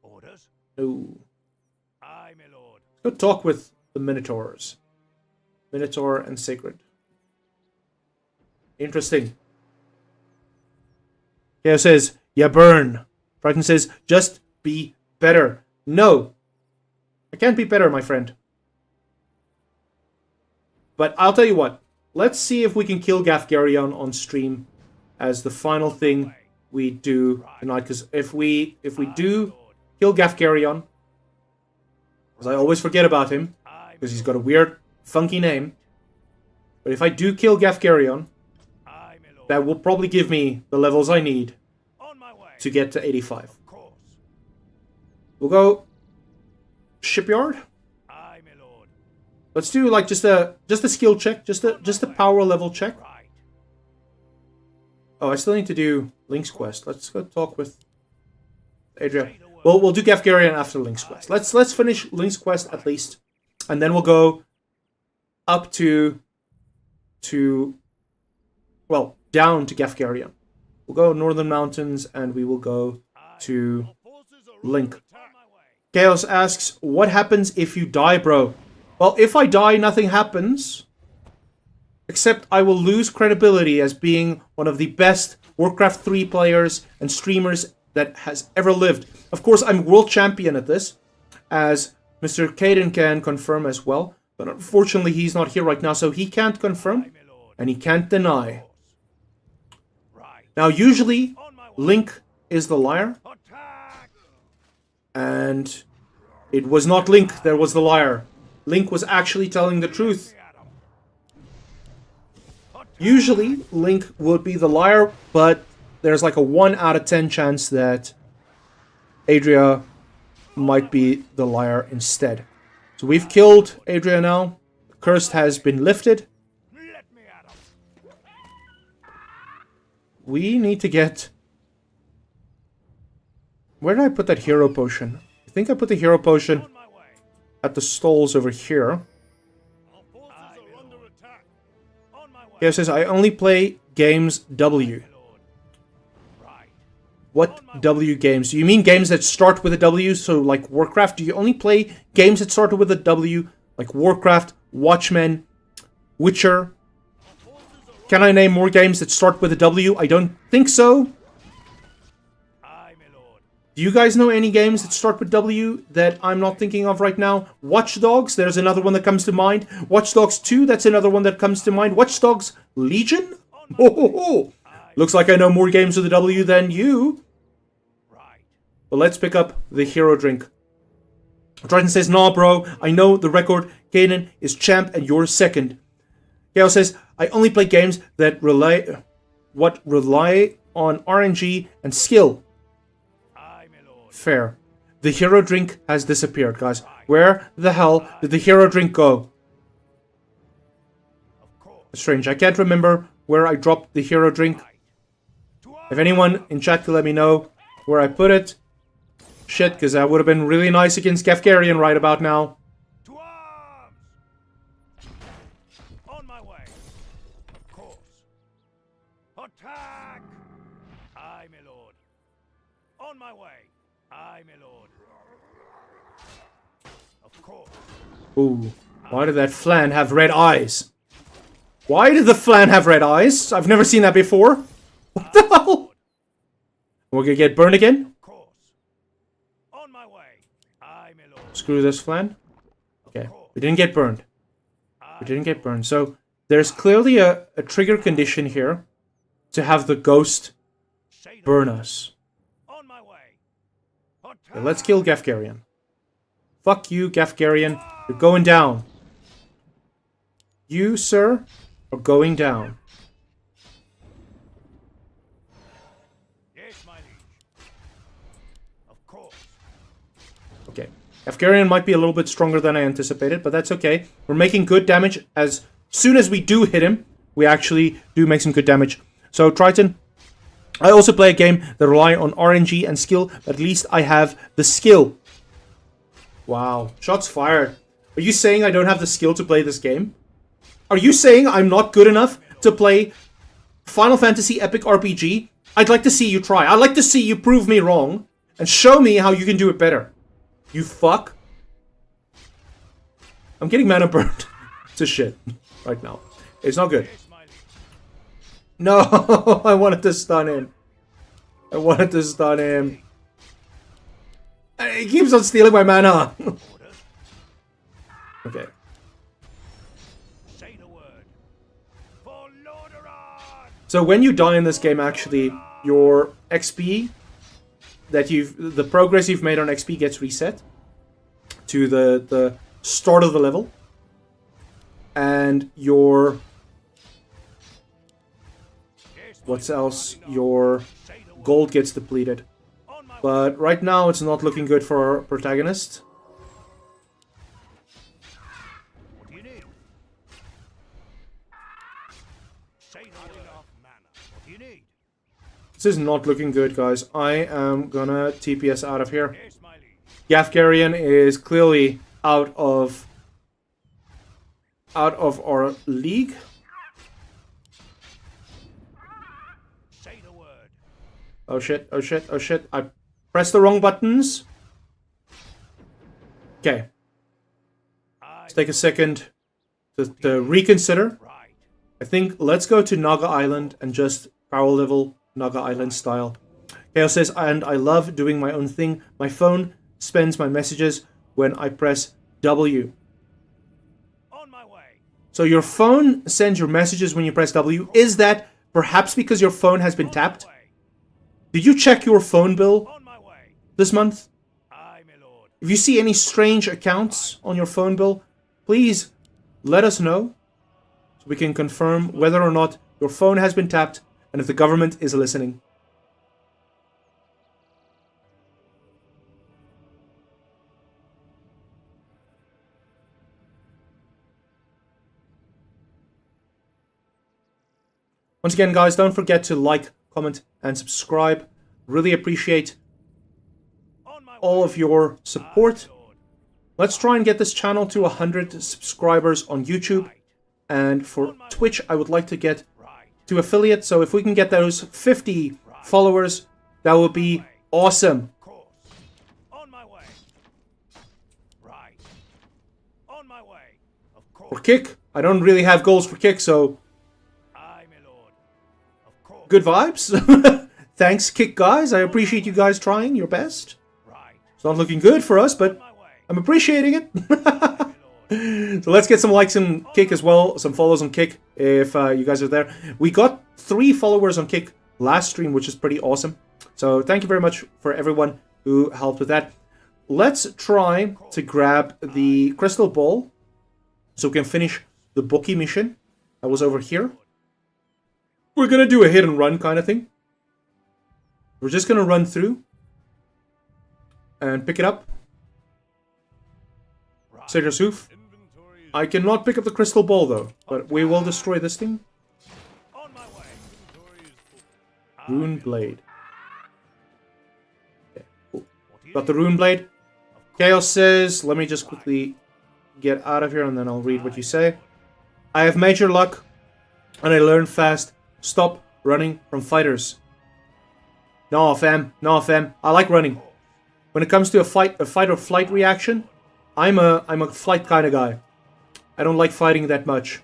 Orders. No. Aye, my lord. Let's go talk with the Minotaurs. Minotaur and Sacred. Interesting. Chaos says, yeah, burn. Triton says, just be better. No. I can't be better, my friend. But I'll tell you what. Let's see if we can kill Gafgarion on stream as the final thing we do tonight. Because if we do kill Gafgarion, because I always forget about him, Aye, because he's got a weird, funky name. But if I do kill Gafgarion, aye, my lord. that will probably give me the levels I need On my way. to get to 85. Of course. We'll go shipyard. Aye, my lord. Let's do like just a skill check, just a power level check. Right. Oh, I still need to do Link's quest. Let's go talk with Adria. Well, we'll do Gafgarion after Link's quest. Let's finish Link's quest at least, and then we'll go up well, down to Gafgarion. We'll go Northern Mountains, and we will go to Link. On my way. Chaos asks, what happens if you die, bro? Well, if I die, nothing happens. Except I will lose credibility as being one of the best Warcraft 3 players and streamers that has ever lived. Of course, I'm world champion at this, as Mr. Caden can confirm as well. But unfortunately, he's not here right now, so he can't confirm, and he can't deny. Now, usually, Link is the liar, and it was not Link that was the liar. Link was actually telling the truth. Usually, Link would be the liar, but there's like a 1 out of 10 chance that Adria might be the liar instead. So we've killed Adria now. The curse has been lifted. We need to get... Where did I put that hero potion? I think I put the hero potion at the stalls over here. Yeah, it says I only play games W. What W games? Do you mean games that start with a W? So like Warcraft? Do you only play games that start with a W? Like Warcraft, Watchmen, Witcher? Can I name more games that start with a W? I don't think so. Do you guys know any games that start with W that I'm not thinking of right now? Watch Dogs, there's another one that comes to mind. Watch Dogs 2, that's another one that comes to mind. Watch Dogs Legion? Oh. Looks like I know more games with a W than you. But let's pick up the hero drink. Triton says, nah bro, I know the record. Kanan is champ and you're second. Gale says, I only play games that rely on RNG and skill. Fair. The hero drink has disappeared, guys. Where the hell did the hero drink go? Strange. I can't remember where I dropped the hero drink. If anyone in chat could let me know where I put it. Shit, because that would have been really nice against Gafgarian right about now. To arms! On my way. Of course. Attack! Aye, my lord. On my way. Aye, my lord. Of course. Ooh. Why did that flan have red eyes? Why did the flan have red eyes? I've never seen that before. What the hell? We're gonna get burned again? Of course. On my way. Aye, my lord. Screw this flan. Okay. We didn't get burned. We didn't get burned. So there's clearly a trigger condition here to have the ghost burn us. On my way. Okay, let's kill Gafgarian. Fuck you, Gafgarian. You're going down. You, sir, are going down. Yes, my liege. Of course. Okay. Gafgarian might be a little bit stronger than I anticipated, but that's okay. We're making good damage. As soon as we do hit him, we actually do make some good damage. So, Triton, I also play a game that rely on RNG and skill, but at least I have the skill. Wow. Shots fired. Are you saying I don't have the skill to play this game? Are you saying I'm not good enough to play Final Fantasy Epic RPG? I'd like to see you try. I'd like to see you prove me wrong and show me how you can do it better. You fuck. I'm getting mana burned to shit right now. It's not good. No, I wanted to stun him. I wanted to stun him. He keeps on stealing my mana. Okay. So when you die in this game, actually, your XP that the progress you've made on XP gets reset to the start of the level, and your what's else? Your gold gets depleted. But right now, it's not looking good for our protagonist. This is not looking good, guys. I am gonna TPS out of here. Gafgarian is clearly out of our league. Oh shit, oh shit, oh shit. I pressed the wrong buttons. Okay. Let's take a second to reconsider. I think let's go to Naga Island and just power level Naga Island style. Chaos says, and I love doing my own thing. My phone spends my messages when I press W. On my way. So your phone sends your messages when you press W. Is that perhaps because your phone has been tapped? Did you check your phone bill On my way. this month? Aye, my lord. If you see any strange accounts on your phone bill, please let us know so we can confirm whether or not your phone has been tapped and if the government is listening. Once again, guys, don't forget to like, comment, and subscribe. Really appreciate all of your support. Let's try and get this channel to 100 subscribers on YouTube. And for Twitch, I would like to get to affiliate. So if we can get those 50 followers, that would be awesome. On my way. Right. On my way. Of For course. Kick, I don't really have goals for Kick, so Aye, my lord. Of course. good vibes. Thanks, Kick guys. I appreciate you guys trying your best. Right. It's not looking good for us, but My way. I'm appreciating it. My lord. So let's get some likes on Kick as well, some follows on Kick if you guys are there. We got 3 followers on Kick last stream, which is pretty awesome. So thank you very much for everyone who helped with that. Let's try to grab the crystal ball so we can finish the bookie mission that was over here. We're gonna do a hit and run kind of thing. We're just gonna run through and pick it up. Seder Soof. I cannot pick up the crystal ball though, but we will destroy this thing. On my way. Rune Blade. Okay, cool. Got the Rune Blade. Chaos says, let me just quickly get out of here and then I'll read what you say. I have major luck and I learn fast. Stop running from fighters. No, fam. No, fam. I like running. When it comes to a fight or flight reaction, I'm a flight kind of guy. I don't like fighting that much.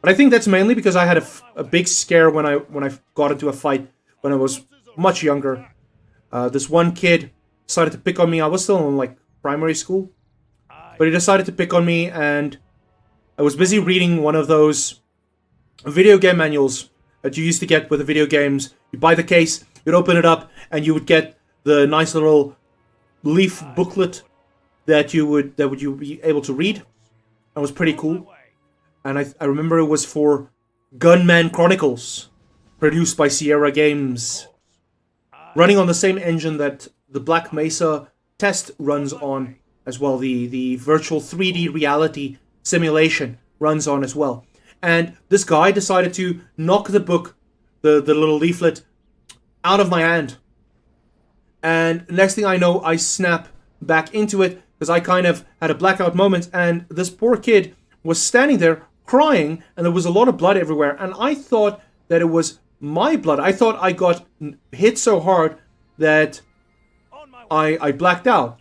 But I think that's mainly because I had a big scare when I got into a fight when I was much younger. This one kid decided to pick on me. I was still in like primary school, but he decided to pick on me, and I was busy reading one of those video game manuals that you used to get with the video games. You buy the case, you'd open it up, and you would get the nice little leaf booklet that you would be able to read. That was pretty cool. And I remember it was for Gunman Chronicles, produced by Sierra Games, running on the same engine that the Black Mesa test runs on as well. The virtual 3D reality simulation runs on as well. And this guy decided to knock the book, the little leaflet, out of my hand. And next thing I know, I snap back into it because I kind of had a blackout moment, and this poor kid was standing there crying, and there was a lot of blood everywhere, and I thought that it was my blood. I thought I got hit so hard that I blacked out.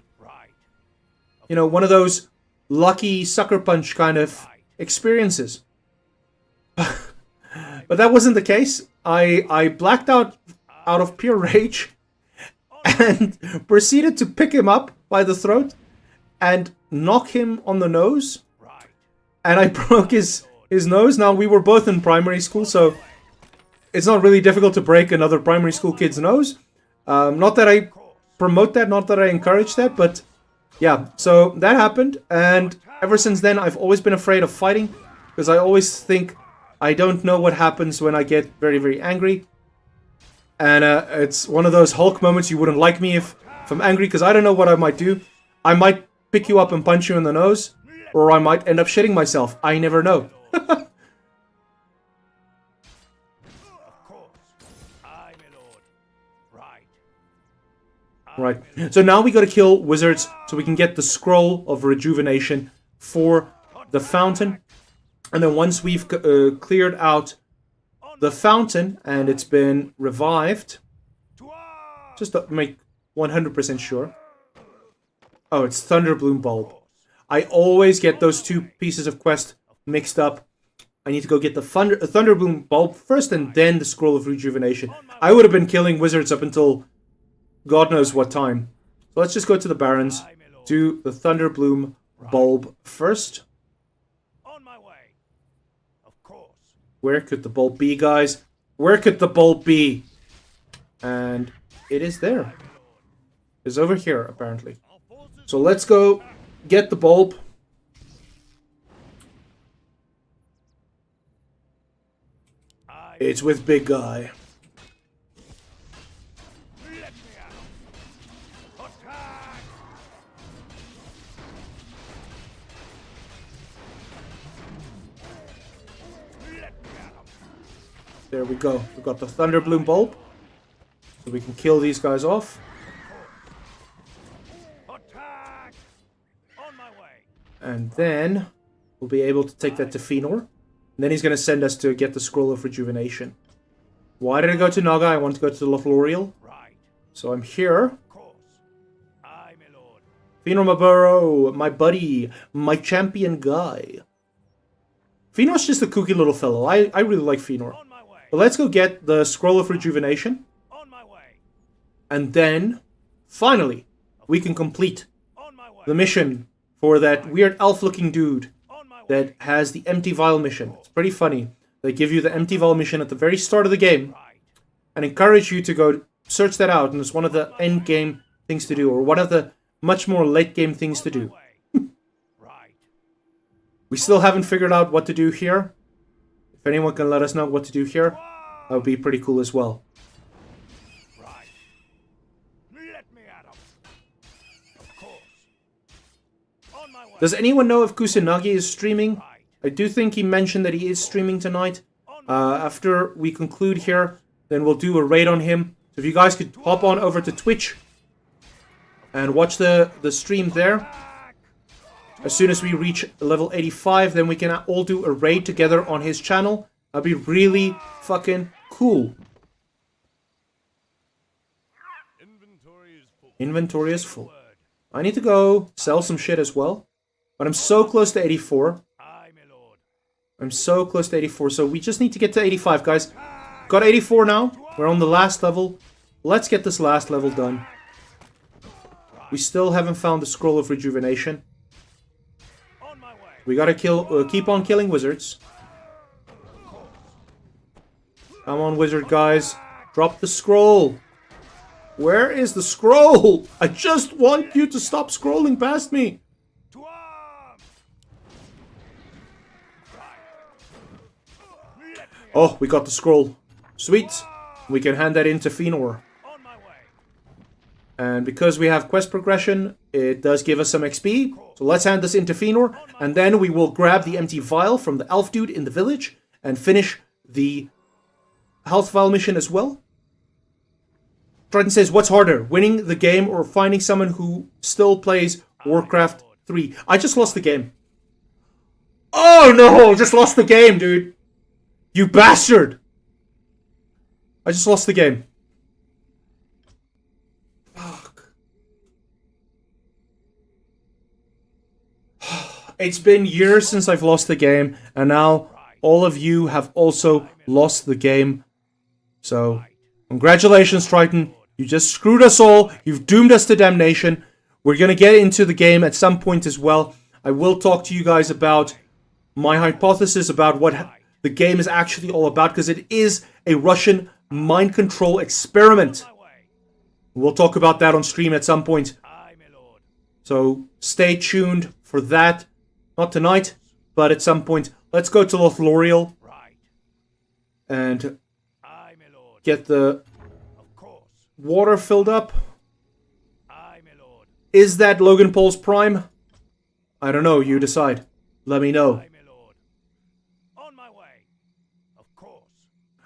You know, one of those lucky sucker punch kind of experiences. But that wasn't the case. I blacked out of pure rage and proceeded to pick him up by the throat and knock him on the nose. And I broke his nose. Now, we were both in primary school, so it's not really difficult to break another primary school kid's nose. Not that I promote that, not that I encourage that, but yeah, so that happened. And ever since then, I've always been afraid of fighting because I always think I don't know what happens when I get very, very angry. And it's one of those Hulk moments. You wouldn't like me if I'm angry because I don't know what I might do. I might pick you up and punch you in the nose, or I might end up shitting myself. I never know. Right. So now we gotta kill wizards so we can get the scroll of rejuvenation for the fountain. And then once we've cleared out the fountain and it's been revived, just to make 100% sure. Oh, it's Thunderbloom Bulb. I always get those two pieces of quest mixed up. I need to go get the Thunderbloom bulb first and then the Scroll of Rejuvenation. I would have been killing wizards up until God knows what time. So let's just go to the Barrens, do the Thunderbloom bulb first. On my way. Of course. Where could the bulb be, guys? Where could the bulb be? And it is there. It's over here, apparently. So let's go get the bulb. It's with Big Guy. Let me at him. Attack! Let me at him. There we go. We got the Thunderbloom bulb. So we can kill these guys off. Attack! On my way. And then we'll be able to take that to Fëanor. And then he's going to send us to get the Scroll of Rejuvenation. Why did I go to Naga? I want to go to the Lothlorien. Right. So I'm here. Of course. Aye, my lord. Fëanor, my bro, my buddy, my champion guy. Fëanor's just a kooky little fellow. I really like Fëanor. On my way. But let's go get the Scroll of Rejuvenation. On my way. And then, finally, we can complete On my way. the mission for that weird elf-looking dude On my way. that has the empty vial mission. It's pretty funny. They give you the empty vial mission at the very start of the game Right. and encourage you to go search that out, and it's one of the end game things to do, or one of the much more late game things to do. Right. We still haven't figured out what to do here. If anyone can let us know what to do here, that would be pretty cool as well. Right. Let me at him. Of course. On my way. Does anyone know if Kusanagi is streaming? Right. I do think he mentioned that he is streaming tonight. After we conclude here, then we'll do a raid on him. So if you guys could hop on over to Twitch and watch the stream there. As soon as we reach level 85, then we can all do a raid together on his channel. That'd be really fucking cool. Inventory is full. I need to go sell some shit as well. But I'm so close to 84. Aye, my lord. I'm so close to 84. So we just need to get to 85, guys. Got 84 now. We're on the last level. Let's get this last level done. We still haven't found the Scroll of Rejuvenation. On my way. We gotta keep on killing wizards. Come on, wizard guys. Drop the scroll. Where is the scroll? I just want you to stop scrolling past me. To arms. Right. Oh, we got the scroll. Sweet. We can hand that in to Fëanor. On my way. And because we have quest progression, it does give us some XP. So let's hand this into Fëanor. And then we will grab the empty vial from the elf dude in the village and finish the health vial mission as well. Triton says, what's harder, winning the game or finding someone who still plays Warcraft 3? I just lost the game. Oh no, just lost the game, dude. You bastard. I just lost the game. Fuck. It's been years since I've lost the game, and now all of you have also lost the game. So, congratulations, Triton. You just screwed us all. You've doomed us to damnation. We're going to get into the game at some point as well. I will talk to you guys about my hypothesis about what the game is actually all about, because it is a Russian mind control experiment. We'll talk about that on stream at some point. Aye, my lord. So stay tuned for that. Not tonight, but at some point. Let's go to Lothlorien Right. and Aye, my lord. get the Of course. water filled up. Aye, my lord. Is that Logan Paul's prime? I don't know. You decide. Let me know. Aye, my lord. On my way. Of course.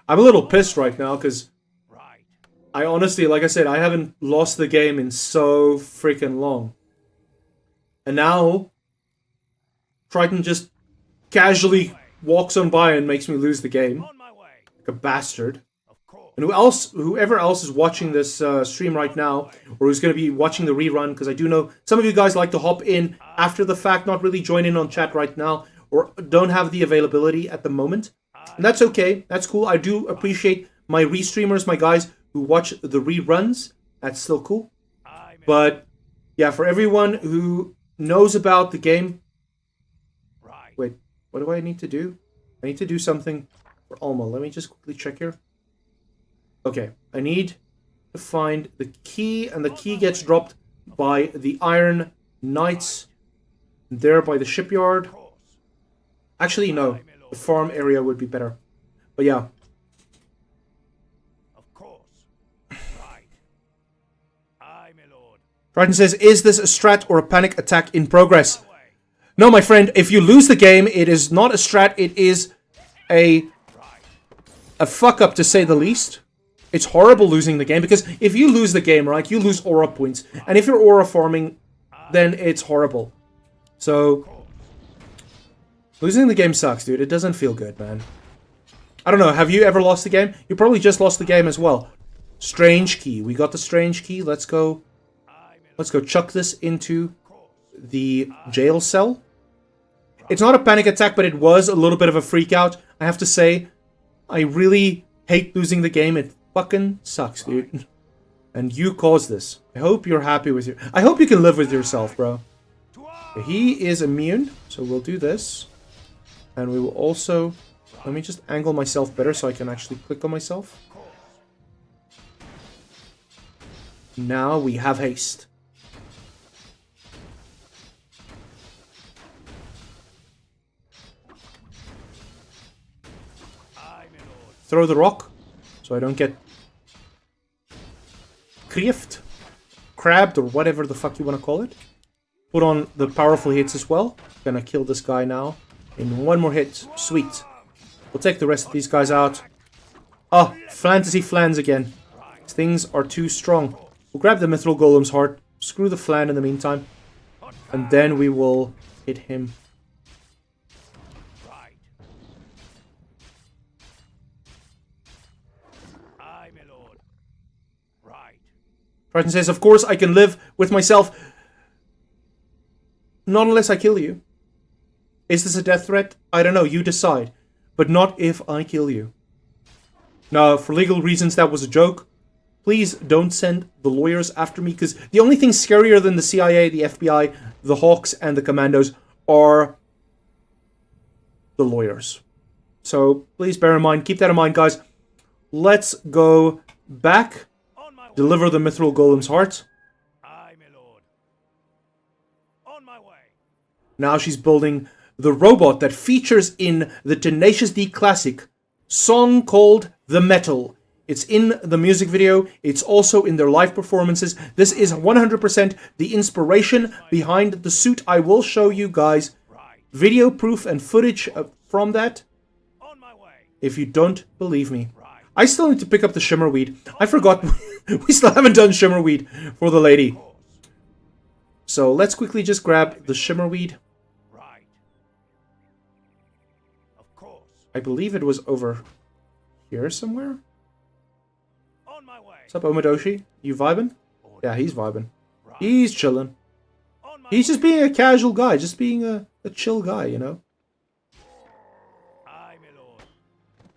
I'm a little pissed right now because Right. I honestly, like I said, I haven't lost the game in so freaking long. And now Triton just casually walks on by and makes me lose the game. On my way. Like a bastard. Of course. And whoever else is watching this stream right now, or who's going to be watching the rerun, because I do know some of you guys like to hop in after the fact, not really join in on chat right now. or don't have the availability at the moment. And that's okay. That's cool. I do appreciate my restreamers, my guys who watch the reruns. That's still cool. But yeah, for everyone who knows about the game... Wait, what do I need to do? I need to do something for Alma. Let me just quickly check here. Okay, I need to find the key, and the key gets dropped by the Iron Knights there by the shipyard. Actually, no. The farm area would be better. But yeah. Of course. Right. Aye, my lord. Triton says, is this a strat or a panic attack in progress? No, my friend, if you lose the game, it is not a strat, it is a fuck up to say the least. It's horrible losing the game, because if you lose the game, right, you lose aura points. And if you're aura farming, then it's horrible. So, losing the game sucks, dude. It doesn't feel good, man. I don't know, have you ever lost the game? You probably just lost the game as well. Strange key. We got the strange key. Let's go chuck this into the jail cell. It's not a panic attack, but it was a little bit of a freak out. I have to say, I really hate losing the game. It fucking sucks, dude. And you caused this. I hope you're happy with your... I hope you can live with yourself, bro. He is immune, so we'll do this. And we will also... Let me just angle myself better so I can actually click on myself. Now we have haste. Throw the rock so I don't get crabbed, or whatever the fuck you want to call it. Put on the powerful hits as well. Gonna kill this guy now in one more hit. Sweet. We'll take the rest of these guys out. Ah, fantasy flans again. These things are too strong. We'll grab the mithril golem's heart. Screw the flan in the meantime. And then we will hit him. Triton says, of course I can live with myself. Not unless I kill you. Is this a death threat? I don't know, you decide. But not if I kill you. No, for legal reasons that was a joke. Please don't send the lawyers after me, because the only thing scarier than the CIA, the FBI, the Hawks, and the Commandos are the lawyers. So please bear in mind, keep that in mind, guys. Let's go back. Deliver the mithril golem's heart. Aye, my lord. On my way. Now she's building the robot that features in the Tenacious D classic song called The Metal. It's in the music video. It's also in their live performances. This is 100% the inspiration behind the suit. I will show you guys video proof and footage from that if you don't believe me. I still need to pick up the shimmerweed. I forgot we still haven't done shimmerweed for the lady. So let's quickly just grab the shimmerweed. I believe it was over here somewhere. What's up, Omadoshi? You vibing? Yeah, he's vibing. He's chilling. He's just being a casual guy, just being a chill guy, you know?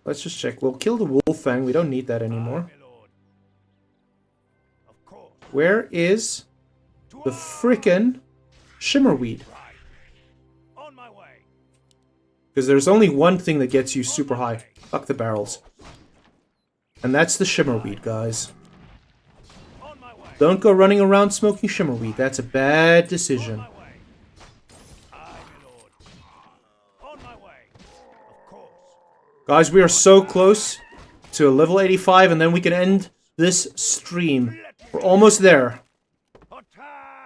Let's just check. We'll kill the wolf fang. We don't need that anymore. Where is the frickin' shimmerweed? Because there's only one thing that gets you super high. Fuck the barrels. And that's the shimmerweed, guys. Don't go running around smoking shimmerweed. That's a bad decision. Guys, we are so close to level 85, and then we can end this stream. We're almost there.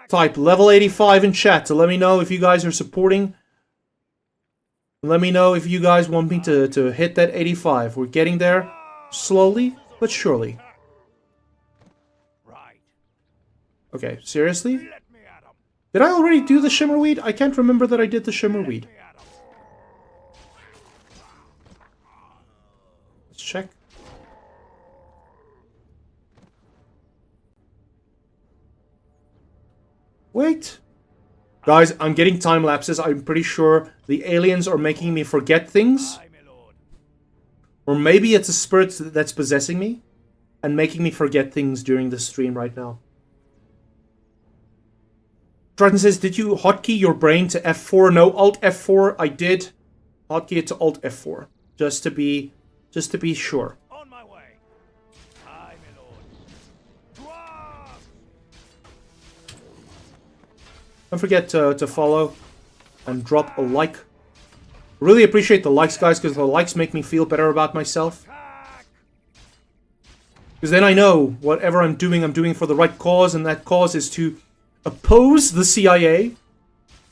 Type level 85 in chat to let me know if you guys are supporting. Let me know if you guys want me to hit that 85. We're getting there slowly but surely. Okay, seriously? Did I already do the shimmerweed? I can't remember that I did the shimmerweed. Let's check. Wait. Guys, I'm getting time lapses. I'm pretty sure the aliens are making me forget things. Aye, my lord. Or maybe it's a spirit that's possessing me and making me forget things during the stream right now. Triton says, did you hotkey your brain to F4? No, Alt F4. I did hotkey it to Alt F4. Just to be sure. On my way. Aye, my lord. To arms! Don't forget to follow and drop a like. Really appreciate the likes, guys, because the likes make me feel better about myself. Because then I know whatever I'm doing for the right cause, and that cause is to oppose the CIA,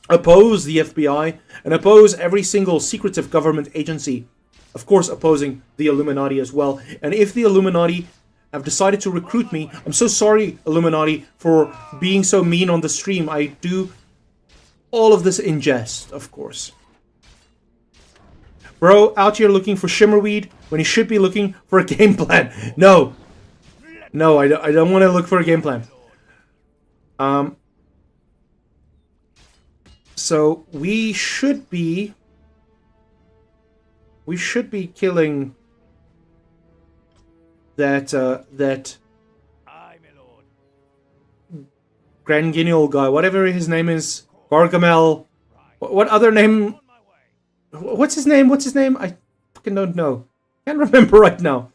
oppose the FBI, and oppose every single secretive government agency. Of course, opposing the Illuminati as well. And if the Illuminati have decided to recruit me, I'm so sorry, Illuminati, for being so mean on the stream. I do all of this in jest, of course. Bro, out here looking for shimmerweed when he should be looking for a game plan. No. No, I don't want to look for a game plan. So we should be killing that Aye, my lord. Granginial guy, whatever his name is, Gargamel. What other name? On my way. What's his name? What's his name? I fucking don't know. Can't remember right now.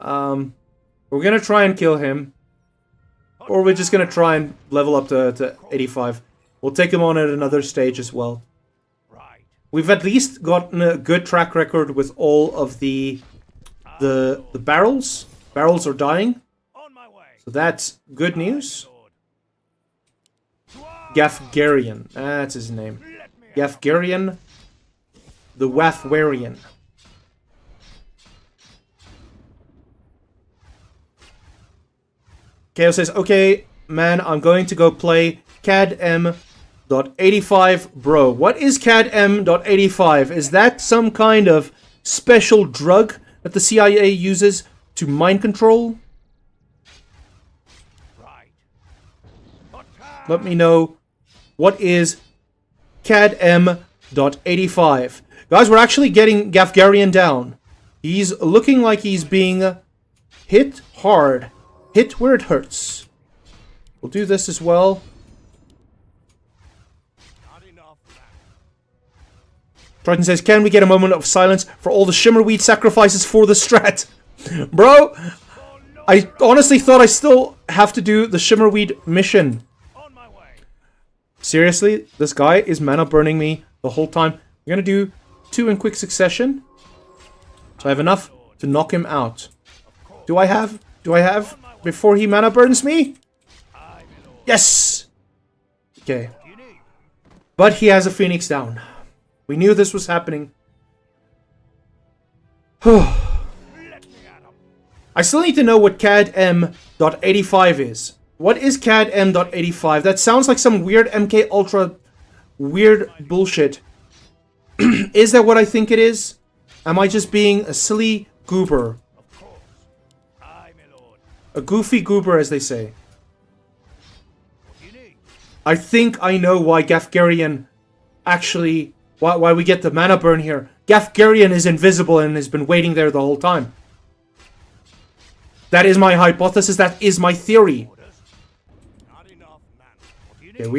We're gonna try and kill him, or we're just gonna try and level up to 85. We'll take him on at another stage as well. Right. We've at least gotten a good track record with all of the barrels. Barrels are dying, On my way. so that's good news. Lord. To arms! Gafgarian, that's his name. Let me out. Gafgarian, the Wathwarian. Chaos says, okay, man, I'm going to go play CADM.85. Bro, what is CADM.85? Is that some kind of special drug that the CIA uses to mind control? Right. Attack! Let me know. What is CADM.85? Guys, we're actually getting Gafgarian down. He's looking like he's being hit hard. Hit where it hurts. We'll do this as well. Not enough, man. Triton says, can we get a moment of silence for all the shimmerweed sacrifices for the strat? Bro, I honestly thought I still have to do the shimmerweed mission. On my way. Seriously, this guy is mana burning me the whole time. We're gonna do 2 in quick succession. So I have enough to knock him out. Do I have? Before he mana burns me? Aye, my lord. Yes! Okay. You need. But he has a Phoenix down. We knew this was happening. Let me at him. I still need to know what CADM.85 is. What is CADM.85? That sounds like some weird MK Ultra weird bullshit. Is that what I think it is? Am I just being a silly goober? Of course. Aye, my lord. A goofy goober, as they say. What do you need? I think I know why Gafgarian actually... Why we get the mana burn here. Gafgarian is invisible and has been waiting there the whole time. That is my hypothesis. That is my theory. Orders. Not enough, man. What do you need? Okay,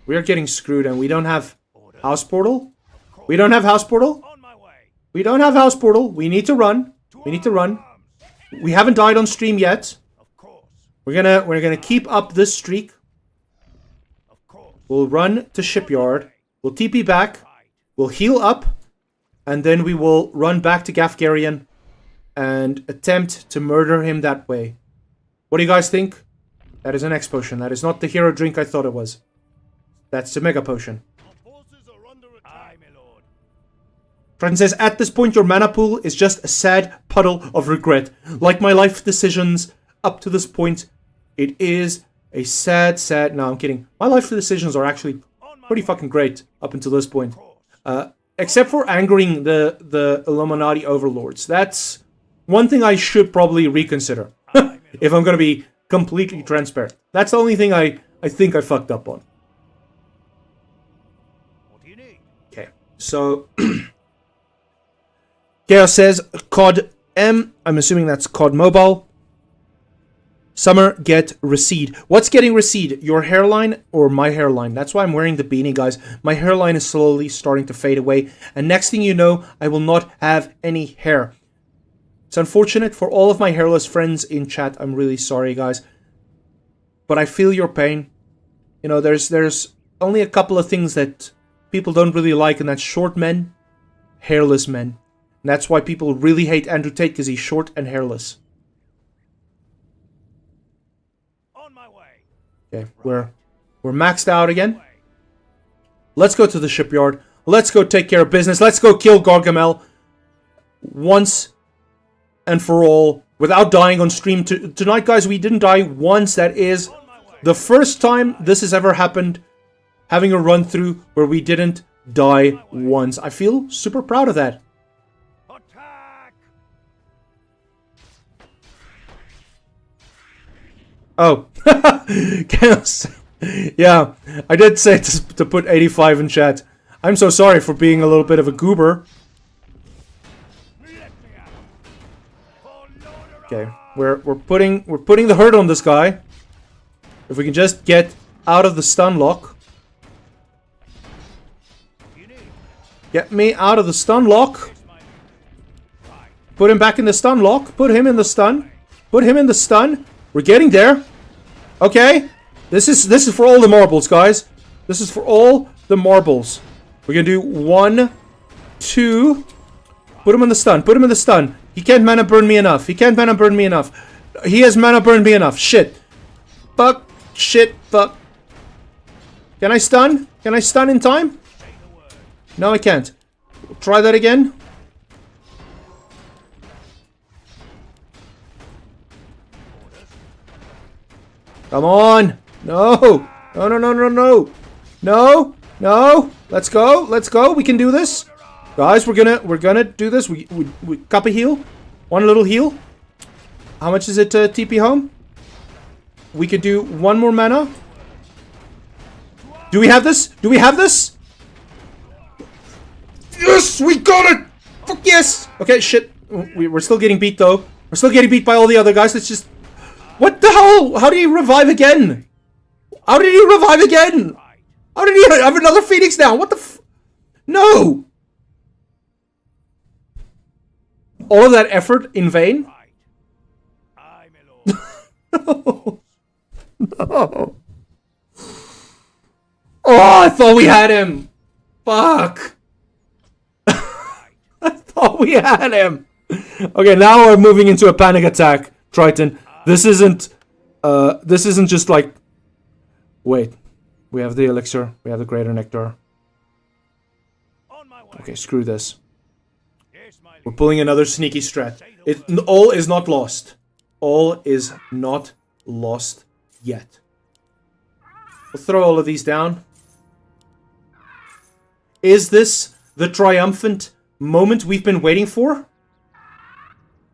we are getting screwed, and we don't have Orders. house portal. Of course. We don't have house portal. On my way. We don't have house portal. We need to run. We need to run. Arms. We haven't died on stream yet. Of course. We're gonna keep up this streak. Of course. We'll run to shipyard. We'll TP back. Right. We'll heal up, and then we will run back to Gafgarian and attempt to murder him that way. What do you guys think? That is an X potion. That is not the hero drink I thought it was. That's the mega potion. Our forces are under attack. Aye, my lord. Triton says, at this point your mana pool is just a sad puddle of regret. Like my life decisions up to this point, it is a sad... No, I'm kidding. My life decisions are actually pretty fucking great up until this point. Except for angering the Illuminati overlords. That's one thing I should probably reconsider. If I'm gonna be completely transparent. That's the only thing I think I fucked up on. Okay, so Chaos says COD M. I'm assuming that's COD Mobile. Summer, get recede. What's getting recede? Your hairline or my hairline? That's why I'm wearing the beanie, guys. My hairline is slowly starting to fade away. And next thing you know, I will not have any hair. It's unfortunate for all of my hairless friends in chat. I'm really sorry, guys. But I feel your pain. You know, there's only a couple of things that people don't really like, and that's short men, hairless men. And that's why people really hate Andrew Tate, because he's short and hairless. Okay, we're maxed out again. Let's go to the shipyard. Let's go take care of business. Let's go kill Gargamel once and for all without dying on stream. Tonight, guys, we didn't die once. That is the first time this has ever happened. Having a run through where we didn't die once. I feel super proud of that. Oh, Chaos. Yeah, I did say to put 85 in chat. I'm so sorry for being a little bit of a goober. Okay, we're putting the hurt on this guy. If we can just get out of the stun lock. Get me out of the stun lock. Put him back in the stun lock. Put him in the stun. Put him in the stun. We're getting there. Okay. This is for all the marbles, guys. This is for all the marbles. We're gonna do 1, 2. Put him in the stun. Put him in the stun. He can't mana burn me enough. He can't mana burn me enough. He has mana burn me enough. Shit. Fuck. Shit. Fuck. Can I stun? Can I stun in time? No, I can't. Try that again. Come on! No! No, no, no, no, no! No! No! Let's go! Let's go! We can do this! Guys, we're gonna do this. We cup a heal. One little heal. How much is it to TP home? We could do one more mana. Do we have this? Do we have this? Yes! We got it! Fuck yes! Okay, shit. We're still getting beat though. We're still getting beat by all the other guys. Let's just... What the hell? How did he revive again? How did he revive again? How did he have another Phoenix now? What the f... No! All of that effort in vain? No. No. Oh, I thought we had him. Fuck. I thought we had him. Okay, now we're moving into a panic attack, Triton. This isn't just like... Wait. We have the elixir. We have the greater nectar. Okay, screw this. We're pulling another sneaky strat. All is not lost. All is not lost yet. We'll throw all of these down. Is this the triumphant moment we've been waiting for?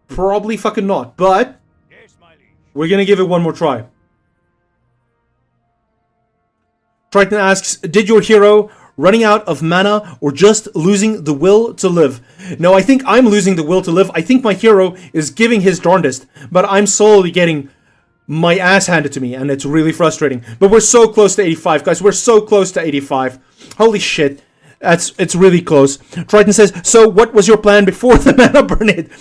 Probably fucking not, but... We're gonna give it one more try. Triton asks, did your hero running out of mana or just losing the will to live? No, I think I'm losing the will to live. I think my hero is giving his darndest, but I'm slowly getting my ass handed to me, and it's really frustrating. But we're so close to 85, guys. We're so close to 85. Holy shit. It's really close. Triton says, so what was your plan before the mana burn hit?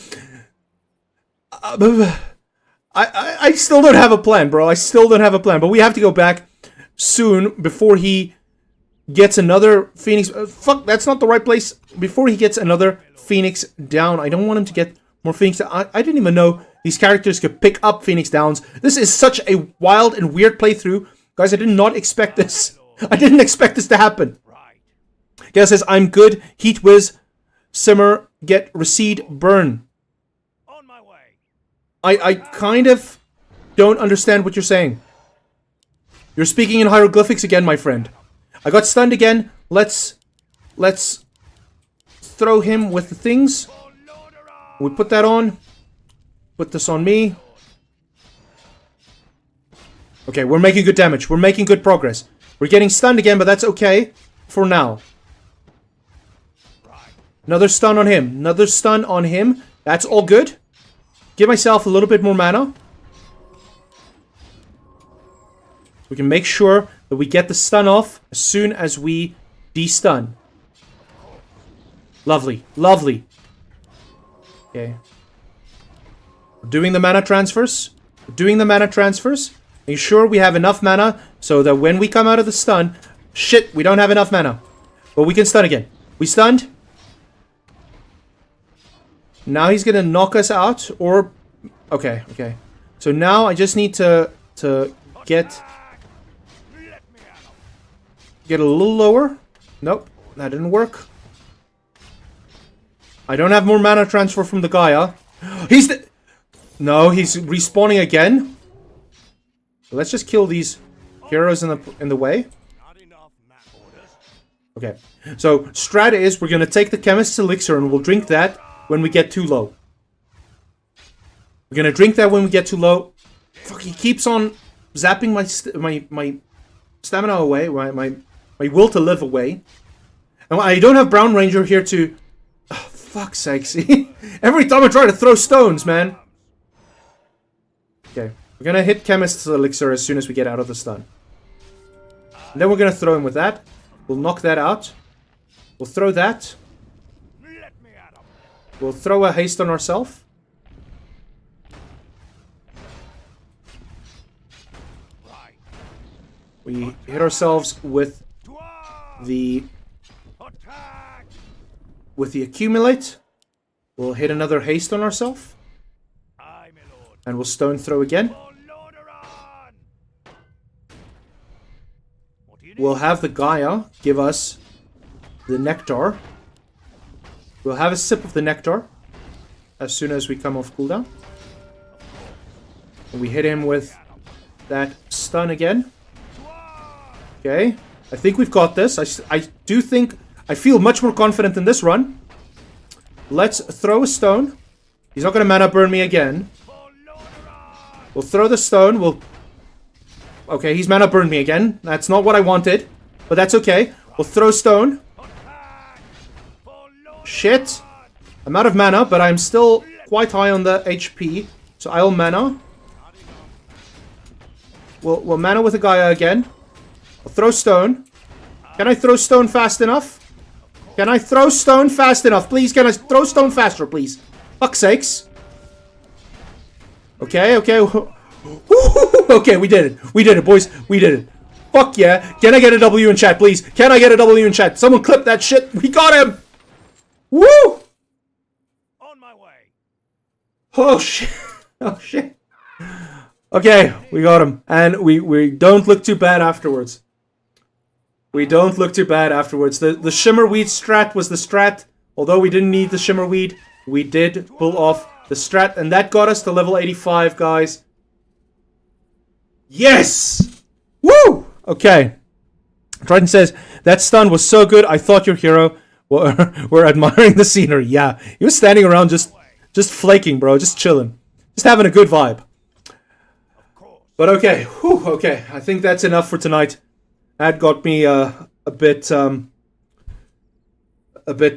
I still don't have a plan, bro. I still don't have a plan. But we have to go back soon before he gets another Phoenix. Fuck, that's not the right place. Before he gets another Phoenix down. I don't want him to get more Phoenix. I didn't even know these characters could pick up Phoenix downs. This is such a wild and weird playthrough. Guys, I did not expect this. I didn't expect this to happen. Guy says, I'm good. Heat whiz. Simmer. Get recede. Burn. I kind of don't understand what you're saying. You're speaking in hieroglyphics again, my friend. I got stunned again. Let's throw him with the things. We put that on. Put this on me. Okay, we're making good damage. We're making good progress. We're getting stunned again, but that's okay for now. Another stun on him. Another stun on him. That's all good. Give myself a little bit more mana. We can make sure that we get the stun off as soon as we de-stun. Lovely. Lovely. Okay. We're doing the mana transfers. We're doing the mana transfers. Make sure we have enough mana so that when we come out of the stun... Shit, we don't have enough mana. But we can stun again. We stunned. Now he's gonna knock us out, or... Okay, okay. So now I just need to get a little lower. Nope, that didn't work. I don't have more mana transfer from the Gaia. No, he's respawning again. Let's just kill these heroes in the way. Okay, so strat is we're gonna take the chemist's elixir and we'll drink that when we get too low. We're gonna drink that when we get too low. Fuck, he keeps on zapping my stamina away, my will to live away. And I don't have Brown Ranger here to... Oh, fuck's sake, see? Every time I try to throw stones, man. Okay, we're gonna hit chemist's elixir as soon as we get out of the stun. And then we're gonna throw him with that. We'll knock that out. We'll throw that. We'll throw a haste on ourselves. We hit ourselves with the accumulate. We'll hit another haste on ourselves. And we'll stone throw again. We'll have the Gaia give us the nectar. We'll have a sip of the nectar as soon as we come off cooldown. And we hit him with that stun again. Okay, I think we've got this. I do think... I feel much more confident in this run. Let's throw a stone. He's not going to mana burn me again. We'll throw the stone. We'll... Okay, he's mana burned me again. That's not what I wanted. But that's okay. We'll throw stone. Shit. I'm out of mana, but I'm still quite high on the HP. So I'll mana. We'll mana with the Gaia again. I'll throw stone. Can I throw stone fast enough? Can I throw stone fast enough? Please, can I throw stone faster, please? Fuck's sakes. Okay, okay. Okay, we did it. We did it, boys. We did it. Fuck yeah. Can I get a W in chat, please? Can I get a W in chat? Someone clip that shit. We got him. Woo! On my way. Oh, shit. Oh, shit. Okay, we got him. And we don't look too bad afterwards. We don't look too bad afterwards. The Shimmerweed strat was the strat. Although we didn't need the Shimmerweed, we did pull off the strat. And that got us to level 85, guys. Yes! Woo! Okay. Triton says, that stun was so good, I thought your hero were admiring the scenery. Yeah, he was standing around just flaking, bro. Just chilling. Just having a good vibe. But okay. Whew, okay. I think that's enough for tonight. That got me a bit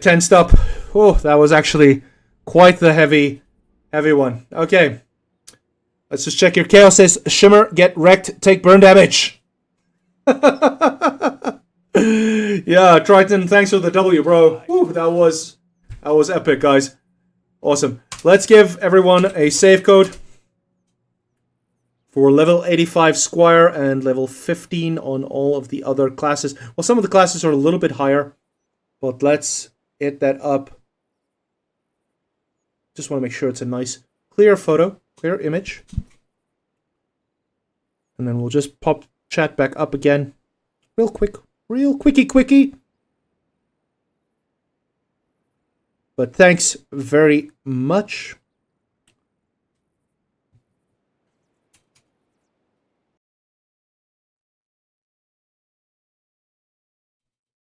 tensed up. Oh, that was actually quite the heavy one. Okay. Let's just check here. Chaos says, Shimmer, get wrecked, take burn damage. Yeah, Triton, thanks for the W, bro. Whew, that was epic, guys. Awesome. Let's give everyone a save code for level 85 Squire and level 15 on all of the other classes. Well, some of the classes are a little bit higher, but let's hit that up. Just want to make sure it's a nice, clear photo, clear image. And then we'll just pop chat back up again. Real quick. Real quickie. But thanks very much.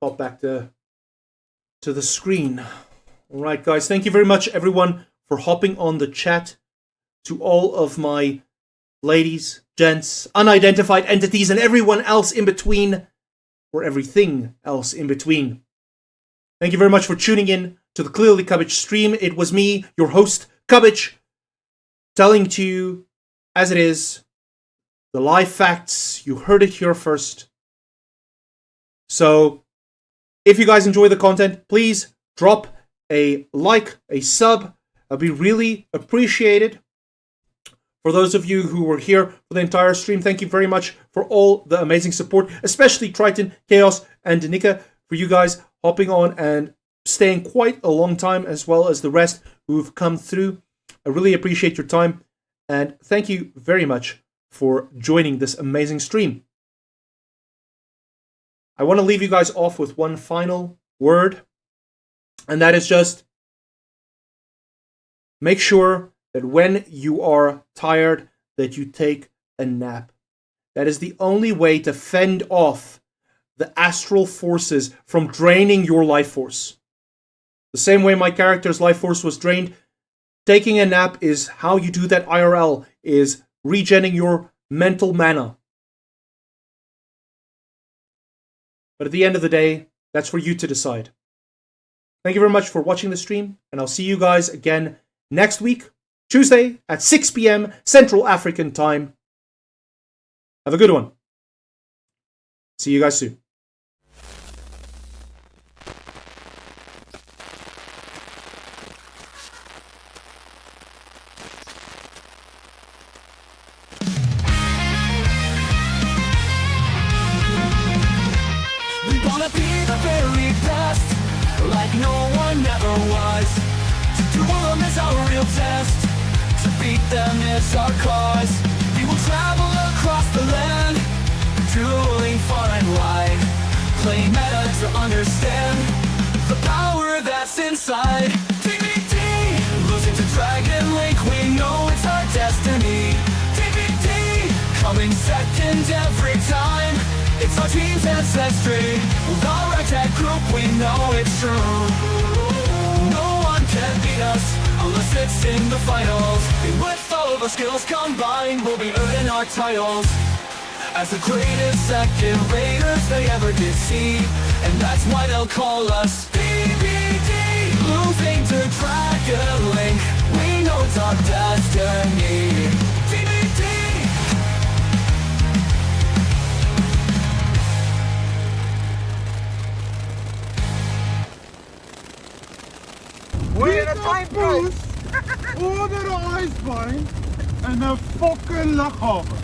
Pop back to the screen. Alright, guys. Thank you very much, everyone, for hopping on the chat. To all of my ladies, gents, unidentified entities, and everyone else in between. Or everything else in between. Thank you very much for tuning in to the clearlyCubbage stream. It was me, your host, Cubbage, telling to you, as it is, the live facts. You heard it here first. So, if you guys enjoy the content, please drop a like, a sub. I'd be really appreciated. For those of you who were here for the entire stream, thank you very much for all the amazing support, especially Triton, Chaos, and Danica, for you guys hopping on and staying quite a long time, as well as the rest who've come through. I really appreciate your time, and thank you very much for joining this amazing stream. I want to leave you guys off with one final word, and that is just make sure that when you are tired, that you take a nap. That is the only way to fend off the astral forces from draining your life force. The same way my character's life force was drained, taking a nap is how you do that IRL, is regenerating your mental mana. But at the end of the day, that's for you to decide. Thank you very much for watching the stream, and I'll see you guys again next week, Tuesday at 6 p.m. Central African Time. Have a good one. See you guys soon. We wanna be the very best, like no one ever was. To do them is our real test, to beat them is our cause. We will travel across the land, dueling far and wide, play meta to understand the power that's inside. TBT, losing to Dragon Link, we know it's our destiny. TBT, coming second every time, it's our team's ancestry. With our ragtag group, we know it's true. No one can beat us unless it's in the finals. And with all of our skills combined, we'll be earning our titles as the greatest second raters they ever did see. And that's why they'll call us PBD. Losing to Dragon Link, we know it's our destiny. PBD. We're in a time boost, order the ice mine, and a fucking lock harbor.